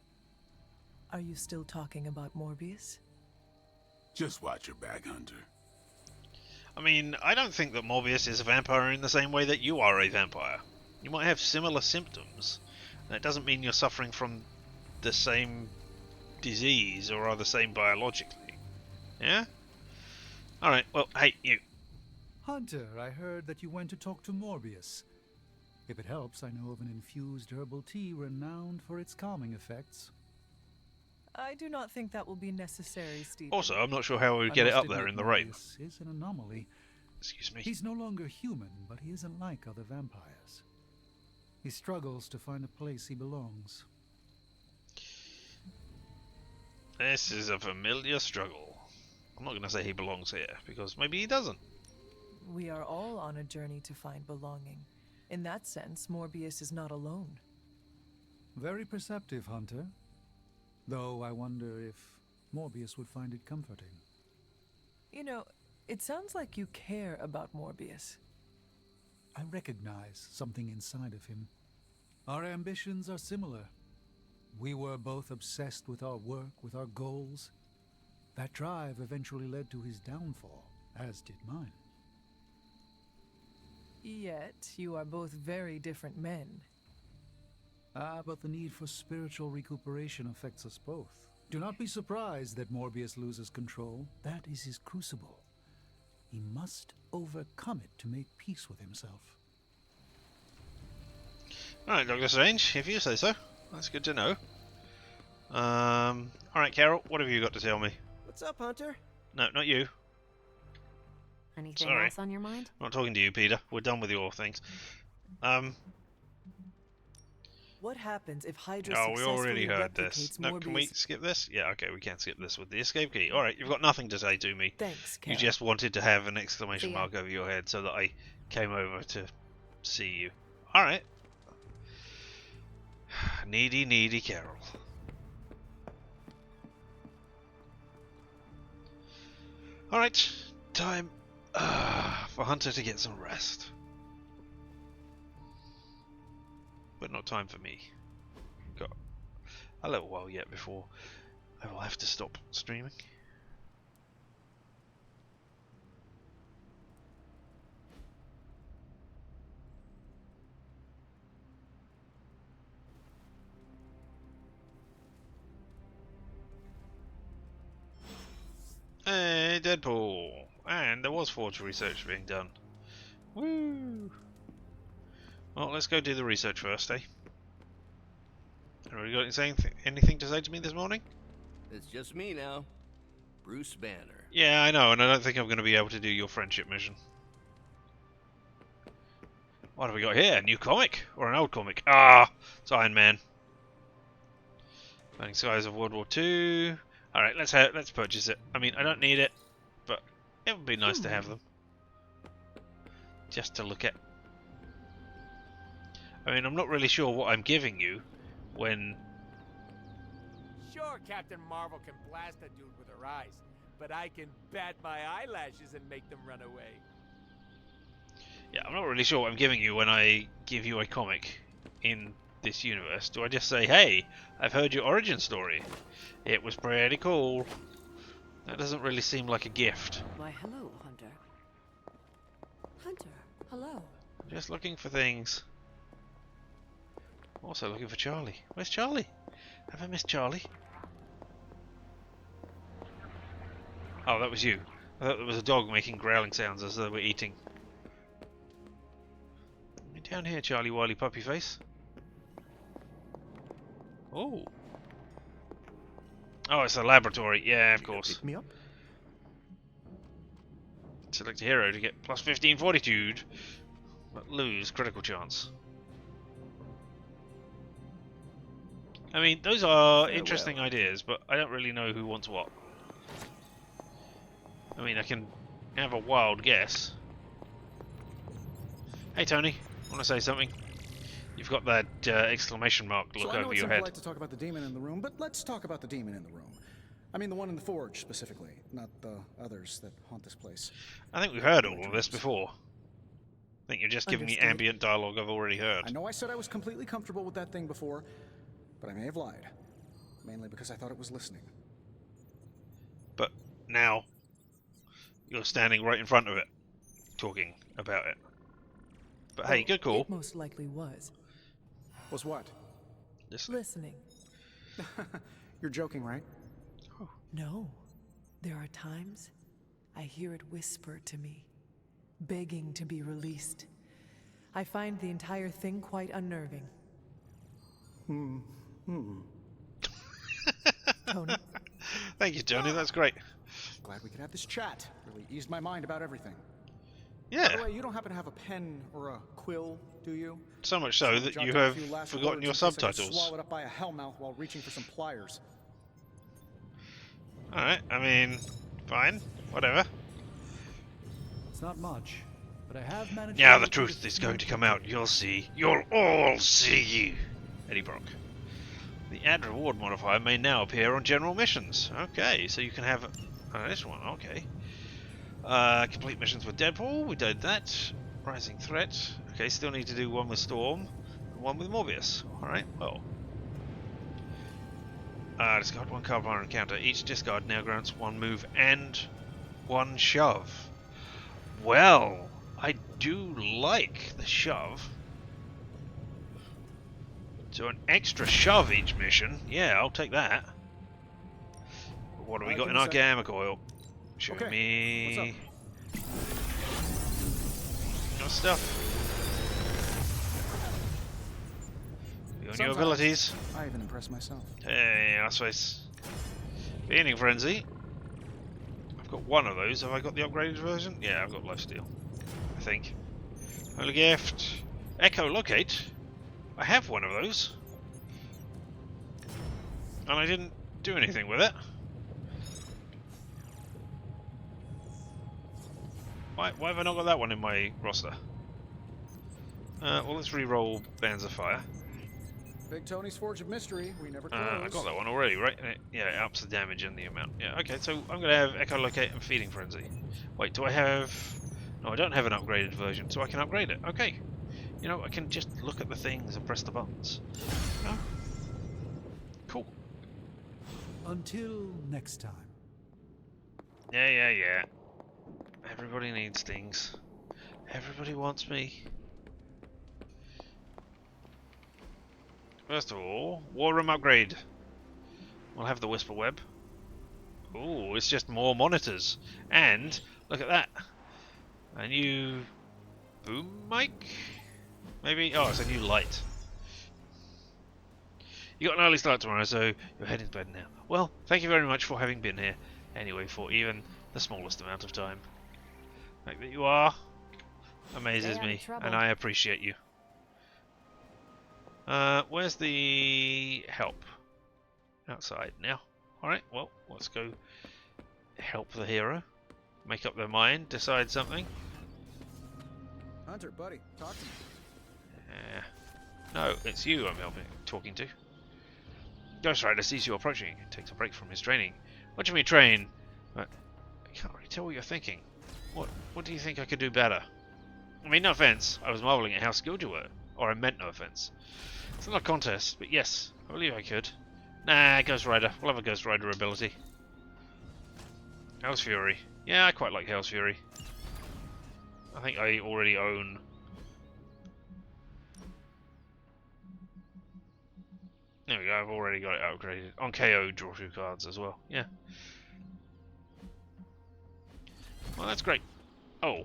Are you still talking about Morbius? Just watch your back, Hunter. I mean, I don't think that Morbius is a vampire in the same way that you are a vampire. You might have similar symptoms. That doesn't mean you're suffering from the same disease or are the same biologically. Yeah? Alright, well, hey, you. Hunter, I heard that you went to talk to Morbius. If it helps, I know of an infused herbal tea renowned for its calming effects. I do not think that will be necessary, Stephen. Also, I'm not sure how we would get it up there in the rain. Morbius is an anomaly. Excuse me. He's no longer human, but he isn't like other vampires. He struggles to find a place he belongs. This is a familiar struggle. I'm not going to say he belongs here, because maybe he doesn't. We are all on a journey to find belonging. In that sense, Morbius is not alone. Very perceptive, Hunter. Though I wonder if Morbius would find it comforting. You know, it sounds like you care about Morbius. I recognize something inside of him. Our ambitions are similar. We were both obsessed with our work, with our goals. That drive eventually led to his downfall, as did mine. Yet, you are both very different men. But the need for spiritual recuperation affects us both. Do not be surprised that Morbius loses control. That is his crucible. He must overcome it to make peace with himself. Alright, Dr. Strange, if you say so. That's good to know. Alright, Carol, what have you got to tell me? What's up, Hunter? No, not you. Anything Sorry. else on your mind? I'm not talking to you, Peter. We're done with your things. What happens if Hydra Oh, we successfully already heard this. replicates No, Morbius? can we skip this? Yeah, okay, we can skip this with the escape key. Alright, you've got nothing to say to me. Thanks, You Carol. just wanted to have an exclamation See ya. mark over your head so that I came over to see you. Alright. Needy, needy Carol. Alright, time for Hunter to get some rest. But not time for me. Got a little while yet before I will have to stop streaming. Hey, Deadpool! And there was Forge research being done. Woo! Well, let's go do the research first, eh? Anybody got anything to say to me this morning? It's just me now. Bruce Banner. Yeah, I know, and I don't think I'm going to be able to do your friendship mission. What have we got here? A new comic? Or an old comic? Ah! It's Iron Man. Burning Skies of World War II. Alright, let's purchase it. I mean, I don't need it, but it would be nice to have them. Just to look at. I mean, I'm not really sure what I'm giving you when... Sure, Captain Marvel can blast a dude with her eyes, but I can bat my eyelashes and make them run away. Yeah, I'm not really sure what I'm giving you when I give you a comic in this universe. Do I just say, hey, I've heard your origin story. It was pretty cool. That doesn't really seem like a gift. Why, hello, Hunter. Hunter, hello. I'm just looking for things. Also looking for Charlie. Where's Charlie? Have I missed Charlie? Oh, that was you. I thought there was a dog making growling sounds as though we're eating. Get down here, Charlie Wiley Puppy Face. Oh. Oh, it's a laboratory. Yeah, of course. Pick me up? Select a hero to get plus 15 fortitude, but lose critical chance. I mean, those are interesting ideas, but I don't really know who wants what. I mean, I can have a wild guess. Hey, Tony, want to say something? You've got that exclamation mark look So I know over it's your head. impolite to talk about the demon in the room, but let's talk about the demon in the room. I mean the one in the forge, specifically, not the others that haunt this place. I think we've heard all of this before. I think you're just giving me Understood. ambient dialogue I've already heard. I know I said I was completely comfortable with that thing before, but I may have lied. Mainly because I thought it was listening. But now, you're standing right in front of it, talking about it. But hey, good call. It most likely was. Was what? Listening. You're joking, right? No. There are times I hear it whisper to me, begging to be released. I find the entire thing quite unnerving. Tony? Thank you, Tony. That's great. Glad we could have this chat. Really eased my mind about everything. Yeah. By the way, you don't happen to have a pen or a quill, do you? So much so that you have forgotten your subtitles. Swallowed up by a hellmouth while reaching for some pliers. Alright, I mean, fine, whatever. It's not much, but I have managed. Now the truth is going to come out. You'll see. You'll all see. Eddie Brock. The add reward modifier may now appear on general missions. Okay, so you can have this one. Okay. Complete missions with Deadpool. We did that. Rising threat. Okay, still need to do one with Storm and one with Morbius. All right. Well. Discard one card via encounter. Each discard now grants one move and one shove. Well, I do like the shove. So an extra shove each mission. Yeah, I'll take that. What have we got in our gamma coil? Show me your stuff. Your new abilities. I even impress myself. Hey, ass face. Feeding Frenzy. I've got one of those. Have I got the upgraded version? Yeah, I've got Lifesteal. I think. Holy Gift. Echo Locate. I have one of those. And I didn't do anything with it. Why have I not got that one in my roster? Well, let's re-roll Bands of Fire. Big Tony's Forge of Mystery. We never close. I got that one already, right? Yeah, it ups the damage and the amount. Yeah, okay, so I'm going to have Echolocate and Feeding Frenzy. Wait, do I have... No, I don't have an upgraded version, so I can upgrade it. Okay. You know, I can just look at the things and press the buttons. No? Cool. Until next time. Yeah. Everybody needs things. Everybody wants me. First of all, War Room upgrade. We'll have the Whisper Web. Ooh, it's just more monitors. And, look at that. A new boom mic? Maybe? Oh, it's a new light. You got an early start tomorrow, so you're heading to bed now. Well, thank you very much for having been here. Anyway, for even the smallest amount of time. The fact that you are amazes me, and I appreciate you. Where's the help? Outside now. Alright, well, let's go help the hero. Make up their mind, decide something. Hunter, buddy, talk to me. No, it's you I'm talking to. Ghost Rider sees you approaching and takes a break from his training. Watching me train, but I can't really tell what you're thinking. What do you think I could do better? I mean, no offense, I was marveling at how skilled you were. Or I meant no offense. It's not a contest, but yes, I believe I could. Nah, Ghost Rider. We'll have a Ghost Rider ability. Hell's Fury. Yeah, I quite like Hell's Fury. I think I already own... There we go, I've already got it upgraded. On KO, draw 2 cards as well. Yeah. Well, that's great. Oh,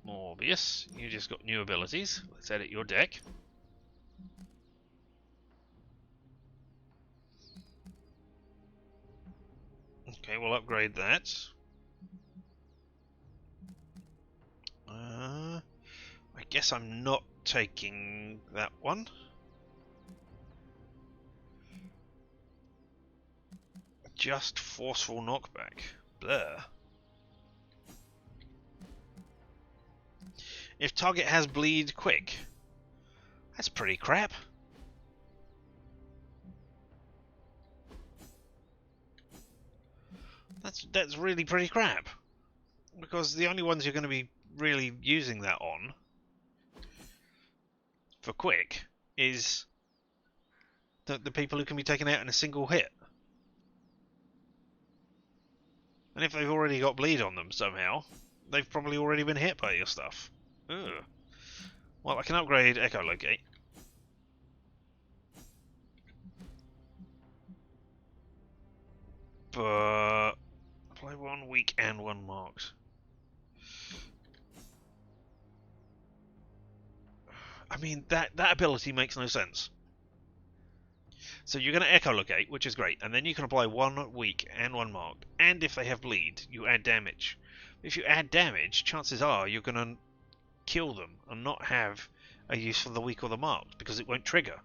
Morbius, you just got new abilities. Let's edit your deck. Okay, we'll upgrade that. I guess I'm not taking that one. Just forceful knockback. Blur. If target has bleed quick. That's pretty crap. That's really pretty crap. Because the only ones you're going to be really using that on for quick is the people who can be taken out in a single hit. And if they've already got bleed on them somehow, they've probably already been hit by your stuff. Ugh. Well, I can upgrade echolocate. But apply 1 weak and 1 marked. I mean, that ability makes no sense. So you're going to echolocate, which is great, and then you can apply 1 weak and 1 marked. And if they have bleed, you add damage. If you add damage, chances are you're going to kill them and not have a use for the weak or the marked, because it won't trigger.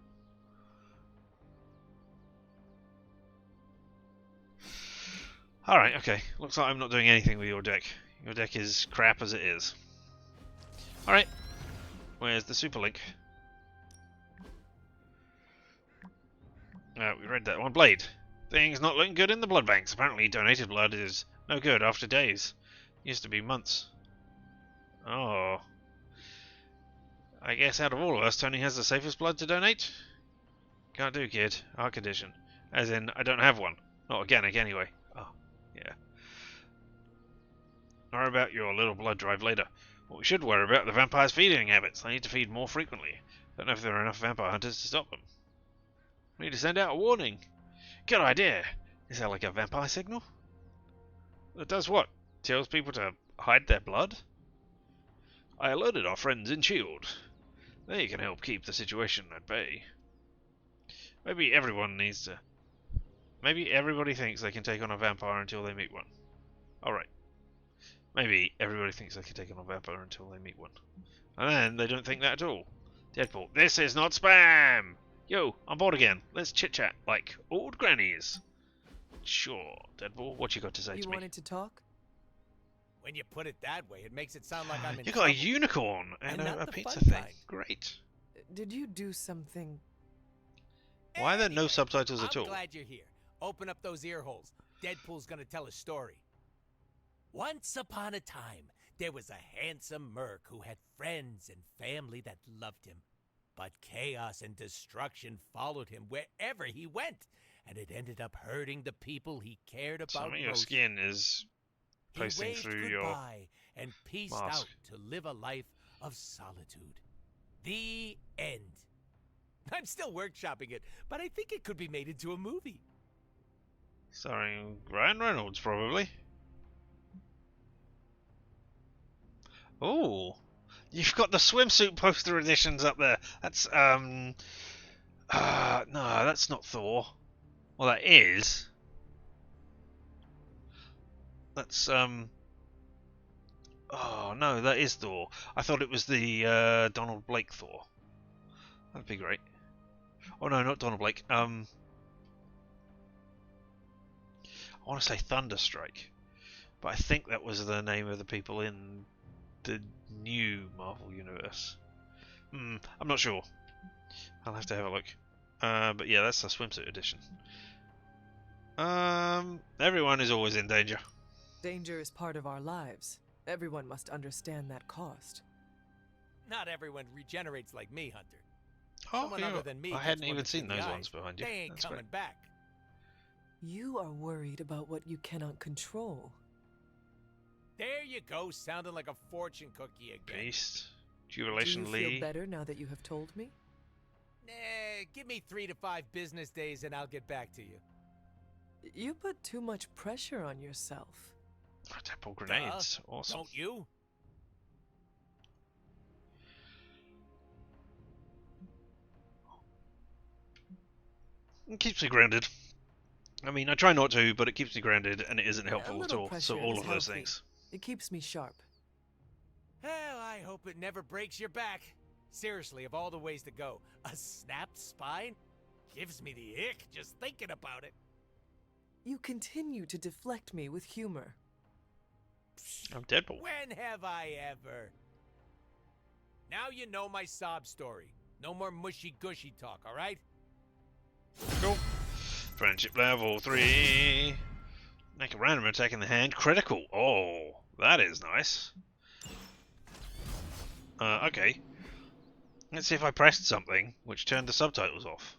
Alright, okay. Looks like I'm not doing anything with your deck. Your deck is crap as it is. Alright. Where's the super link? We read that one. Blade. Things not looking good in the blood banks. Apparently donated blood is no good after days. Used to be months. Oh. I guess out of all of us, Tony has the safest blood to donate? Can't do, kid. Heart condition. As in, I don't have one. Not organic, anyway. Oh, yeah. Worry about your little blood drive later. What we should worry about are the vampires' feeding habits. They need to feed more frequently. Don't know if there are enough vampire hunters to stop them. We need to send out a warning. Good idea. Is that like a vampire signal? It does what? Tells people to hide their blood? I alerted our friends in S.H.I.E.L.D. They can help keep the situation at bay. Maybe everyone needs to... Maybe everybody thinks they can take on a vampire until they meet one. Alright. Maybe everybody thinks they can take on a vampire until they meet one. And then they don't think that at all. Deadpool, this is not spam! Yo, I'm bored again. Let's chit-chat like old grannies. Sure, Deadpool, what you got to say to me? You wanted to talk? When you put it that way, it makes it sound like I'm in You got a trouble. unicorn and not a the pizza fun thing. kind. Great. Did you do something? Why are there no subtitles at I'm all? glad you're here. Open up those ear holes. Deadpool's gonna tell a story. Once upon a time, there was a handsome merc who had friends and family that loved him. But chaos and destruction followed him wherever he went, and it ended up hurting the people he cared about Some of your most. skin is posting He waved through your goodbye and peaced mask. out to live a life of solitude. The end. I'm still workshopping it, but I think it could be made into a movie. Starring Ryan Reynolds, probably. Oh, you've got the swimsuit poster editions up there. That's, no, that's not Thor. Well, that is. That's, oh, no, that is Thor. I thought it was the, Donald Blake Thor. That'd be great. Oh, no, not Donald Blake. I want to say Thunderstrike. But I think that was the name of the people in the new Marvel Universe. I'm not sure. I'll have to have a look. But yeah, that's the swimsuit edition. Everyone is always in danger. Danger is part of our lives. Everyone must understand that cost. Not everyone regenerates like me, Hunter. Oh, Someone yeah. other than me I gets hadn't one even between seen the those eyes. ones behind you. They ain't That's coming great. back. You are worried about what you cannot control. There you go, sounding like a fortune cookie again. Beast. Do Jubilation you Lee. feel better now that you have told me? Give me 3 to 5 business days and I'll get back to you. You put too much pressure on yourself. Temple grenades. Awesome. Don't you? It keeps me grounded. I mean, I try not to, but it keeps me grounded, and it isn't A helpful at little all. pressure So all is of those healthy. things. It keeps me sharp. Hell, I hope it never breaks your back. Seriously, of all the ways to go, a snapped spine gives me the ick just thinking about it. You continue to deflect me with humor. I'm Deadpool. When have I ever? Now you know my sob story. No more mushy-gushy talk, alright? Cool. Friendship level 3. Make a random attack in the hand critical. Oh, that is nice. Okay. Let's see if I pressed something which turned the subtitles off.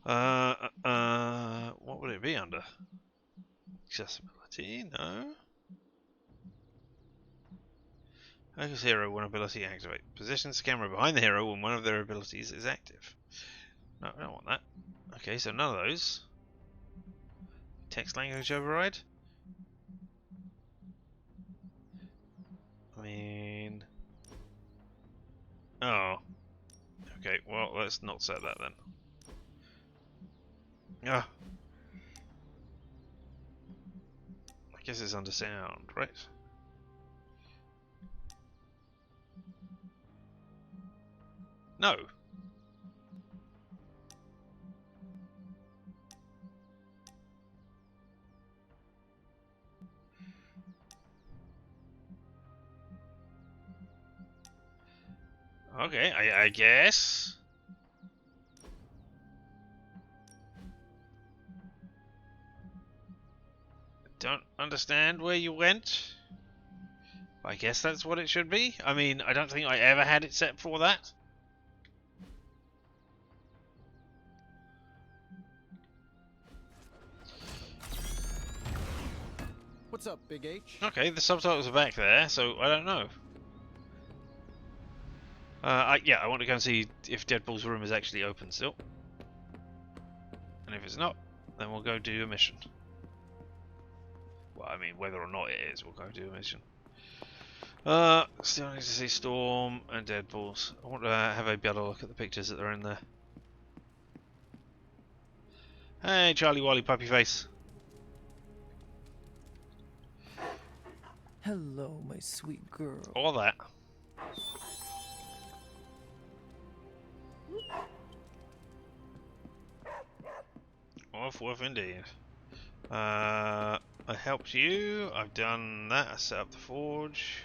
What would it be under? Accessibility? No. Focus hero when ability activate. Positions the camera behind the hero when one of their abilities is active. No, I don't want that. Okay, so none of those. Text language override? I mean... Oh. Okay, well, let's not set that then. Ah. I guess it's under sound, right? No. Okay, I guess. Don't understand where you went. I guess that's what it should be. I mean, I don't think I ever had it set for that. What's up, Big H? Okay, the subtitles are back there, so I don't know. Yeah, I want to go and see if Deadpool's room is actually open still. And if it's not, then we'll go do a mission. Well, I mean, whether or not it is, we'll go do a mission. Still need to see Storm and Deadpool's. I want to have a better look at the pictures that are in there. Hey, Charlie Wally Puppy Face. Hello, my sweet girl. All that. Woof indeed. I helped you. I've done that. I set up the forge.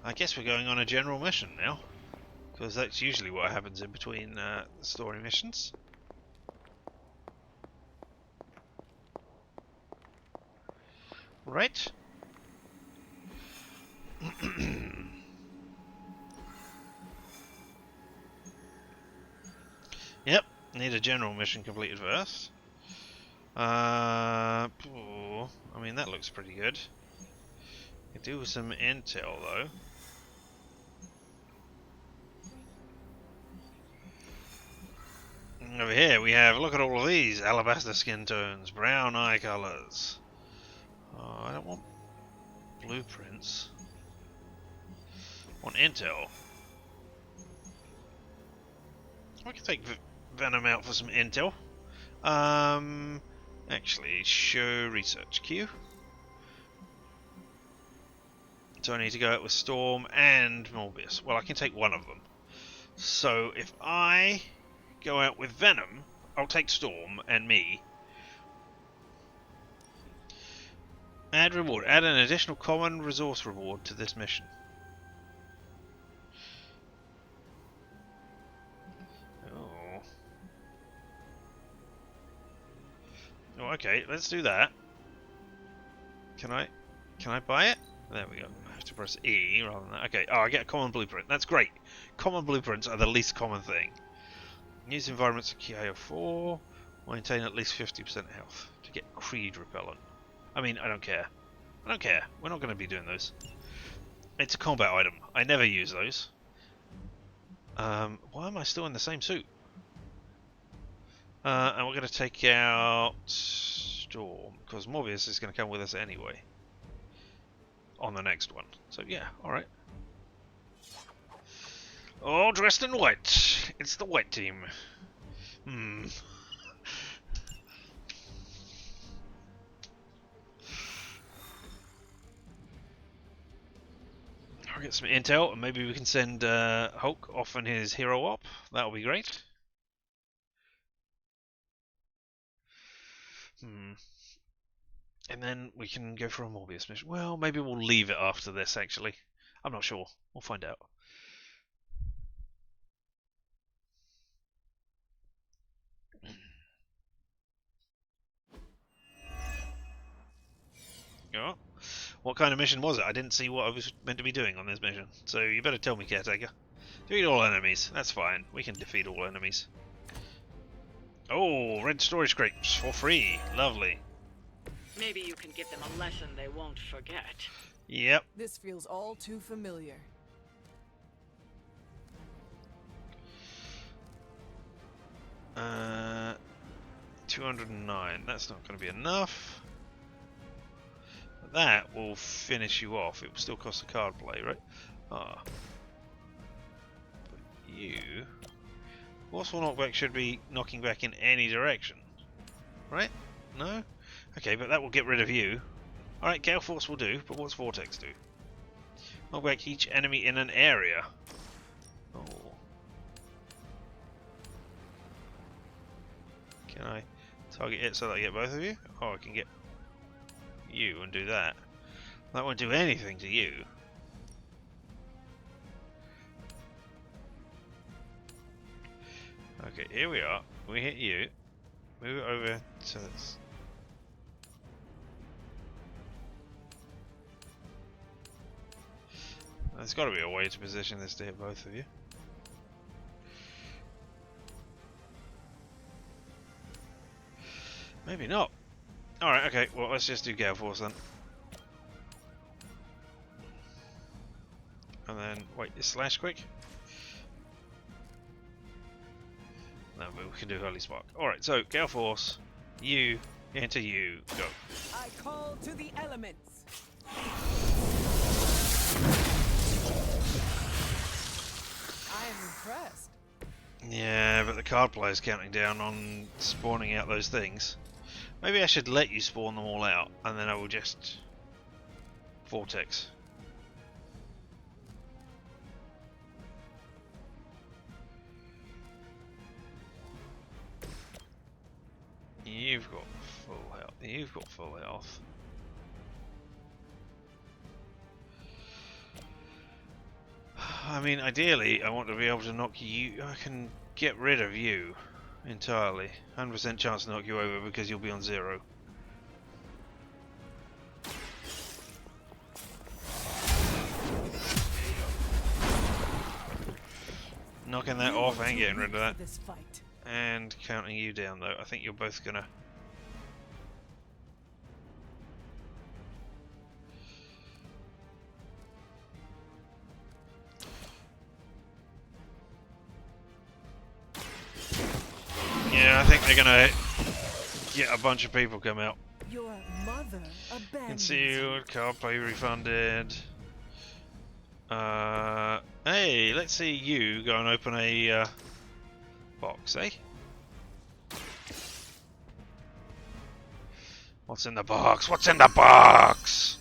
I guess we're going on a general mission now, because that's usually what happens in between story missions. Right. Yep, need a general mission completed first. I mean, that looks pretty good. Could do with some intel though. Over here we have, look at all of these alabaster skin tones, brown eye colors. Oh, I don't want blueprints. I want intel. I can take Venom out for some intel. Actually, show research queue. So I need to go out with Storm and Morbius. Well, I can take one of them. So if I go out with Venom, I'll take Storm and me. Add reward. Add an additional common resource reward to this mission. Oh, okay, let's do that. Can I buy it? There we go. I have to press E rather than that. Okay, oh, I get a common blueprint. That's great. Common blueprints are the least common thing. Use environments of KIO 4. Maintain at least 50% health to get Creed repellent. I mean, I don't care. I don't care. We're not going to be doing those. It's a combat item. I never use those. Why am I still in the same suit? And we're going to take out Storm, because Morbius is going to come with us anyway. On the next one. So yeah, alright. All dressed in white. It's the white team. I'll get some intel, and maybe we can send Hulk off on his hero op. That'll be great. And then we can go for a Morbius mission. Well, maybe we'll leave it after this, actually. I'm not sure. We'll find out. What kind of mission was it? I didn't see what I was meant to be doing on this mission. So you better tell me, Caretaker. Defeat all enemies. That's fine. We can defeat all enemies. Oh, red storage crates for free. Lovely. Maybe you can give them a lesson they won't forget. Yep. This feels all too familiar. Uh, 209. That's not going to be enough. But that will finish you off. It will still cost a card play, right? Ah. But you... Forceful knockback should be knocking back in any direction. Right? No? Okay, but that will get rid of you. Alright, Gale Force will do, but what's Vortex do? Knock back each enemy in an area. Oh. Can I target it so that I get both of you? Oh, I can get you and do that. That won't do anything to you. Okay, here we are. We hit you. Move it over to this. There's got to be a way to position this to hit both of you. Maybe not. Alright, okay, well let's just do Gale Force then. And then, wait, is Slash quick? No, but we can do Holy Spark. Alright, so Gale Force, you, into you, go. I call to the elements. I am impressed. Yeah, but the card player's counting down on spawning out those things. Maybe I should let you spawn them all out, and then I will just Vortex. You've got full health. You've got full health. I mean, ideally, I want to be able to knock you. I can get rid of you entirely. 100% chance to knock you over because you'll be on 0. Knocking that off and getting rid of that. And counting you down though. I think you're both gonna... Yeah, I think they're gonna get a bunch of people come out. Your mother abandoned. Concealed, card play refunded. Hey, let's see you go and open a box, eh? What's in the box? What's in the box?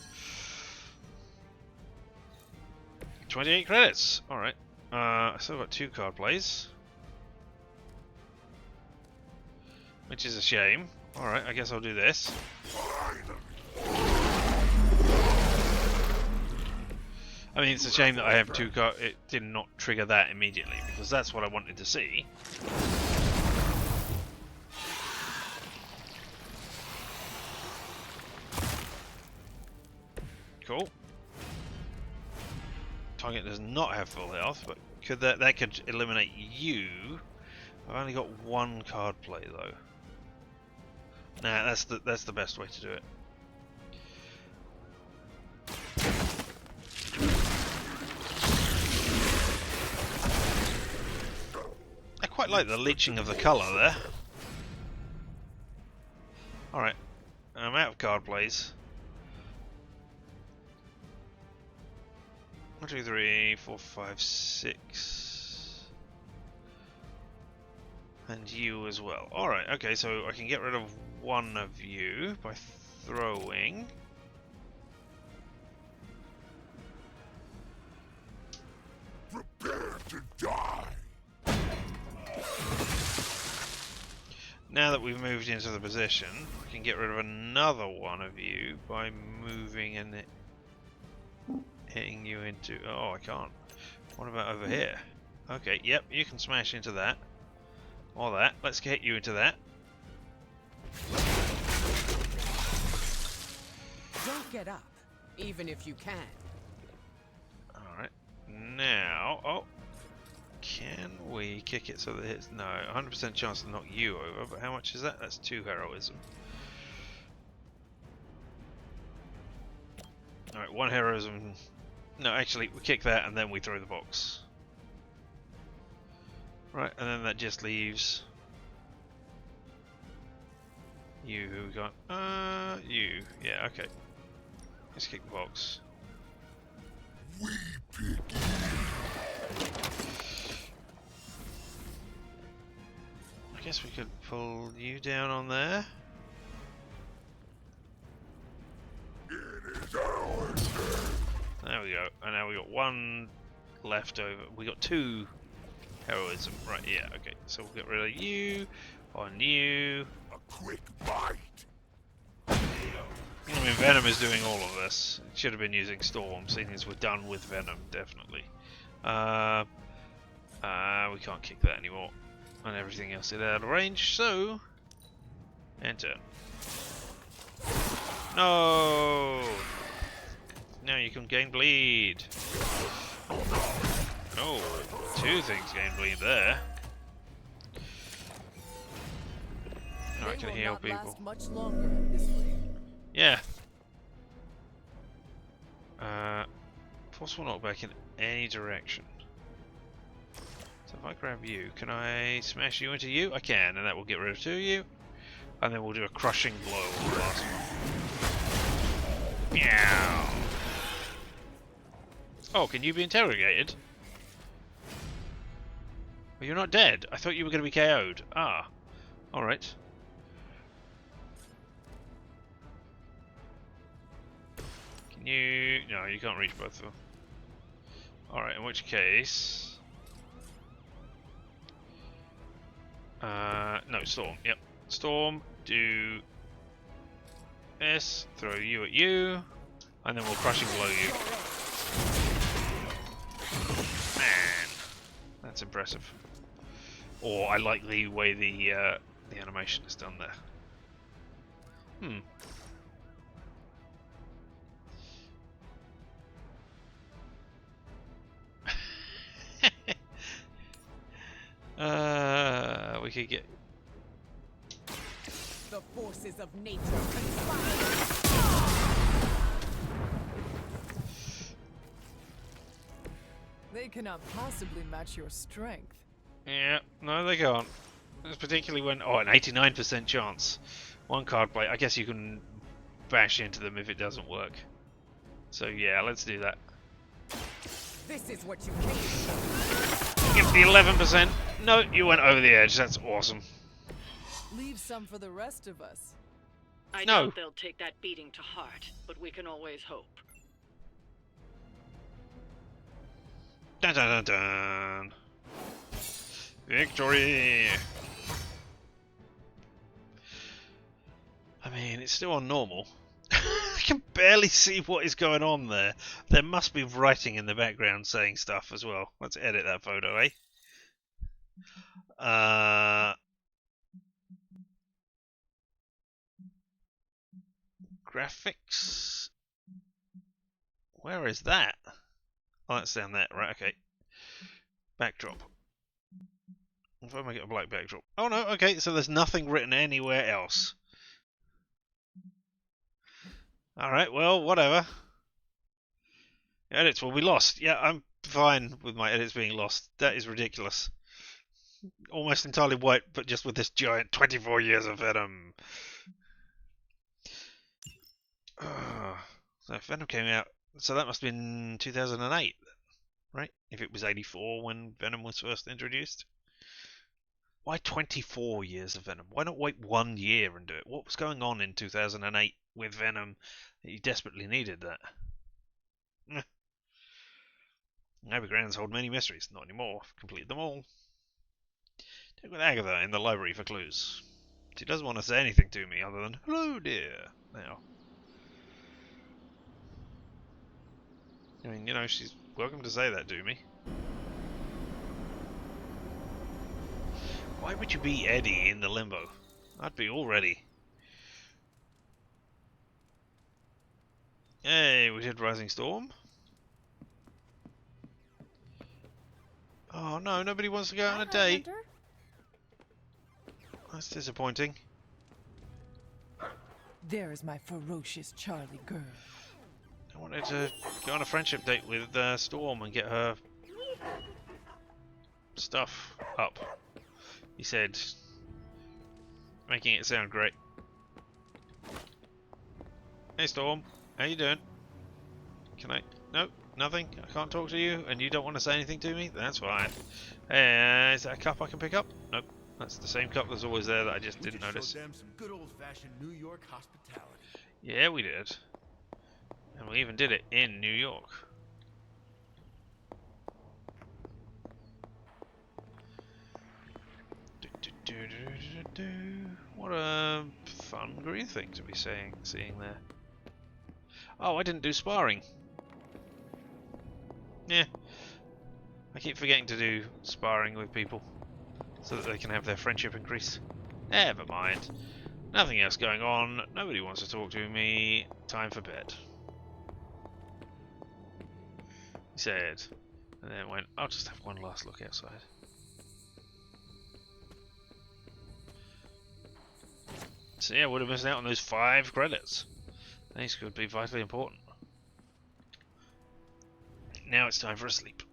28 credits. Alright. I still got 2 card plays. Which is a shame. Alright, I guess I'll do this. I mean, it's a shame that I have 2 cards. It did not trigger that immediately, because that's what I wanted to see. Cool. Target does not have full health, but could that could eliminate you. I've only got 1 card play though. Nah, that's the best way to do it. I quite like the leaching of the colour there. Alright, I'm out of card plays. 1, 2, 3, 4, 5, 6. And you as well. Alright, okay, so I can get rid of 1 of you by throwing. Prepare to die. Now that we've moved into the position, I can get rid of another 1 of you by moving and hitting you into... Oh, I can't. What about over here? Okay, yep, you can smash into that. Or that. Let's hit you into that. Don't get up. Even if you can. Alright. Now, oh. Can we kick it so that it hits? No, 100% chance to knock you over, but how much is that? That's 2 heroism. Alright, 1 heroism. No, actually, we kick that and then we throw the box. Right, and then that just leaves you. Who we got? You. Yeah, okay. Let's kick the box. We pick I guess we could pull you down on there. It is ours. There we go. And now we got 1 left over. We got 2 heroism. Right, yeah, okay. So we'll get rid of you on you. A quick bite. I mean, Venom is doing all of this. It should have been using Storm, seeing as we're done with Venom, definitely. We can't kick that anymore. And everything else is out of range, so... Enter. No! Now you can gain bleed. No, 2 things gain bleed there. No, I can heal people. Last much longer at this rate. Yeah. Forceful knockback in any direction. So if I grab you, can I smash you into you? I can, and that will get rid of 2 of you. And then we'll do a crushing blow on the last one. Meow. Oh, can you be interrogated? Well, you're not dead. I thought you were going to be KO'd. Ah. Alright. Can you... No, you can't reach both of them. Alright, in which case... no, Storm. Yep. Storm, do... this, throw you at you, and then we'll crushing blow you. Man, that's impressive. Or I like the way the animation is done there. We could get. The forces of nature conspire. They cannot possibly match your strength. Yeah, no, they can't. Particularly when an 89% chance. 1 card play. I guess you can bash into them if it doesn't work. So yeah, let's do that. This is what you came for. Give the 11%. No, you went over the edge. That's awesome. Leave some for the rest of us. I No. doubt they'll take that beating to heart, but we can always hope. Dun dun dun dun. Victory! I mean, it's still on normal. I can barely see what is going on there. There must be writing in the background saying stuff as well. Let's edit that photo, eh? Graphics? Where is that? Oh, that's down there. Right, okay. Backdrop. If I make it a black backdrop. Oh no, okay, so there's nothing written anywhere else. Alright, well, whatever. Edits will be lost. Yeah, I'm fine with my edits being lost. That is ridiculous. Almost entirely white, but just with this giant 24 years of Venom. So Venom came out, so that must have been 2008, right? If it was 84 when Venom was first introduced. Why 24 years of Venom? Why not wait 1 year and do it? What was going on in 2008 with Venom that you desperately needed that? Abergrans hold many mysteries. Not anymore. I've completed them all. Check with Agatha in the library for clues. She doesn't want to say anything to me other than, hello dear, now. I mean, you know, she's welcome to say that to me. Why would you be Eddie in the limbo? I'd be all ready. Hey, we did Rising Storm. Oh no, nobody wants to go on a date. That's disappointing. There's my ferocious Charlie girl. I wanted to go on a friendship date with Storm and get her stuff up. He said, making it sound great. Hey Storm, how you doing? Can I? Nope, nothing. I can't talk to you, and you don't want to say anything to me? That's fine. Is that a cup I can pick up? Nope. That's the same cup that's always there that I just didn't notice. Showed them some good old-fashioned New York hospitality. Yeah, we did. And we even did it in New York. What a fun green thing to be seeing there. Oh, I didn't do sparring. Yeah. I keep forgetting to do sparring with people so that they can have their friendship increase. Never mind. Nothing else going on. Nobody wants to talk to me. Time for bed. He said. And then went, I'll just have one last look outside. So yeah, would have missed out on those 5 credits. These could be vitally important. Now it's time for a sleep.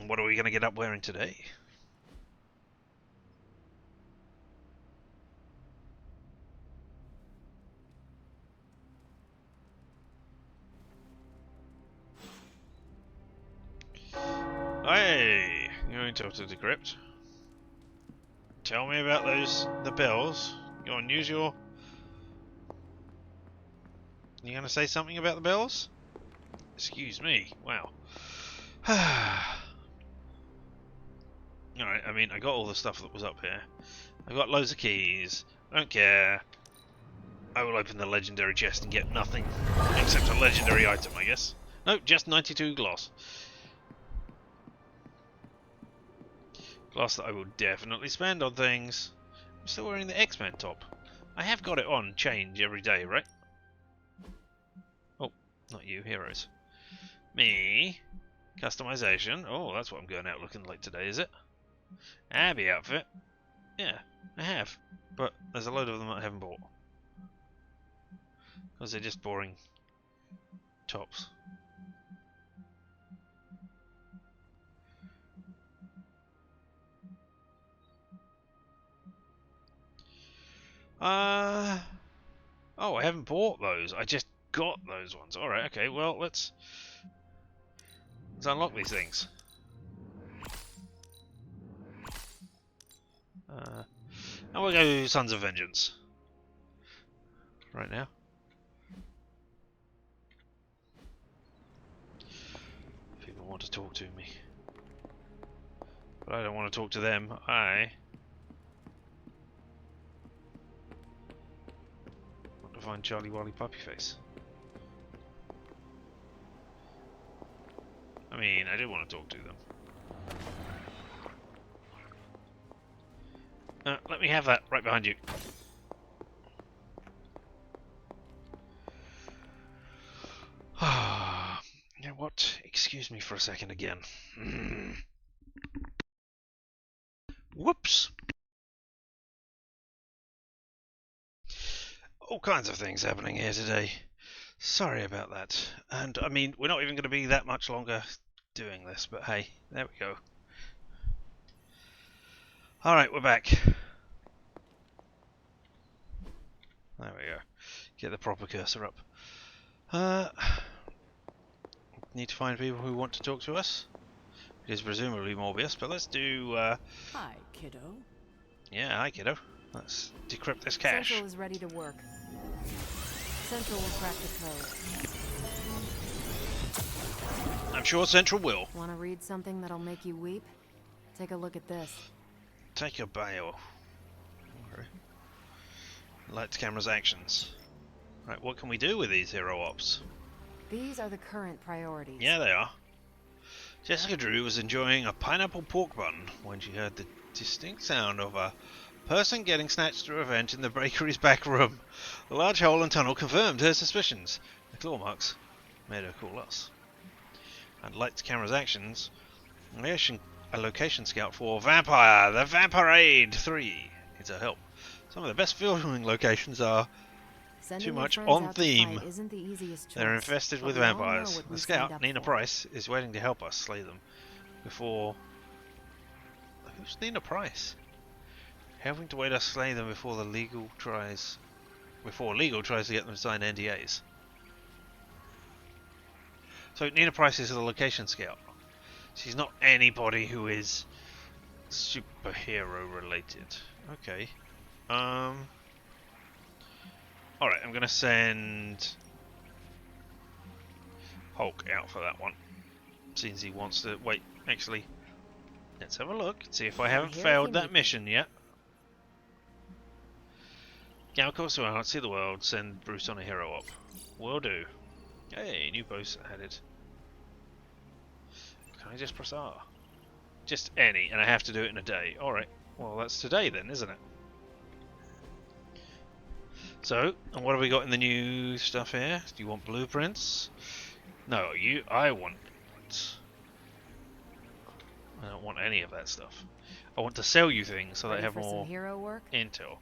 What are we going to get up wearing today? Hey, you're going to talk to the crypt. Tell me about the bells. Go on, use your... You going to say something about the bells? Excuse me. Wow. Alright, I mean, I got all the stuff that was up here. I got loads of keys. I don't care. I will open the legendary chest and get nothing except a legendary item, I guess. No, just 92 gloss. Gloss that I will definitely spend on things. I'm still wearing the X-Men top. I have got it on change every day, right? Oh, not you, heroes. Me. Customization. Oh, that's what I'm going out looking like today, is it? Abby outfit. Yeah, I have. But there's a load of them that I haven't bought. Because they're just boring tops. Oh, I haven't bought those. I just got those ones. Alright, okay, well, let's unlock these things. And we'll go Sons of Vengeance. Right now. People want to talk to me. But I don't want to talk to them. I want to find Charlie Wally Puppy Face. I mean, I do want to talk to them. Let me have that right behind you. You know what? Excuse me for a second again. Whoops! All kinds of things happening here today. Sorry about that. And, I mean, we're not even going to be that much longer doing this, but hey, there we go. Alright, we're back. There we go. Get the proper cursor up. Need to find people who want to talk to us. It is presumably Morbius, but let's do... Hi, kiddo. Yeah, hi, kiddo. Let's decrypt this cache. Central is ready to work. Central will crack the code. I'm sure Central will. Want to read something that'll make you weep? Take a look at this. Take a bow. Lights, cameras, actions. Right, what can we do with these hero ops? These are the current priorities. Yeah, they are. Jessica Drew was enjoying a pineapple pork bun when she heard the distinct sound of a Person getting snatched through a vent in the bakery's back room. A large hole and tunnel confirmed her suspicions. The claw marks made her call us. And lights, cameras, actions. A location scout for Vampire, the Vampirade 3 needs our help. Some of the best filming locations are too much on theme. They're infested with vampires. The scout, Nina Price, is waiting to help us slay them before... Who's Nina Price? Helping to wait us slay them before legal tries to get them to sign NDAs. So Nina Price is the location scout. She's not anybody who is superhero related. Okay. Alright, I'm gonna send Hulk out for that one. Since he wants to wait, actually, let's have a look, see if I haven't failed that mission yet. Gal course around, see the world, send Bruce on a hero op. Will do. Hey, new post added. Can I just press R? Just any, and I have to do it in a day. Alright, well that's today then, isn't it? So, and what have we got in the new stuff here? Do you want blueprints? No, I want... I don't want any of that stuff. I want to sell you things so that I have more hero work? intel.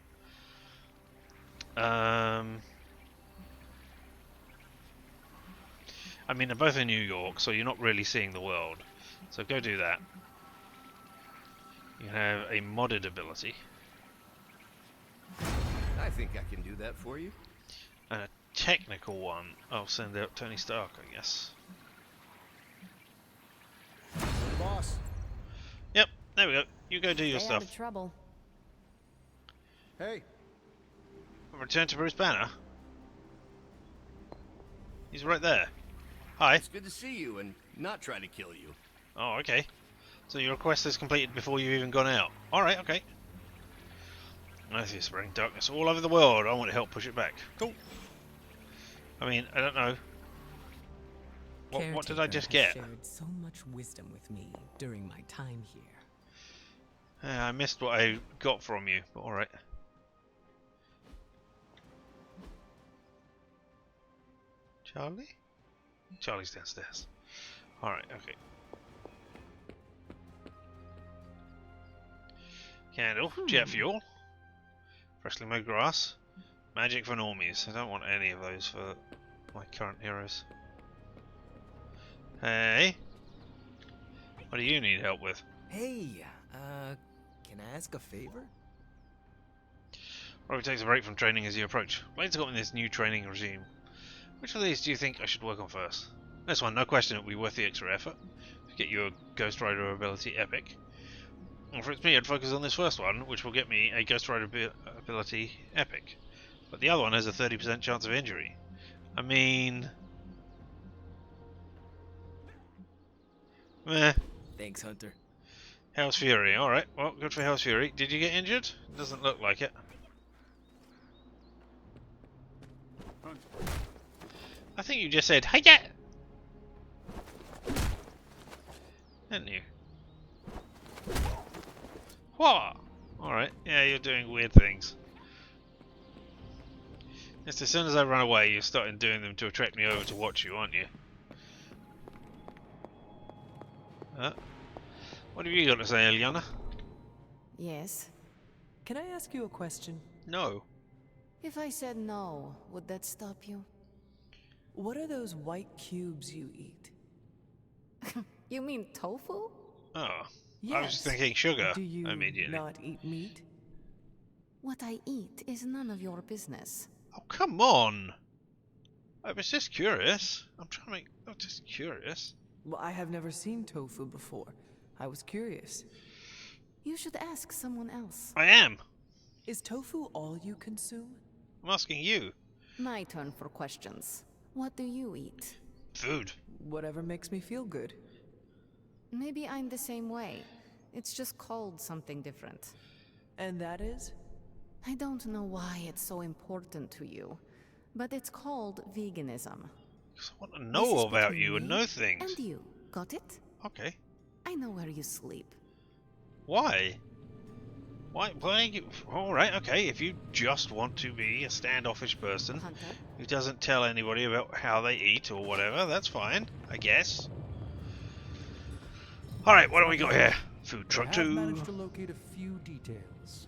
I mean, they're both in New York, so you're not really seeing the world. So go do that. You can have a modded ability. I think I can do that for you. And a technical one. I'll send out Tony Stark, I guess. Boss. Yep, there we go. You go do your Stay out of stuff. trouble. Hey. Return to Bruce Banner. He's right there. Hi. It's good to see you and not try to kill you. Oh, okay. So your request is completed before you've even gone out. Alright, okay. I see spreading darkness all over the world. I want to help push it back. Cool. I mean, I don't know. What did I just get? Shared so much wisdom with me during my time here. I missed what I got from you, but alright. Charlie? Charlie's downstairs. Alright, okay. Candle, jet fuel, freshly mowed grass, magic for normies. I don't want any of those for my current heroes. Hey, what do you need help with? Hey, can I ask a favor? Robbie takes a break from training as you approach. Blade's got in this new training regime. Which of these do you think I should work on first? This one, no question, it will be worth the extra effort. To get your Ghost Rider ability epic. And for it's me, I'd focus on this first one, which will get me a Ghost Rider ability epic. But the other one has a 30% chance of injury. I mean... meh. Thanks, Hunter. Hell's Fury, alright. Well, good for Hell's Fury. Did you get injured? Doesn't look like it. I think you just said, hey, yeah! Didn't you? Whoa! Alright, yeah, you're doing weird things. Just as soon as I run away, you're starting doing them to attract me over to watch you, aren't you? What have you got to say, Eliana? Yes. Can I ask you a question? No. If I said no, would that stop you? What are those white cubes you eat? You mean tofu? Oh. Yes. I was thinking sugar Do you immediately. not eat meat? What I eat is none of your business. Oh, come on! I was just curious. I'm just curious. Well, I have never seen tofu before. I was curious. You should ask someone else. I am! Is tofu all you consume? I'm asking you. My turn for questions. What do you eat? Food. Whatever makes me feel good. Maybe I'm the same way. It's just called something different. And that is? I don't know why it's so important to you, but it's called veganism. I want to know about you and know things. And you, got it? Okay. I know where you sleep. Why? Why? All right, okay. If you just want to be a standoffish person who doesn't tell anybody about how they eat or whatever, that's fine, I guess. All right, what do we got here? Food truck I have 2. managed to locate a few details.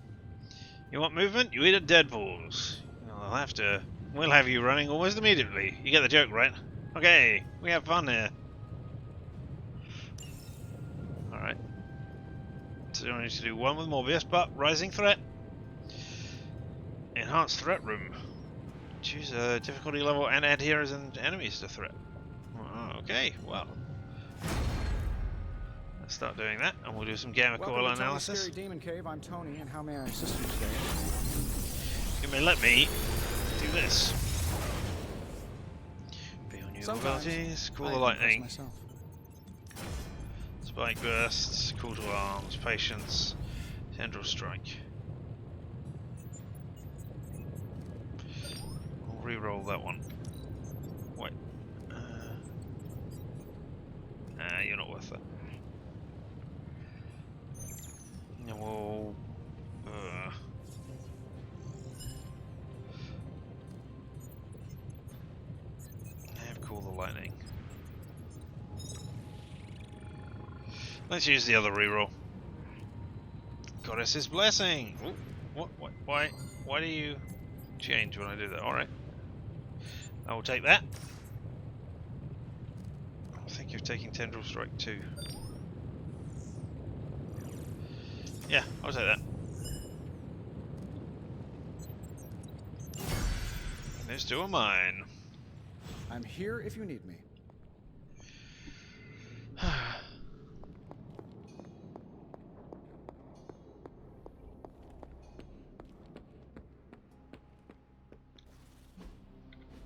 You want movement? You eat at Deadpool's. I'll have to. We'll have you running almost immediately. You get the joke, right? Okay, we have fun here. All right. So I need to do one with Morbius, but rising threat. Enhanced threat room. Choose a difficulty level and add heroes and enemies to threat. Oh, okay, well. Let's start doing that, and we'll do some gamma coil Welcome to analysis. Tony's Scary Demon Cave. I'm Tony, and how may I assist you today? You may let me do this. Feel new abilities, cool the lightning. Spike bursts, cool to arms, patience, tendril strike. I'll re-roll that one. Wait. You're not worth it. And we'll have cool the lightning. Let's use the other reroll. Goddess's blessing. Ooh, what? Why do you change when I do that? All right, I will take that. I think you're taking tendril strike too. Yeah, I'll take that. And those two are mine. I'm here if you need me.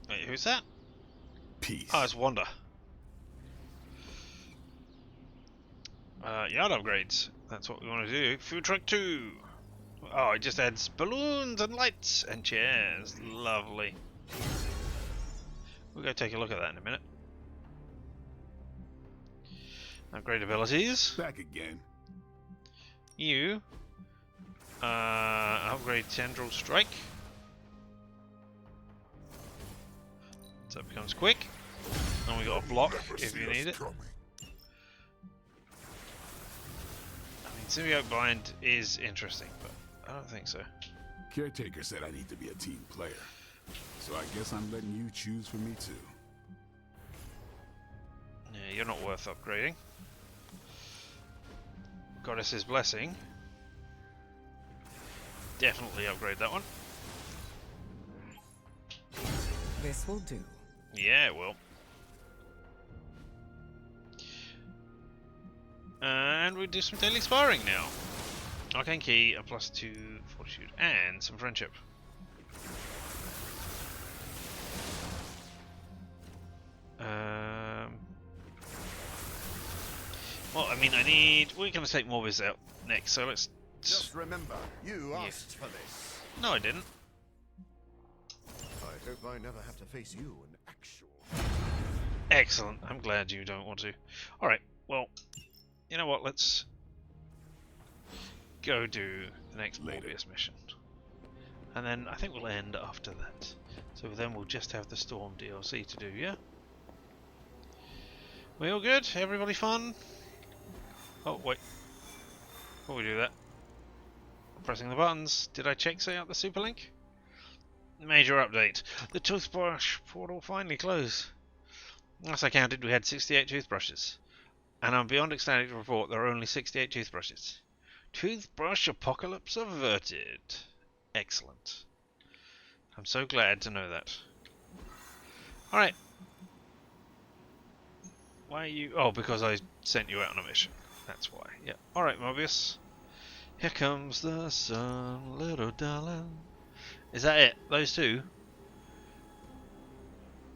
Wait, who's that? Peace. Oh, it's Wanda. Yard upgrades. That's what we want to do. Food truck 2. Oh, it just adds balloons and lights and chairs. Lovely. We'll go take a look at that in a minute. Upgrade abilities. Back again. You upgrade tendril strike. So it becomes quick. And we got a block if you need it. Symbiote Bind is interesting, but I don't think so. Caretaker said I need to be a team player, so I guess I'm letting you choose for me too. Yeah, you're not worth upgrading. Goddess's Blessing. Definitely upgrade that one. This will do. Yeah, it will. And we do some daily sparring now. Arcane Key, a +2 fortitude, and some friendship. Well, I mean, we're going to take Morbius out next, so let's... Just remember, you asked for this. No, I didn't. I hope I never have to face you in actual... Excellent. I'm glad you don't want to. Alright, well, you know what, let's go do the next Morbius mission. And then I think we'll end after that. So then we'll just have the Storm DLC to do, yeah? We all good? Everybody fun? Oh, wait. Before we do that, I'm pressing the buttons. Did I check setting up the super link? Major update. The toothbrush portal finally closed. Last I counted, we had 68 toothbrushes. And I'm beyond ecstatic to report there are only 68 toothbrushes. Toothbrush apocalypse averted. Excellent. I'm so glad to know that. Alright. Why are you... Oh, because I sent you out on a mission. That's why. Yeah. Alright, Mobius. Here comes the sun, little darling. Is that it? Those two?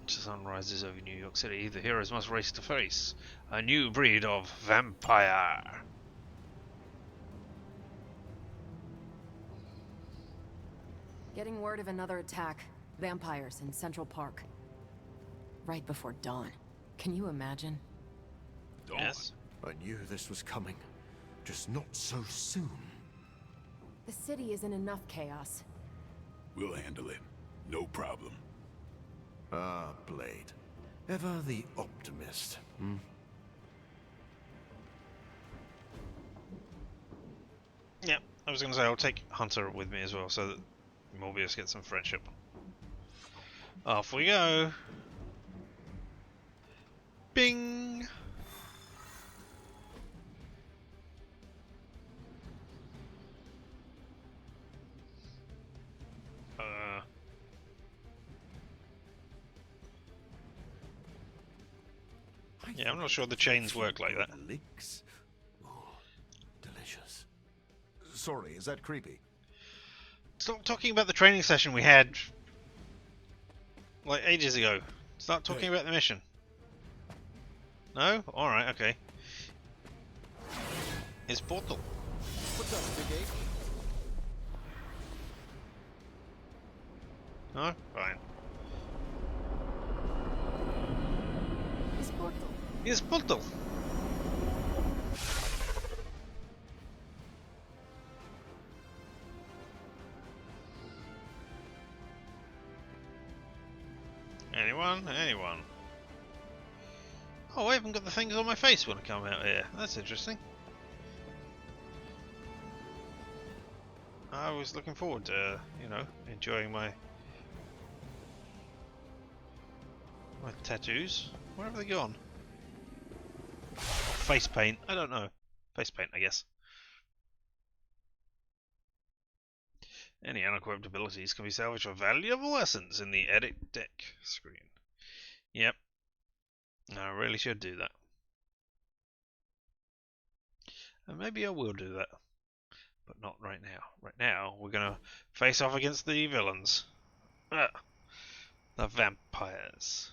The sun rises over New York City. The heroes must race to face a new breed of vampire. Getting word of another attack. Vampires in Central Park. Right before dawn. Can you imagine? Yes. I knew this was coming. Just not so soon. The city is in enough chaos. We'll handle it. No problem. Ah, Blade. Ever the optimist, hmm? Yeah, I was going to say I'll take Hunter with me as well, so that Morbius gets some friendship. Off we go. Bing! Yeah, I'm not sure the chains work like that. Licks? Oh, delicious. Sorry, is that creepy? Stop talking about the training session we had like ages ago. Start talking about the mission. No? Alright, okay. It's Portal. What's up, Big Eight? No? Fine. It's Portal. It's Portal. Anyone? Anyone? Oh, I haven't got the things on my face when I come out here. That's interesting. I was looking forward to, you know, enjoying my tattoos. Where have they gone? Or face paint? I don't know. Face paint, I guess. Any unequipped abilities can be salvaged for valuable essence in the edit deck screen. Yep. I really should do that. And maybe I will do that. But not right now. Right now, we're going to face off against the villains. The vampires.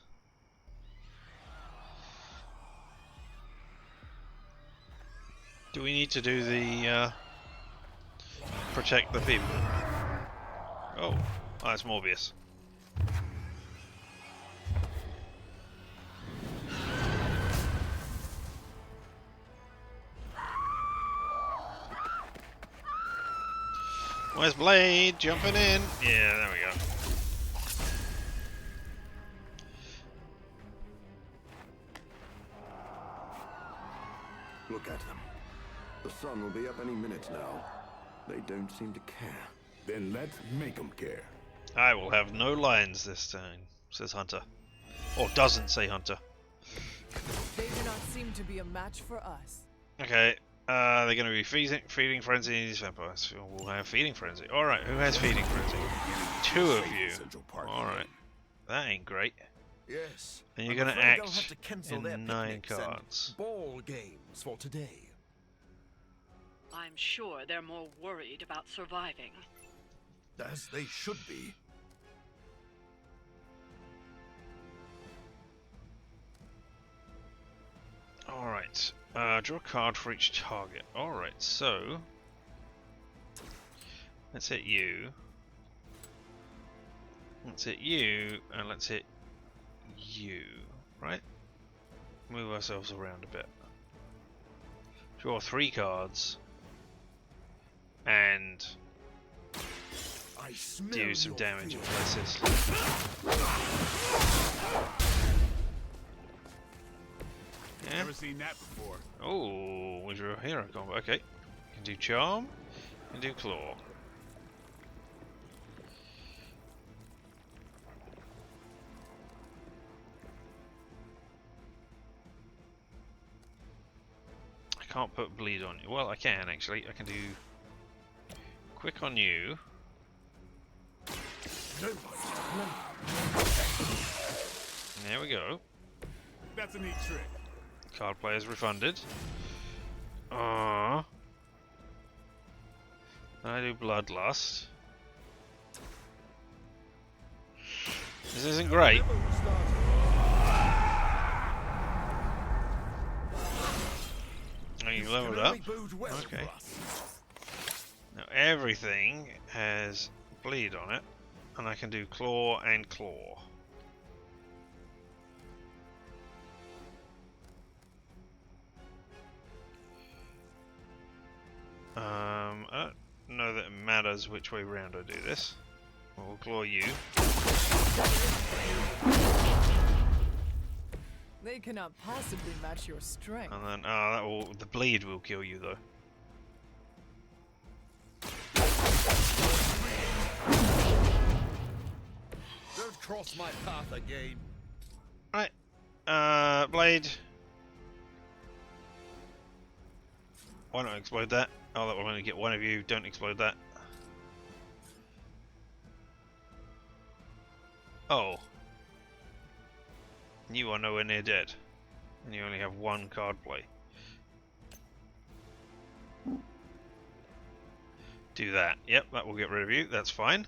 Do we need to do the protect the people? Oh, that's Morbius. Where's Blade? Jumping in. Yeah, there we go. Look at them. The sun will be up any minute now. They don't seem to care. Then let's make them care. I will have no lines this time, says Hunter. Or doesn't say Hunter. They do not seem to be a match for us. Okay, they're going to be feeding frenzies. Vampires will have feeding frenzy. Alright, who has feeding frenzy? Two of you. Alright, that ain't great. Yes. And you're going to act in 9 cards. Ball games for today. I'm sure they're more worried about surviving. As they should be. Alright, draw a card for each target. Alright, so let's hit you. Let's hit you, and let's hit you, right? Move ourselves around a bit. Draw 3 cards. And do some damage in places. Yeah. Never seen that before. Oh, we drew a hero combo. Okay. Can do charm. Can do claw. I can't put bleed on you. Well, I can actually. I can do quick on you. There we go. That's a neat trick. Card players refunded. I do Bloodlust. This isn't great. Oh, you leveled up? Okay. Now everything has bleed on it, and I can do claw and claw. I don't know that it was which way round I do this. We'll claw you. They cannot possibly match your strength. And then, the bleed will kill you though. Don't cross my path again. Right. Blade. Why not explode that? Oh, that will only get one of you. Don't explode that. Oh. You are nowhere near dead. And you only have one card play. Do that. Yep, that will get rid of you. That's fine.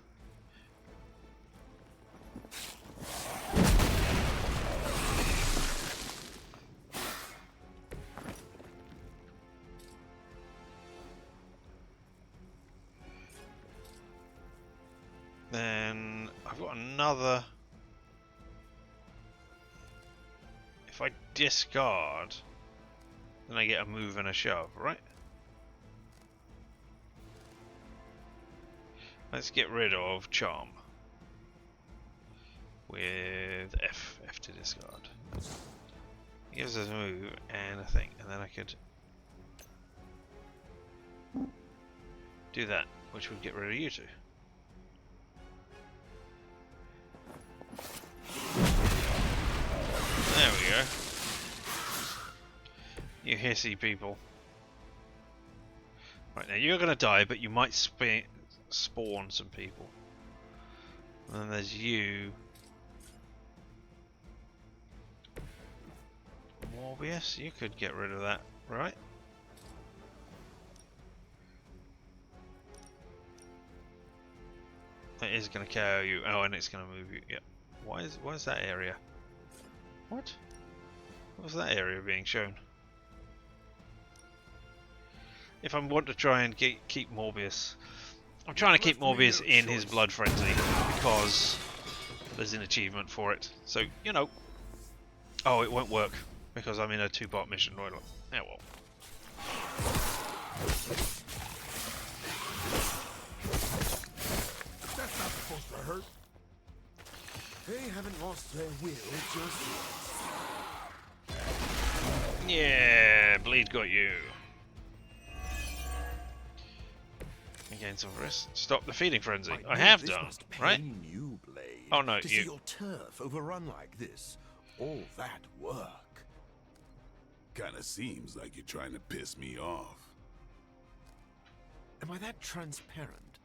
Then I've got another. If I discard, then I get a move and a shove, right? Let's get rid of charm with F to discard. It gives us a move and a thing, and then I could do that, which would get rid of you two. There we go. You hissy people. Right, now you're gonna die, but you might spawn some people. And then there's you. Morbius, you could get rid of that, right? It is gonna KO you. Oh, and it's gonna move you. Yep. Why is that area? What? What was that area being shown? If I want to try and keep Morbius, I'm trying to keep Morbius in his blood frenzy because there's an achievement for it. So, you know. Oh, it won't work because I'm in a two-part mission. Right? Yeah, well. That's not supposed to hurt. They haven't lost their will just yet. Yeah, bleed got you. Gain some rest. Stop the feeding frenzy. I have done, right? You, Blade, oh no, to you. See your turf overrun like this. All that work. Kinda seems like you're trying to piss me off. Am I that transparent?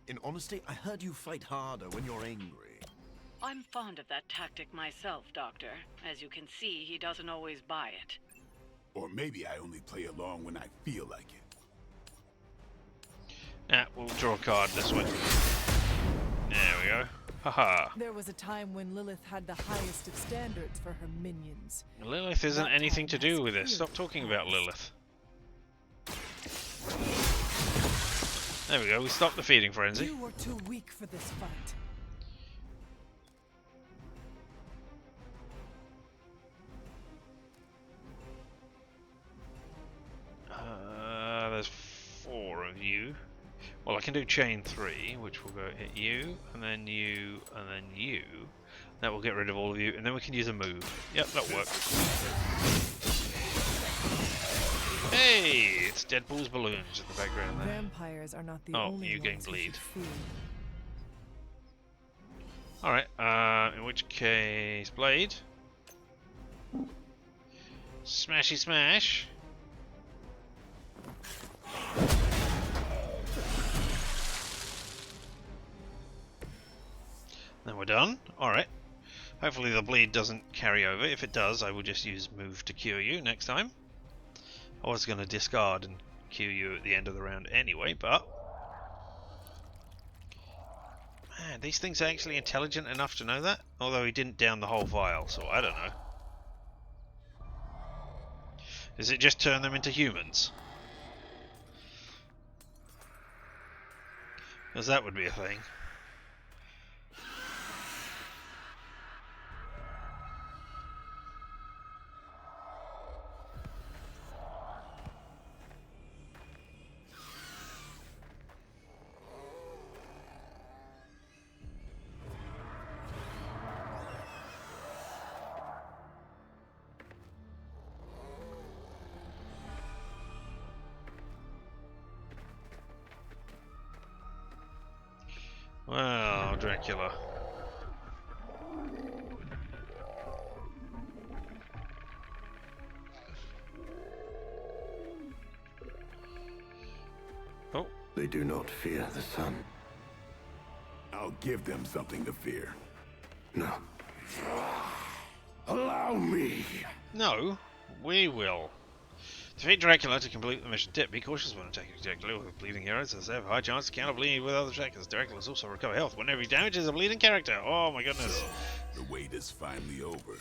In honesty, I heard you fight harder when you're angry. I'm fond of that tactic myself, Doctor. As you can see, he doesn't always buy it. Or maybe I only play along when I feel like it. We'll draw a card this way. There we go. Haha. There was a time when Lilith had the highest of standards for her minions. Lilith isn't anything to do with this. Stop talking about Lilith. There we go. We stopped the feeding frenzy. You were too weak for this fight. There's 4 of you. Well, I can do chain 3, which will go hit you, and then you, and then you. That will get rid of all of you, and then we can use a move. Yep, that'll work. Hey, it's Deadpool's balloons in the background there. Vampires are not the oh, only you gain ones bleed. All right. In which case, Blade. Smashy smash. Then we're done. Alright. Hopefully the bleed doesn't carry over. If it does, I will just use move to cure you next time. I was going to discard and cure you at the end of the round anyway, but... Man, these things are actually intelligent enough to know that? Although he didn't down the whole vial, so I don't know. Does it just turn them into humans? Because that would be a thing. Oh, Dracula. Oh. They do not fear the sun. I'll give them something to fear. No. Allow me. No, we will. Defeat Dracula to complete the mission. Tip: be cautious when attacking Dracula with bleeding heroes, as they have a high chance to counter bleeding with other attackers. Dracula also recover health whenever he damages a bleeding character. Oh my goodness. So, the wait is finally over.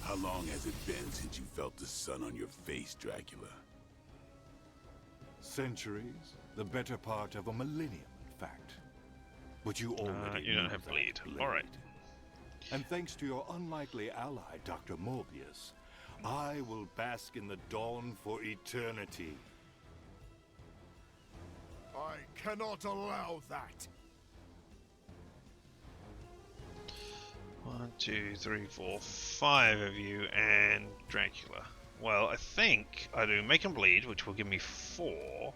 How long has it been since you felt the sun on your face, Dracula? Centuries. The better part of a millennium, in fact. But you already you don't have bleed. Alright. And thanks to your unlikely ally, Dr. Morbius, I will bask in the dawn for eternity. I cannot allow that. 1, 2, 3, 4, 5 of you and Dracula. Well, I think I do Make 'em Bleed, which will give me 4.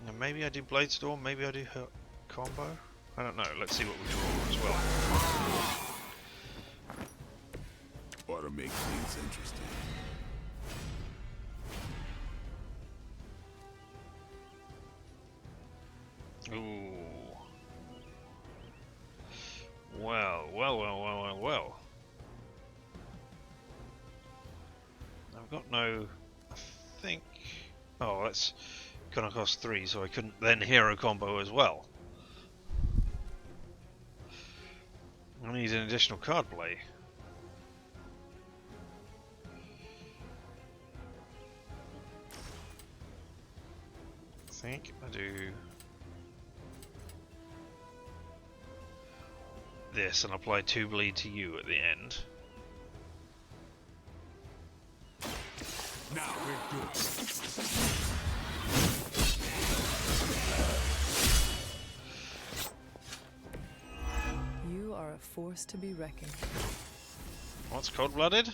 And maybe I do Blade Storm, maybe I do her combo. I don't know. Let's see what we draw as well. Ought to make things interesting. Ooh. Well. I've got no... I think... Oh, that's gonna cost 3, so I couldn't then hero combo as well. I need an additional card play. I think I do this and apply 2 bleed to you at the end. Now we're good. You are a force to be reckoned with. What's cold-blooded?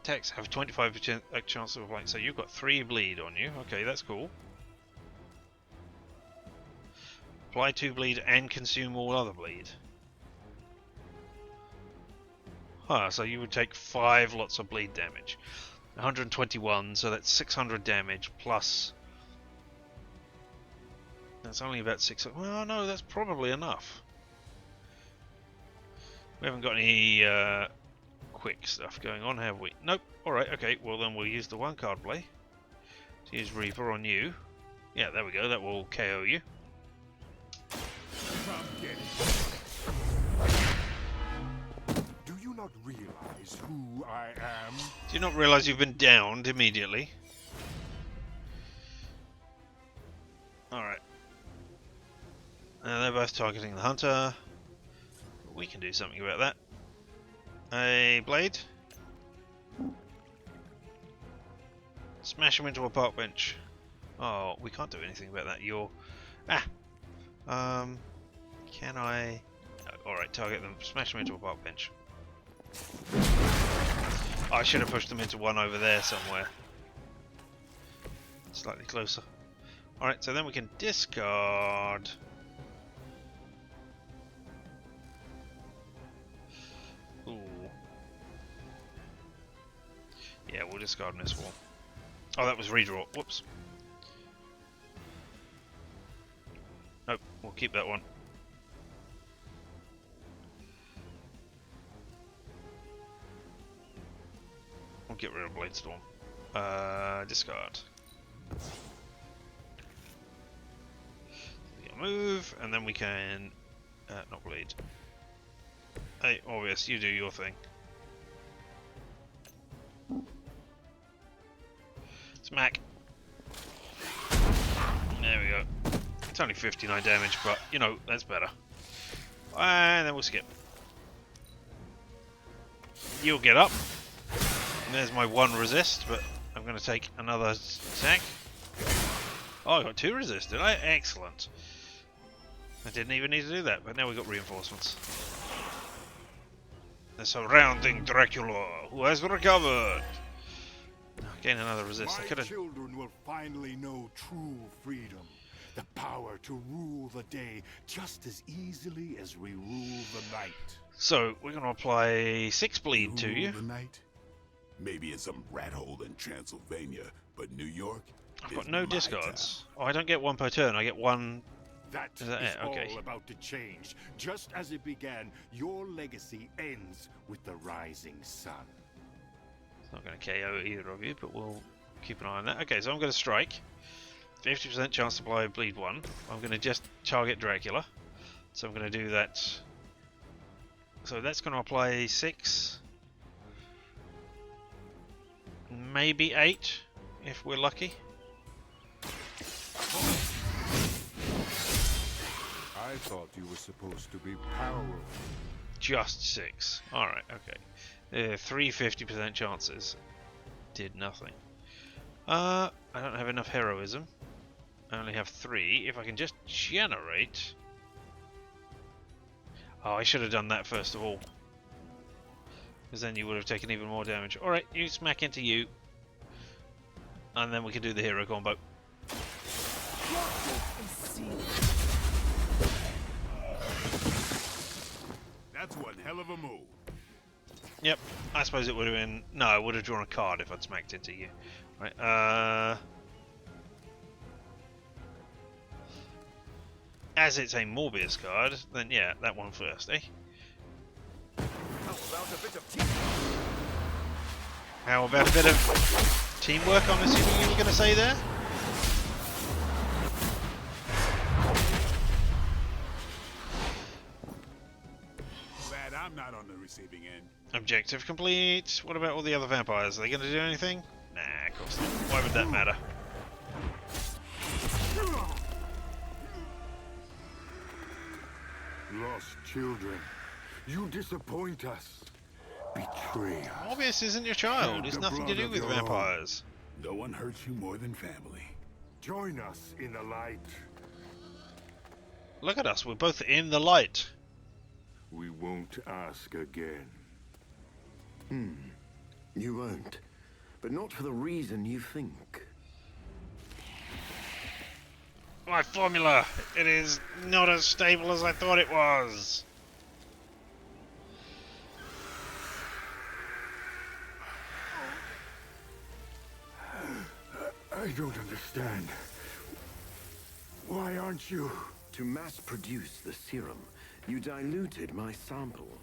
Attacks have 25% chance of applying, so you've got 3 bleed on you. Okay, that's cool. Apply 2 bleed and consume all other bleed. Huh, so you would take 5 lots of bleed damage. 121, so that's 600 damage plus... That's only about 600... Well, no, that's probably enough. We haven't got any quick stuff going on, have we? Nope. Alright, okay, well then we'll use the 1 card play. To use Reaper on you. Yeah, there we go, that will KO you. Do you not realize who I am? Do you not realize you've been downed immediately? Alright. They're both targeting the hunter. We can do something about that. A blade. Smash him into a park bench. Oh, we can't do anything about that. You're... Ah! Can I... Alright, target them. Smash them into a park bench. I should have pushed them into one over there somewhere. Slightly closer. Alright, so then we can discard... Ooh. Yeah, we'll discard this wall. Oh, that was redraw. Whoops. Nope, we'll keep that one. We'll get rid of Blade Storm. Discard. Move, and then we can... not bleed. Hey, Orbius, you do your thing. Smack. There we go. It's only 59 damage, but, you know, that's better. And then we'll skip. You'll get up. And there's my 1 resist, but I'm going to take another attack. Oh, I got 2 resist, did I? Excellent. I didn't even need to do that, but now we've got reinforcements. They're surrounding Dracula, who has recovered. Gain another resist. My children will finally know true freedom. The power to rule the day just as easily as we rule the night. So, we're going to apply 6 bleed to you. Rule the night? Maybe in some rat hole in Transylvania, but New York I've is got no my discards. Oh, I don't get 1 per turn, I get 1... That is that it? Okay. all about to change. Just as it began, your legacy ends with the rising sun. It's not going to KO either of you, but we'll keep an eye on that. Okay, so I'm going to strike. 50% chance to apply bleed 1. I'm going to just target Dracula. So I'm going to do that. So that's going to apply 6. Maybe 8, if we're lucky. I thought you were supposed to be powerful. Just 6. Alright, okay. 3 50% chances. Did nothing. I don't have enough heroism. I only have 3. If I can just generate... Oh, I should have done that first of all. Because then you would have taken even more damage. Alright, you smack into you. And then we can do the hero combo. That's one hell of a move. Yep, I suppose it would have been... No, I would have drawn a card if I'd smacked into you. Right, as it's a Morbius card, then yeah, that one first, eh? How about a bit of teamwork, I'm assuming you were going to say there? Glad I'm not on the receiving end. Objective complete. What about all the other vampires? Are they going to do anything? Nah, of course not. Why would that matter? Lost children, you disappoint us. Betray us. Morbius isn't your child. It's nothing to do with vampires. No one hurts you more than family. Join us in the light. Look at us. We're both in the light. We won't ask again. You won't. But not for the reason you think. My formula! It is not as stable as I thought it was. I don't understand. Why aren't you? To mass produce the serum, you diluted my sample.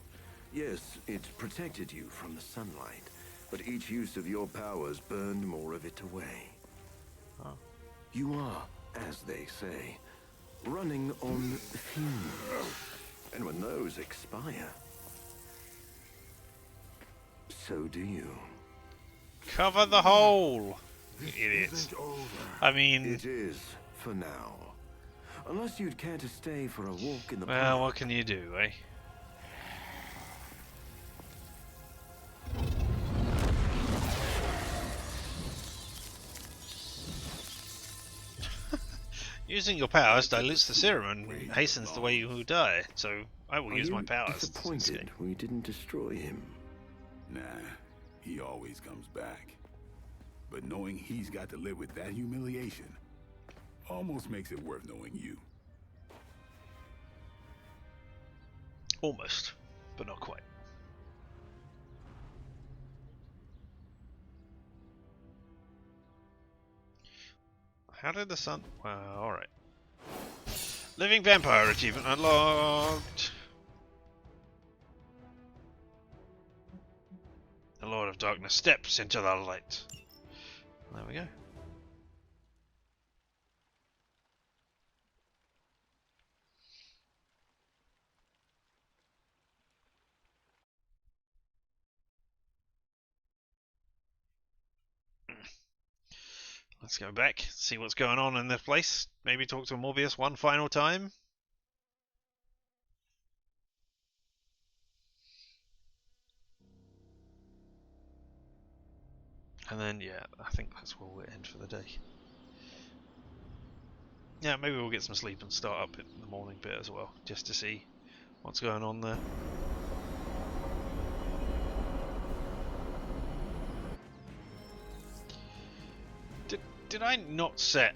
Yes, it protected you from the sunlight, but each use of your powers burned more of it away. Huh. You are, as they say, running on fumes. And when those expire, so do you. Cover the hole! Idiot. I mean... It is, for now. Unless you'd care to stay for a walk in the well, park. what can you do, eh? Using your powers dilutes the serum and hastens the way you die, so I will use my powers. Disappointed we didn't destroy him. Nah, he always comes back. But knowing he's got to live with that humiliation almost makes it worth knowing you. Almost, but not quite. How did the sun... Well, alright. Living Vampire achievement unlocked. The Lord of Darkness steps into the light. There we go. Let's go back, see what's going on in this place. Maybe talk to Morbius one final time. And then, yeah, I think that's where we'll end for the day. Yeah, maybe we'll get some sleep and start up in the morning bit as well, just to see what's going on there. Did I not set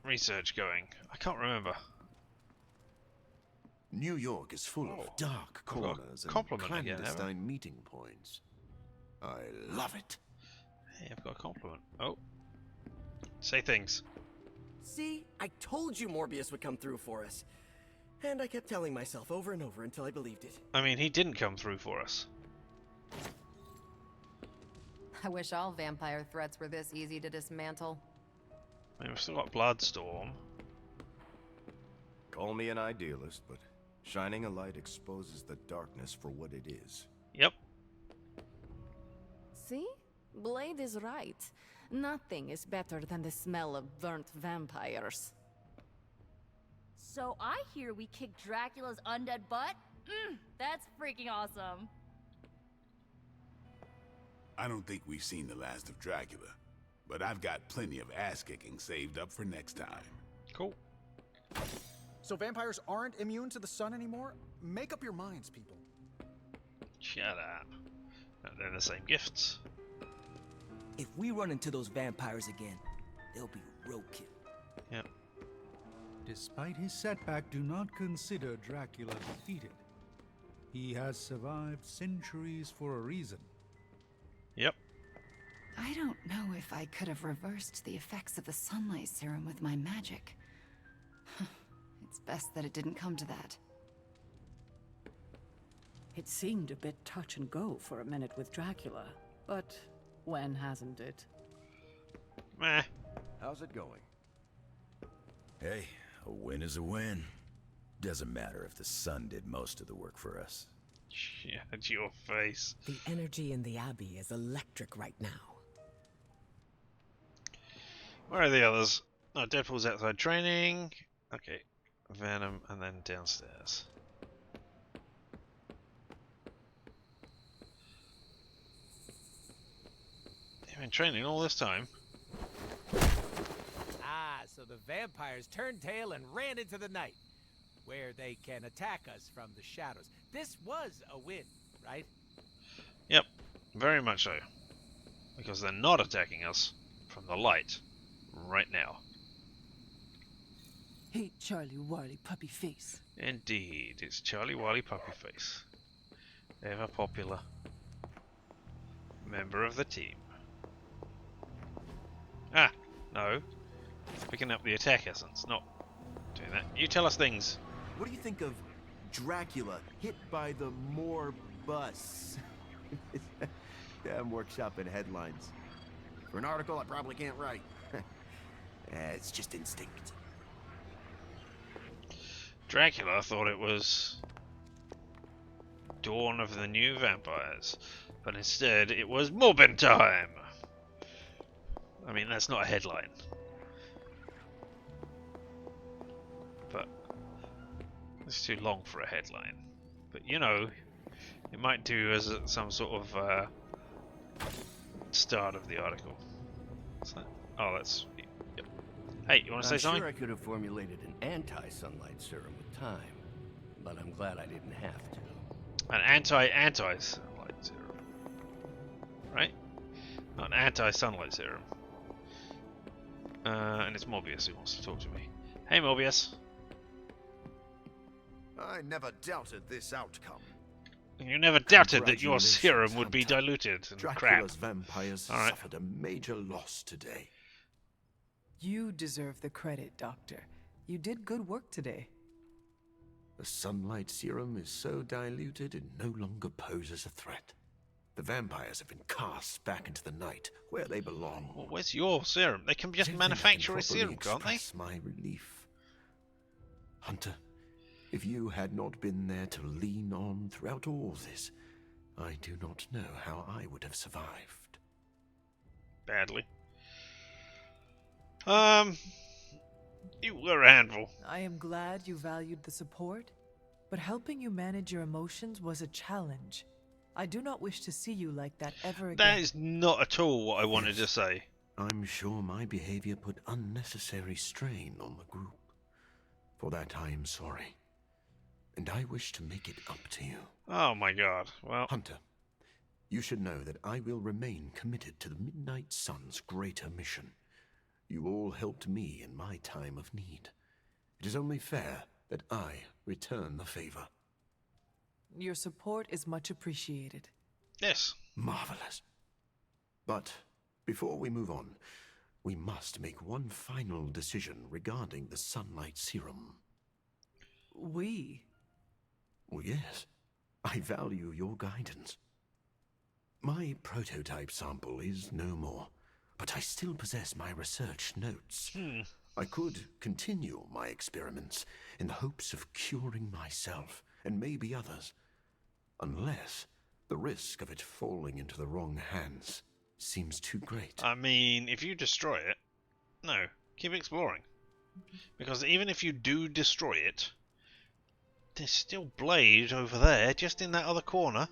research going? I can't remember. New York is full of dark I've got a corners and compliment again, haven't I? clandestine meeting points. I love it. Hey, I've got a compliment. Oh. Say things. See, I told you Morbius would come through for us. And I kept telling myself over and over until I believed it. I mean, he didn't come through for us. I wish all vampire threats were this easy to dismantle. I mean, we've still got Bloodstorm. Call me an idealist, but shining a light exposes the darkness for what it is. Yep. See? Blade is right. Nothing is better than the smell of burnt vampires. So I hear we kicked Dracula's undead butt? That's freaking awesome. I don't think we've seen the last of Dracula, but I've got plenty of ass-kicking saved up for next time. Cool. So vampires aren't immune to the sun anymore? Make up your minds, people. Shut up. They're the same gifts. If we run into those vampires again, they'll be roadkill. Yep. Despite his setback, do not consider Dracula defeated. He has survived centuries for a reason. Yep. I don't know if I could have reversed the effects of the sunlight serum with my magic. It's best that it didn't come to that. It seemed a bit touch and go for a minute with Dracula, but when hasn't it? Meh. How's it going? Hey, a win is a win. Doesn't matter if the sun did most of the work for us. Shut your face. The energy in the Abbey is electric right now. Where are the others? Oh, Deadpool's outside training. Okay. Venom, and then downstairs. They've been training all this time. Ah, so the vampires turned tail and ran into the night, where they can attack us from the shadows. This was a win, right? Yep, very much so. Because they're not attacking us from the light right now. Hey, Charlie Warly Puppy Face. Indeed, it's Charlie Wally Puppy Face. Ever popular member of the team. Ah, no. Picking up the attack essence, not doing that. You tell us things. What do you think of Dracula hit by the Morbus? Damn workshopping headlines. For an article I probably can't write. It's just instinct. Dracula thought it was Dawn of the New Vampires, but instead it was Morbin Time! I mean, that's not a headline. But it's too long for a headline. But you know, it might do as some sort of start of the article. What's that? Oh, that's... Yep. Hey, you want to say something? I'm sure I could have formulated an anti-sunlight serum with time, but I'm glad I didn't have to. An anti-sunlight serum. Right? Not an anti-sunlight serum. And it's Morbius who wants to talk to me. Hey, Morbius. I never doubted this outcome. You never doubted that your serum would be diluted and Dracula's crap. vampires suffered a major loss today. You deserve the credit, Doctor. You did good work today. The sunlight serum is so diluted it no longer poses a threat. The vampires have been cast back into the night, where they belong. Well, where's your serum? They can just manufacture a serum, can't they? My relief. Hunter, if you had not been there to lean on throughout all this, I do not know how I would have survived. Badly. You were a handful. I am glad you valued the support, but helping you manage your emotions was a challenge. I do not wish to see you like that ever again. That is not at all what I wanted to say. I'm sure my behavior put unnecessary strain on the group. For that I am sorry. And I wish to make it up to you. Oh my god, well... Hunter, you should know that I will remain committed to the Midnight Sun's greater mission. You all helped me in my time of need. It is only fair that I return the favor. Your support is much appreciated. Yes. Marvelous. But before we move on, we must make one final decision regarding the sunlight serum. We? Well, yes. I value your guidance. My prototype sample is no more, but I still possess my research notes. I could continue my experiments in the hopes of curing myself and maybe others, unless the risk of it falling into the wrong hands seems too great. I mean, if you destroy it, no, keep exploring. Because even if you do destroy it, there's still Blade over there, just in that other corner,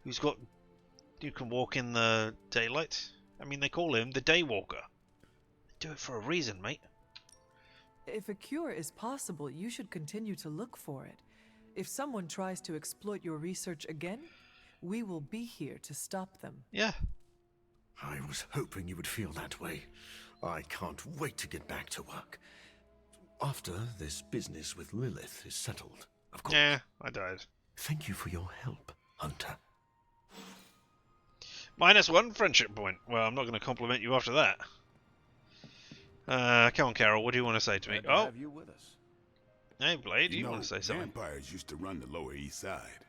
who can walk in the daylight. I mean, they call him the Daywalker. Do it for a reason, mate. If a cure is possible, you should continue to look for it. If someone tries to exploit your research again, we will be here to stop them. Yeah. I was hoping you would feel that way. I can't wait to get back to work. After this business with Lilith is settled, of course. Yeah, I died. Thank you for your help, Hunter. -1 friendship point. Well, I'm not going to compliment you after that. Come on, Carol, what do you want to say to me? Glad to have you with us. Hey, Blade, You you know, want to say something? vampires used to run the Lower East Side.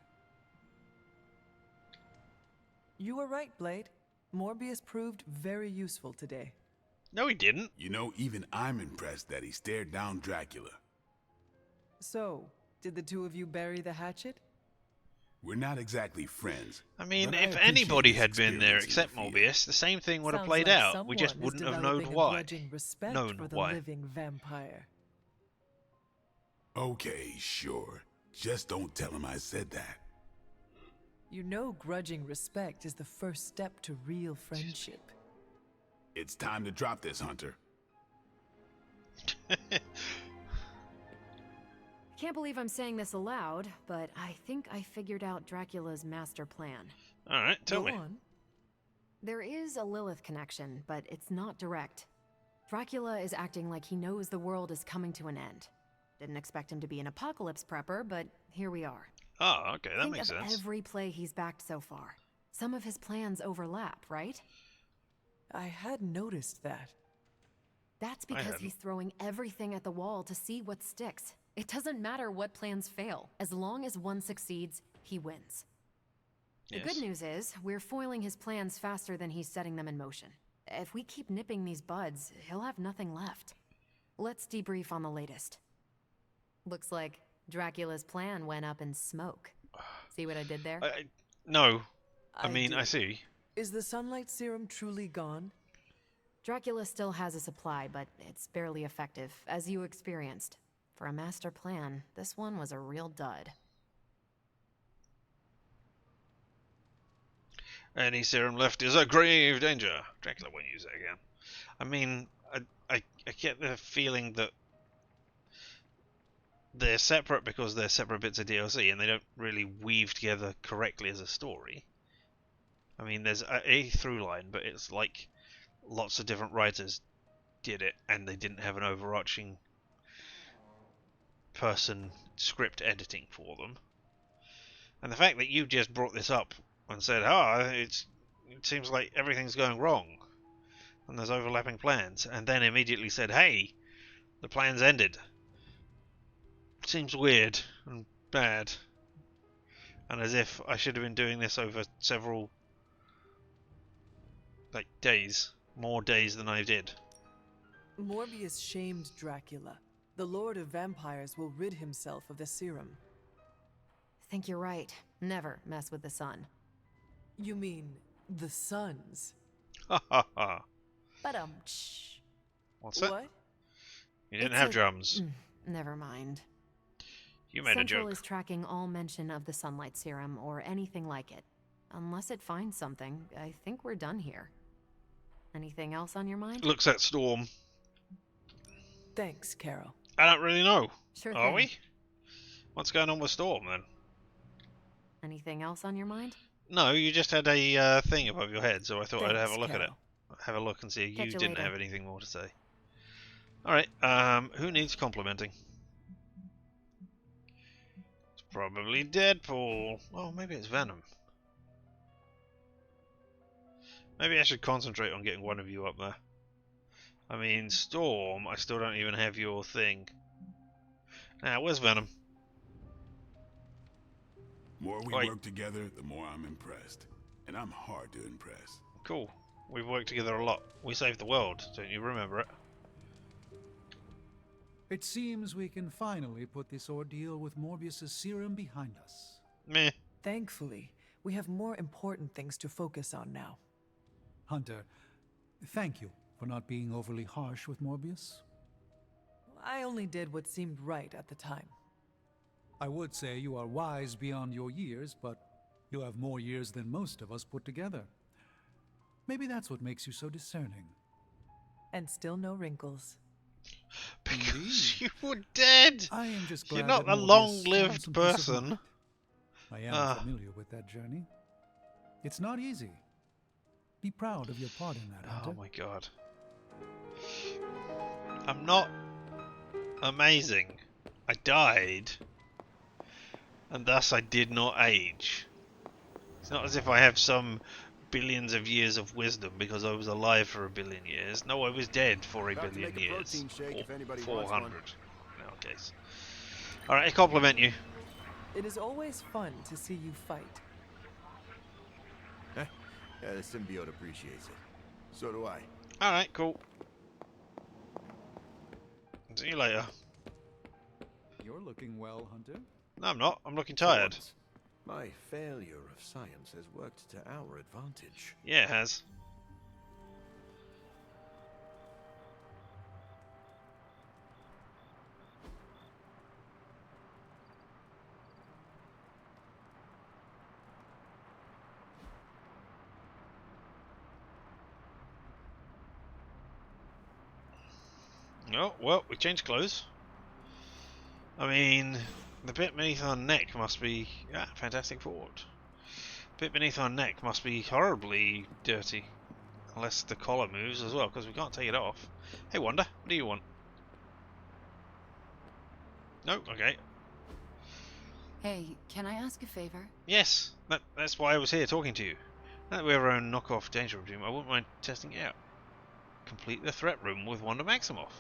You were right, Blade. Morbius proved very useful today. No, he didn't. You know, even I'm impressed that he stared down Dracula. So, did the two of you bury the hatchet? We're not exactly friends. I mean, but I if appreciate anybody his had been there experience in except the field. Morbius, the same thing would have Sounds played like out. We just someone is wouldn't have known developing a why. grudging respect Known for the why. living vampire. Okay, sure. Just don't tell him I said that. You know grudging respect is the first step to real friendship. It's time to drop this, Hunter. Can't believe I'm saying this aloud, but I think I figured out Dracula's master plan. Alright, tell me. There is a Lilith connection, but it's not direct. Dracula is acting like he knows the world is coming to an end. Didn't expect him to be an apocalypse prepper, but here we are. Oh, okay, that Think makes of sense. every play he's backed so far. Some of his plans overlap, right? I had noticed that. That's because he's throwing everything at the wall to see what sticks. It doesn't matter what plans fail. As long as one succeeds, he wins. The good news is, we're foiling his plans faster than he's setting them in motion. If we keep nipping these buds, he'll have nothing left. Let's debrief on the latest. Looks like Dracula's plan went up in smoke. See what I did there? No. I mean, do. I see. Is the sunlight serum truly gone? Dracula still has a supply, but it's barely effective, as you experienced. For a master plan, this one was a real dud. Any serum left is a grave danger. Dracula won't use it again. I mean, I get the feeling that they're separate because they're separate bits of DLC and they don't really weave together correctly as a story. I mean, there's a through line, but it's like lots of different writers did it and they didn't have an overarching person script editing for them. And the fact that you just brought this up and said, it seems like everything's going wrong and there's overlapping plans, and then immediately said, hey, the plan's ended. Seems weird and bad, and as if I should have been doing this over several days, more days than I did. Morbius shamed Dracula. The Lord of Vampires will rid himself of the serum. Think you're right. Never mess with the sun. You mean the suns? Ha ha ha. What's that? What? You didn't have drums. Never mind. You made Central a joke. is tracking all mention of the sunlight serum or anything like it. Unless it finds something, I think we're done here. Anything else on your mind? Looks at Storm. Thanks, Carol. I don't really know. Sure Are thing. we? What's going on with Storm then? Anything else on your mind? No, you just had a thing above your head, so I thought I'd have a Thanks, look at it. Carol. Have a look and see if Catch you you didn't later. have anything more to say. Alright, who needs complimenting? It's probably Deadpool. Oh, maybe it's Venom. Maybe I should concentrate on getting one of you up there. I mean, Storm, I still don't even have your thing. Now, where's Venom? The more we work together, the more I'm impressed. And I'm hard to impress. Cool. We've worked together a lot. We saved the world, don't you remember it? It seems we can finally put this ordeal with Morbius's serum behind us. Meh. Thankfully, we have more important things to focus on now. Hunter, thank you for not being overly harsh with Morbius. I only did what seemed right at the time. I would say you are wise beyond your years, but you have more years than most of us put together. Maybe that's what makes you so discerning. And still no wrinkles. Because you were dead! I am just glad You're not that a Morbius long-lived found some peace of person. mind. I am familiar with that journey. It's not easy. Be proud of your part in that, Hunter. Oh my god. I'm not amazing. I died. And thus I did not age. It's not as if I have some billions of years of wisdom because I was alive for a billion years. No, I was dead for a billion years. Or 400 in our case. Alright, I compliment you. It is always fun to see you fight. Yeah, the symbiote appreciates it. So do I. Alright, cool. See you later. You're looking well, Hunter. No, I'm not. I'm looking tired. My failure of science has worked to our advantage. Yeah, it has. Oh, well, we changed clothes. I mean, the bit beneath our neck must be... Ah, fantastic forward. The bit beneath our neck must be horribly dirty. Unless the collar moves as well, because we can't take it off. Hey, Wanda, what do you want? No? Okay. Hey, can I ask a favor? Yes, that's why I was here talking to you. Now that we have our own knockoff danger room, I wouldn't mind testing it out. Complete the threat room with Wanda Maximoff.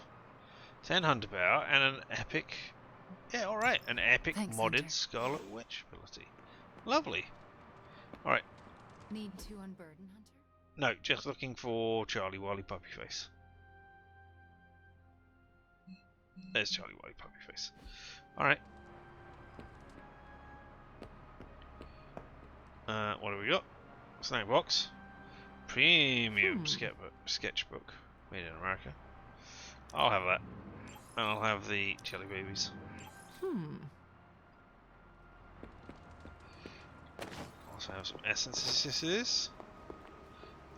10 hunter power and an epic... Yeah, alright, an epic Thanks, modded Hunter. Scarlet Witch ability. Lovely. Alright, Need to unburden, Hunter? no, just looking for Charlie Wily Puppy Face. There's Charlie Wily Puppy Face. Alright. What do we got? Snack box. Premium sketchbook. Made in America. I'll have that. And I'll have the Jelly Babies. Also have some essences.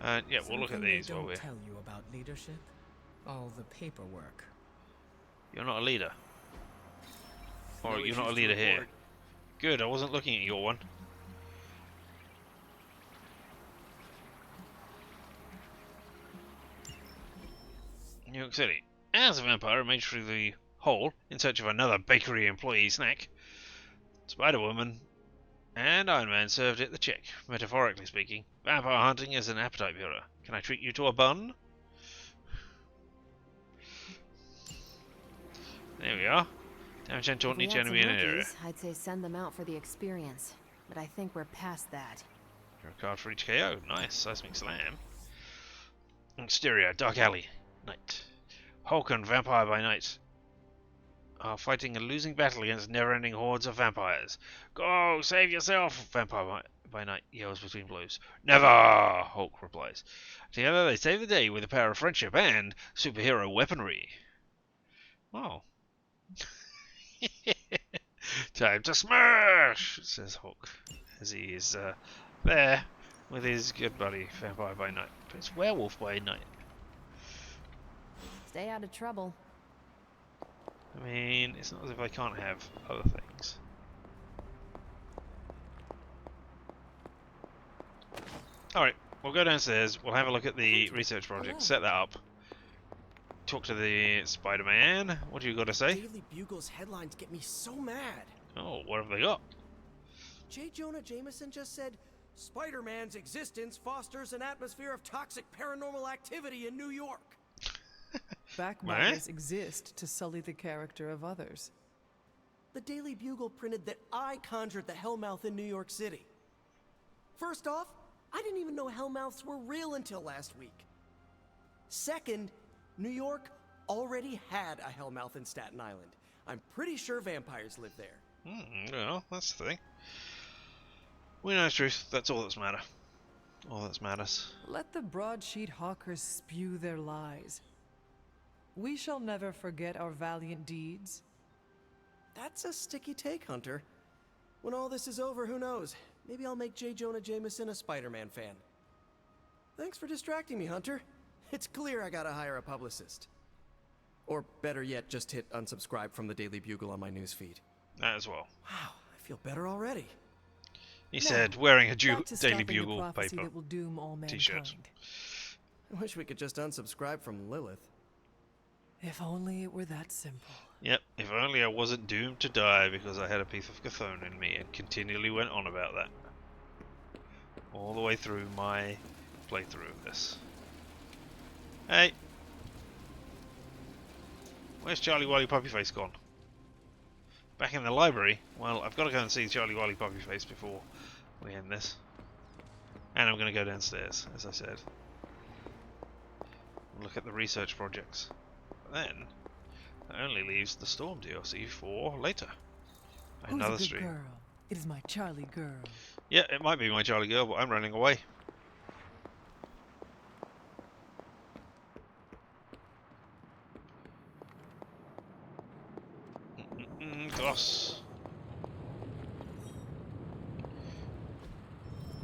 Yeah, we'll look at Something these they while don't we're... tell you about leadership? All the paperwork. You're not a leader. Or No you're not a issues to leader here. report. Good, I wasn't looking at your one. New York City. As a vampire raged through the hole in search of another bakery employee snack, Spider-Woman and Iron Man served it the check. Metaphorically speaking, vampire hunting is an appetite builder. Can I treat you to a bun? There we are. Damage and If taunt we each had enemy in some an area. rookies, I'd say send them out for the experience. But I think we're past that. Draw a card for each KO. Nice. Seismic Slam. Exterior. Dark Alley. Night. Hulk and Vampire by Night are fighting a losing battle against never-ending hordes of vampires. Go! Save yourself! Vampire by Night yells between blows. Never! Hulk replies. Together they save the day with the power of friendship and superhero weaponry. Oh. Time to smash! Says Hulk as he is there with his good buddy Vampire by Night. But it's Werewolf by Night. Stay out of trouble. I mean, it's not as if I can't have other things. Alright, we'll go downstairs, we'll have a look at the research project, set that up. talk to the Spider-Man. What do you got to say? Daily Bugle's headlines get me so mad. Oh, what have they got? J. Jonah Jameson just said, Spider-Man's existence fosters an atmosphere of toxic paranormal activity in New York. Backbiters exist to sully the character of others. The Daily Bugle printed that I conjured the Hellmouth in New York City. First off, I didn't even know Hellmouths were real until last week. Second, New York already had a Hellmouth in Staten Island. I'm pretty sure vampires live there. Well, that's the thing. We know the truth. That's all that's matter. All that matters. Let the broadsheet hawkers spew their lies. We shall never forget our valiant deeds. That's a sticky take, Hunter. When all this is over, who knows? Maybe I'll make J. Jonah Jameson a Spider-Man fan. Thanks for distracting me, Hunter. It's clear I gotta hire a publicist. Or better yet, just hit unsubscribe from the Daily Bugle on my newsfeed. That as well. Wow, I feel better already. He said, wearing a Back to Daily stopping the Bugle prophecy paper that will doom all t-shirt. mankind. I wish we could just unsubscribe from Lilith. If only it were that simple. Yep, if only I wasn't doomed to die because I had a piece of Chthon in me and continually went on about that. All the way through my playthrough of this. Hey! Where's Charlie Wily Puppyface gone? Back in the library? Well, I've got to go and see Charlie Wily Puppyface before we end this. And I'm going to go downstairs, as I said. Look at the research projects. But then, that only leaves the Storm DLC for later. Another Who's a good stream. girl? It is my Charlie girl. Yeah, it might be my Charlie girl, but I'm running away. Goss.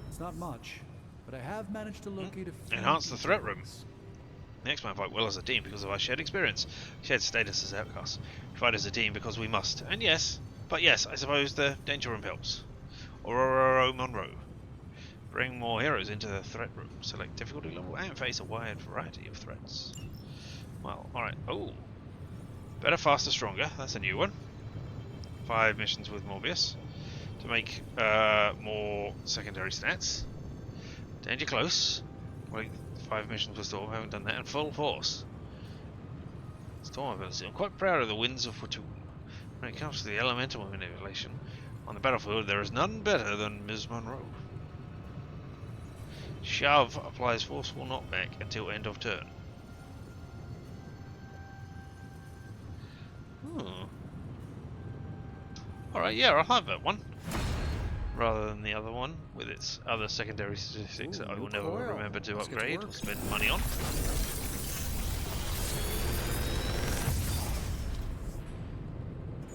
It's not much, but I have managed to locate a few. Enhance the threat room. The X-Men fight well as a team because of our shared experience, shared status as outcasts. We fight as a team because we must. And yes, but yes, I suppose the danger room helps. Aurora Monroe. Bring more heroes into the threat room. Select difficulty level and face a wide variety of threats. Well, alright. Oh. Better, faster, stronger. That's a new one. 5 missions with Morbius. To make more secondary stats. Danger close. Wait, 5 missions with Storm. Haven't done that. And full force. Storm ability. I'm quite proud of the winds of Fortune. When it comes to the elemental manipulation on the battlefield, there is none better than Ms. Monroe. Shove applies forceful knockback until end of turn. Alright, yeah, I'll have that one. Rather than the other one with its other secondary statistics that I will never remember to upgrade or spend money on.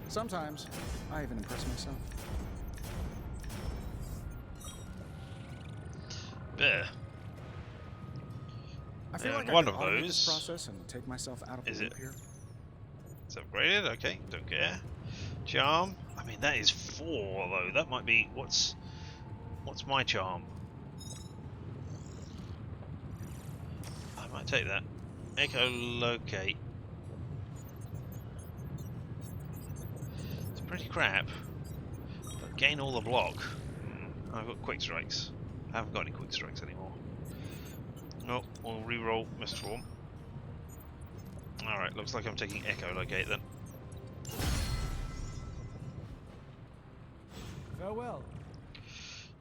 Sometimes, I even impress myself. There. I feel like one I of could automate those this process and take myself out of the loop here. It's upgraded, okay, don't care. Charm, I mean that is 4 though, that might be, what's my charm? I might take that. Echolocate. It's pretty crap, but gain all the block. I've got quick strikes. I haven't got any quick strikes anymore. No, we'll re-roll Mistform. Alright, looks like I'm taking Echolocate then. Farewell.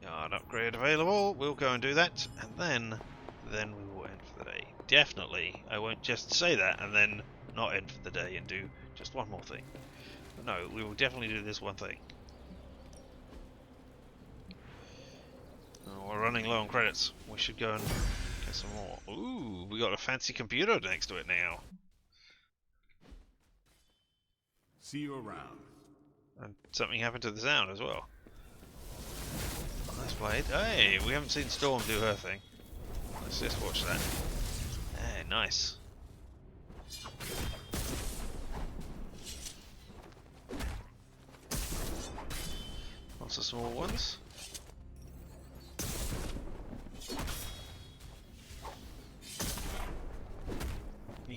Yard upgrade available. We'll go and do that, and then we will end for the day. Definitely, I won't just say that and then not end for the day and do just one more thing. But no, we will definitely do this one thing. Oh, we're running low on credits. We should go and get some more. Ooh, we got a fancy computer next to it now. See you around. And something happened to the sound as well. Nice played. Hey, we haven't seen Storm do her thing. Let's just watch that. Hey, nice. Lots of small ones.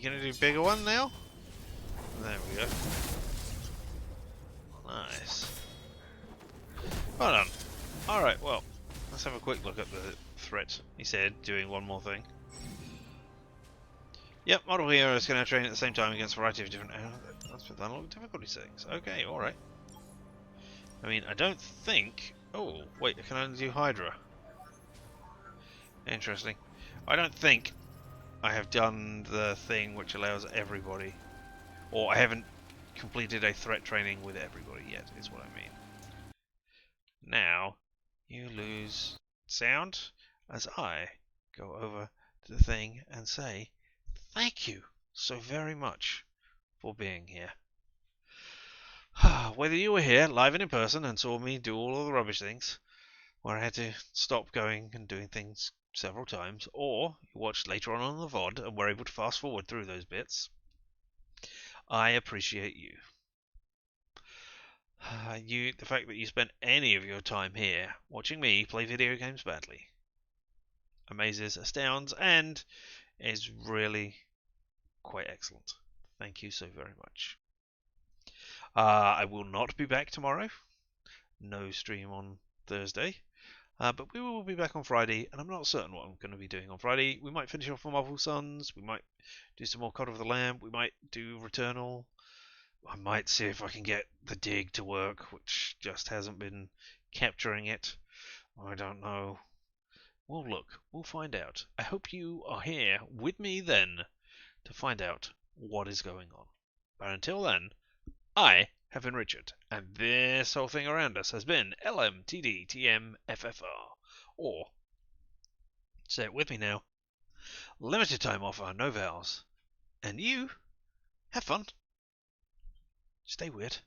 You gonna do bigger one now? There we go. Nice. Well done. Alright, well, let's have a quick look at the threat. He said, doing one more thing. Yep, model heroes can now train at the same time against a variety of different... That's with unlocked difficulty settings. Okay, alright. I mean, I don't think... Oh, wait, I can only do Hydra. Interesting. I don't think I have done the thing which allows everybody... Or I haven't completed a threat training with everybody yet, is what I mean. Now, you lose sound as I go over to the thing and say, thank you so very much for being here. Whether you were here, live and in person, and saw me do all of the rubbish things, where I had to stop going and doing things several times, or you watched later on the VOD and were able to fast forward through those bits, I appreciate you. The fact that you spent any of your time here watching me play video games badly amazes, astounds, and is really quite excellent. Thank you so very much. I will not be back tomorrow. No stream on Thursday. But we will be back on Friday, and I'm not certain what I'm going to be doing on Friday. We might finish off on Marvel Suns. We might do some more Cult of the Lamb. We might do Returnal. I might see if I can get the dig to work, which just hasn't been capturing it. I don't know. We'll look. We'll find out. I hope you are here with me then to find out what is going on. But until then, I have been Richard, and this whole thing around us has been LMTDTMFFR. Or, say it with me now, limited time offer, no vowels. And you, have fun. Stay weird.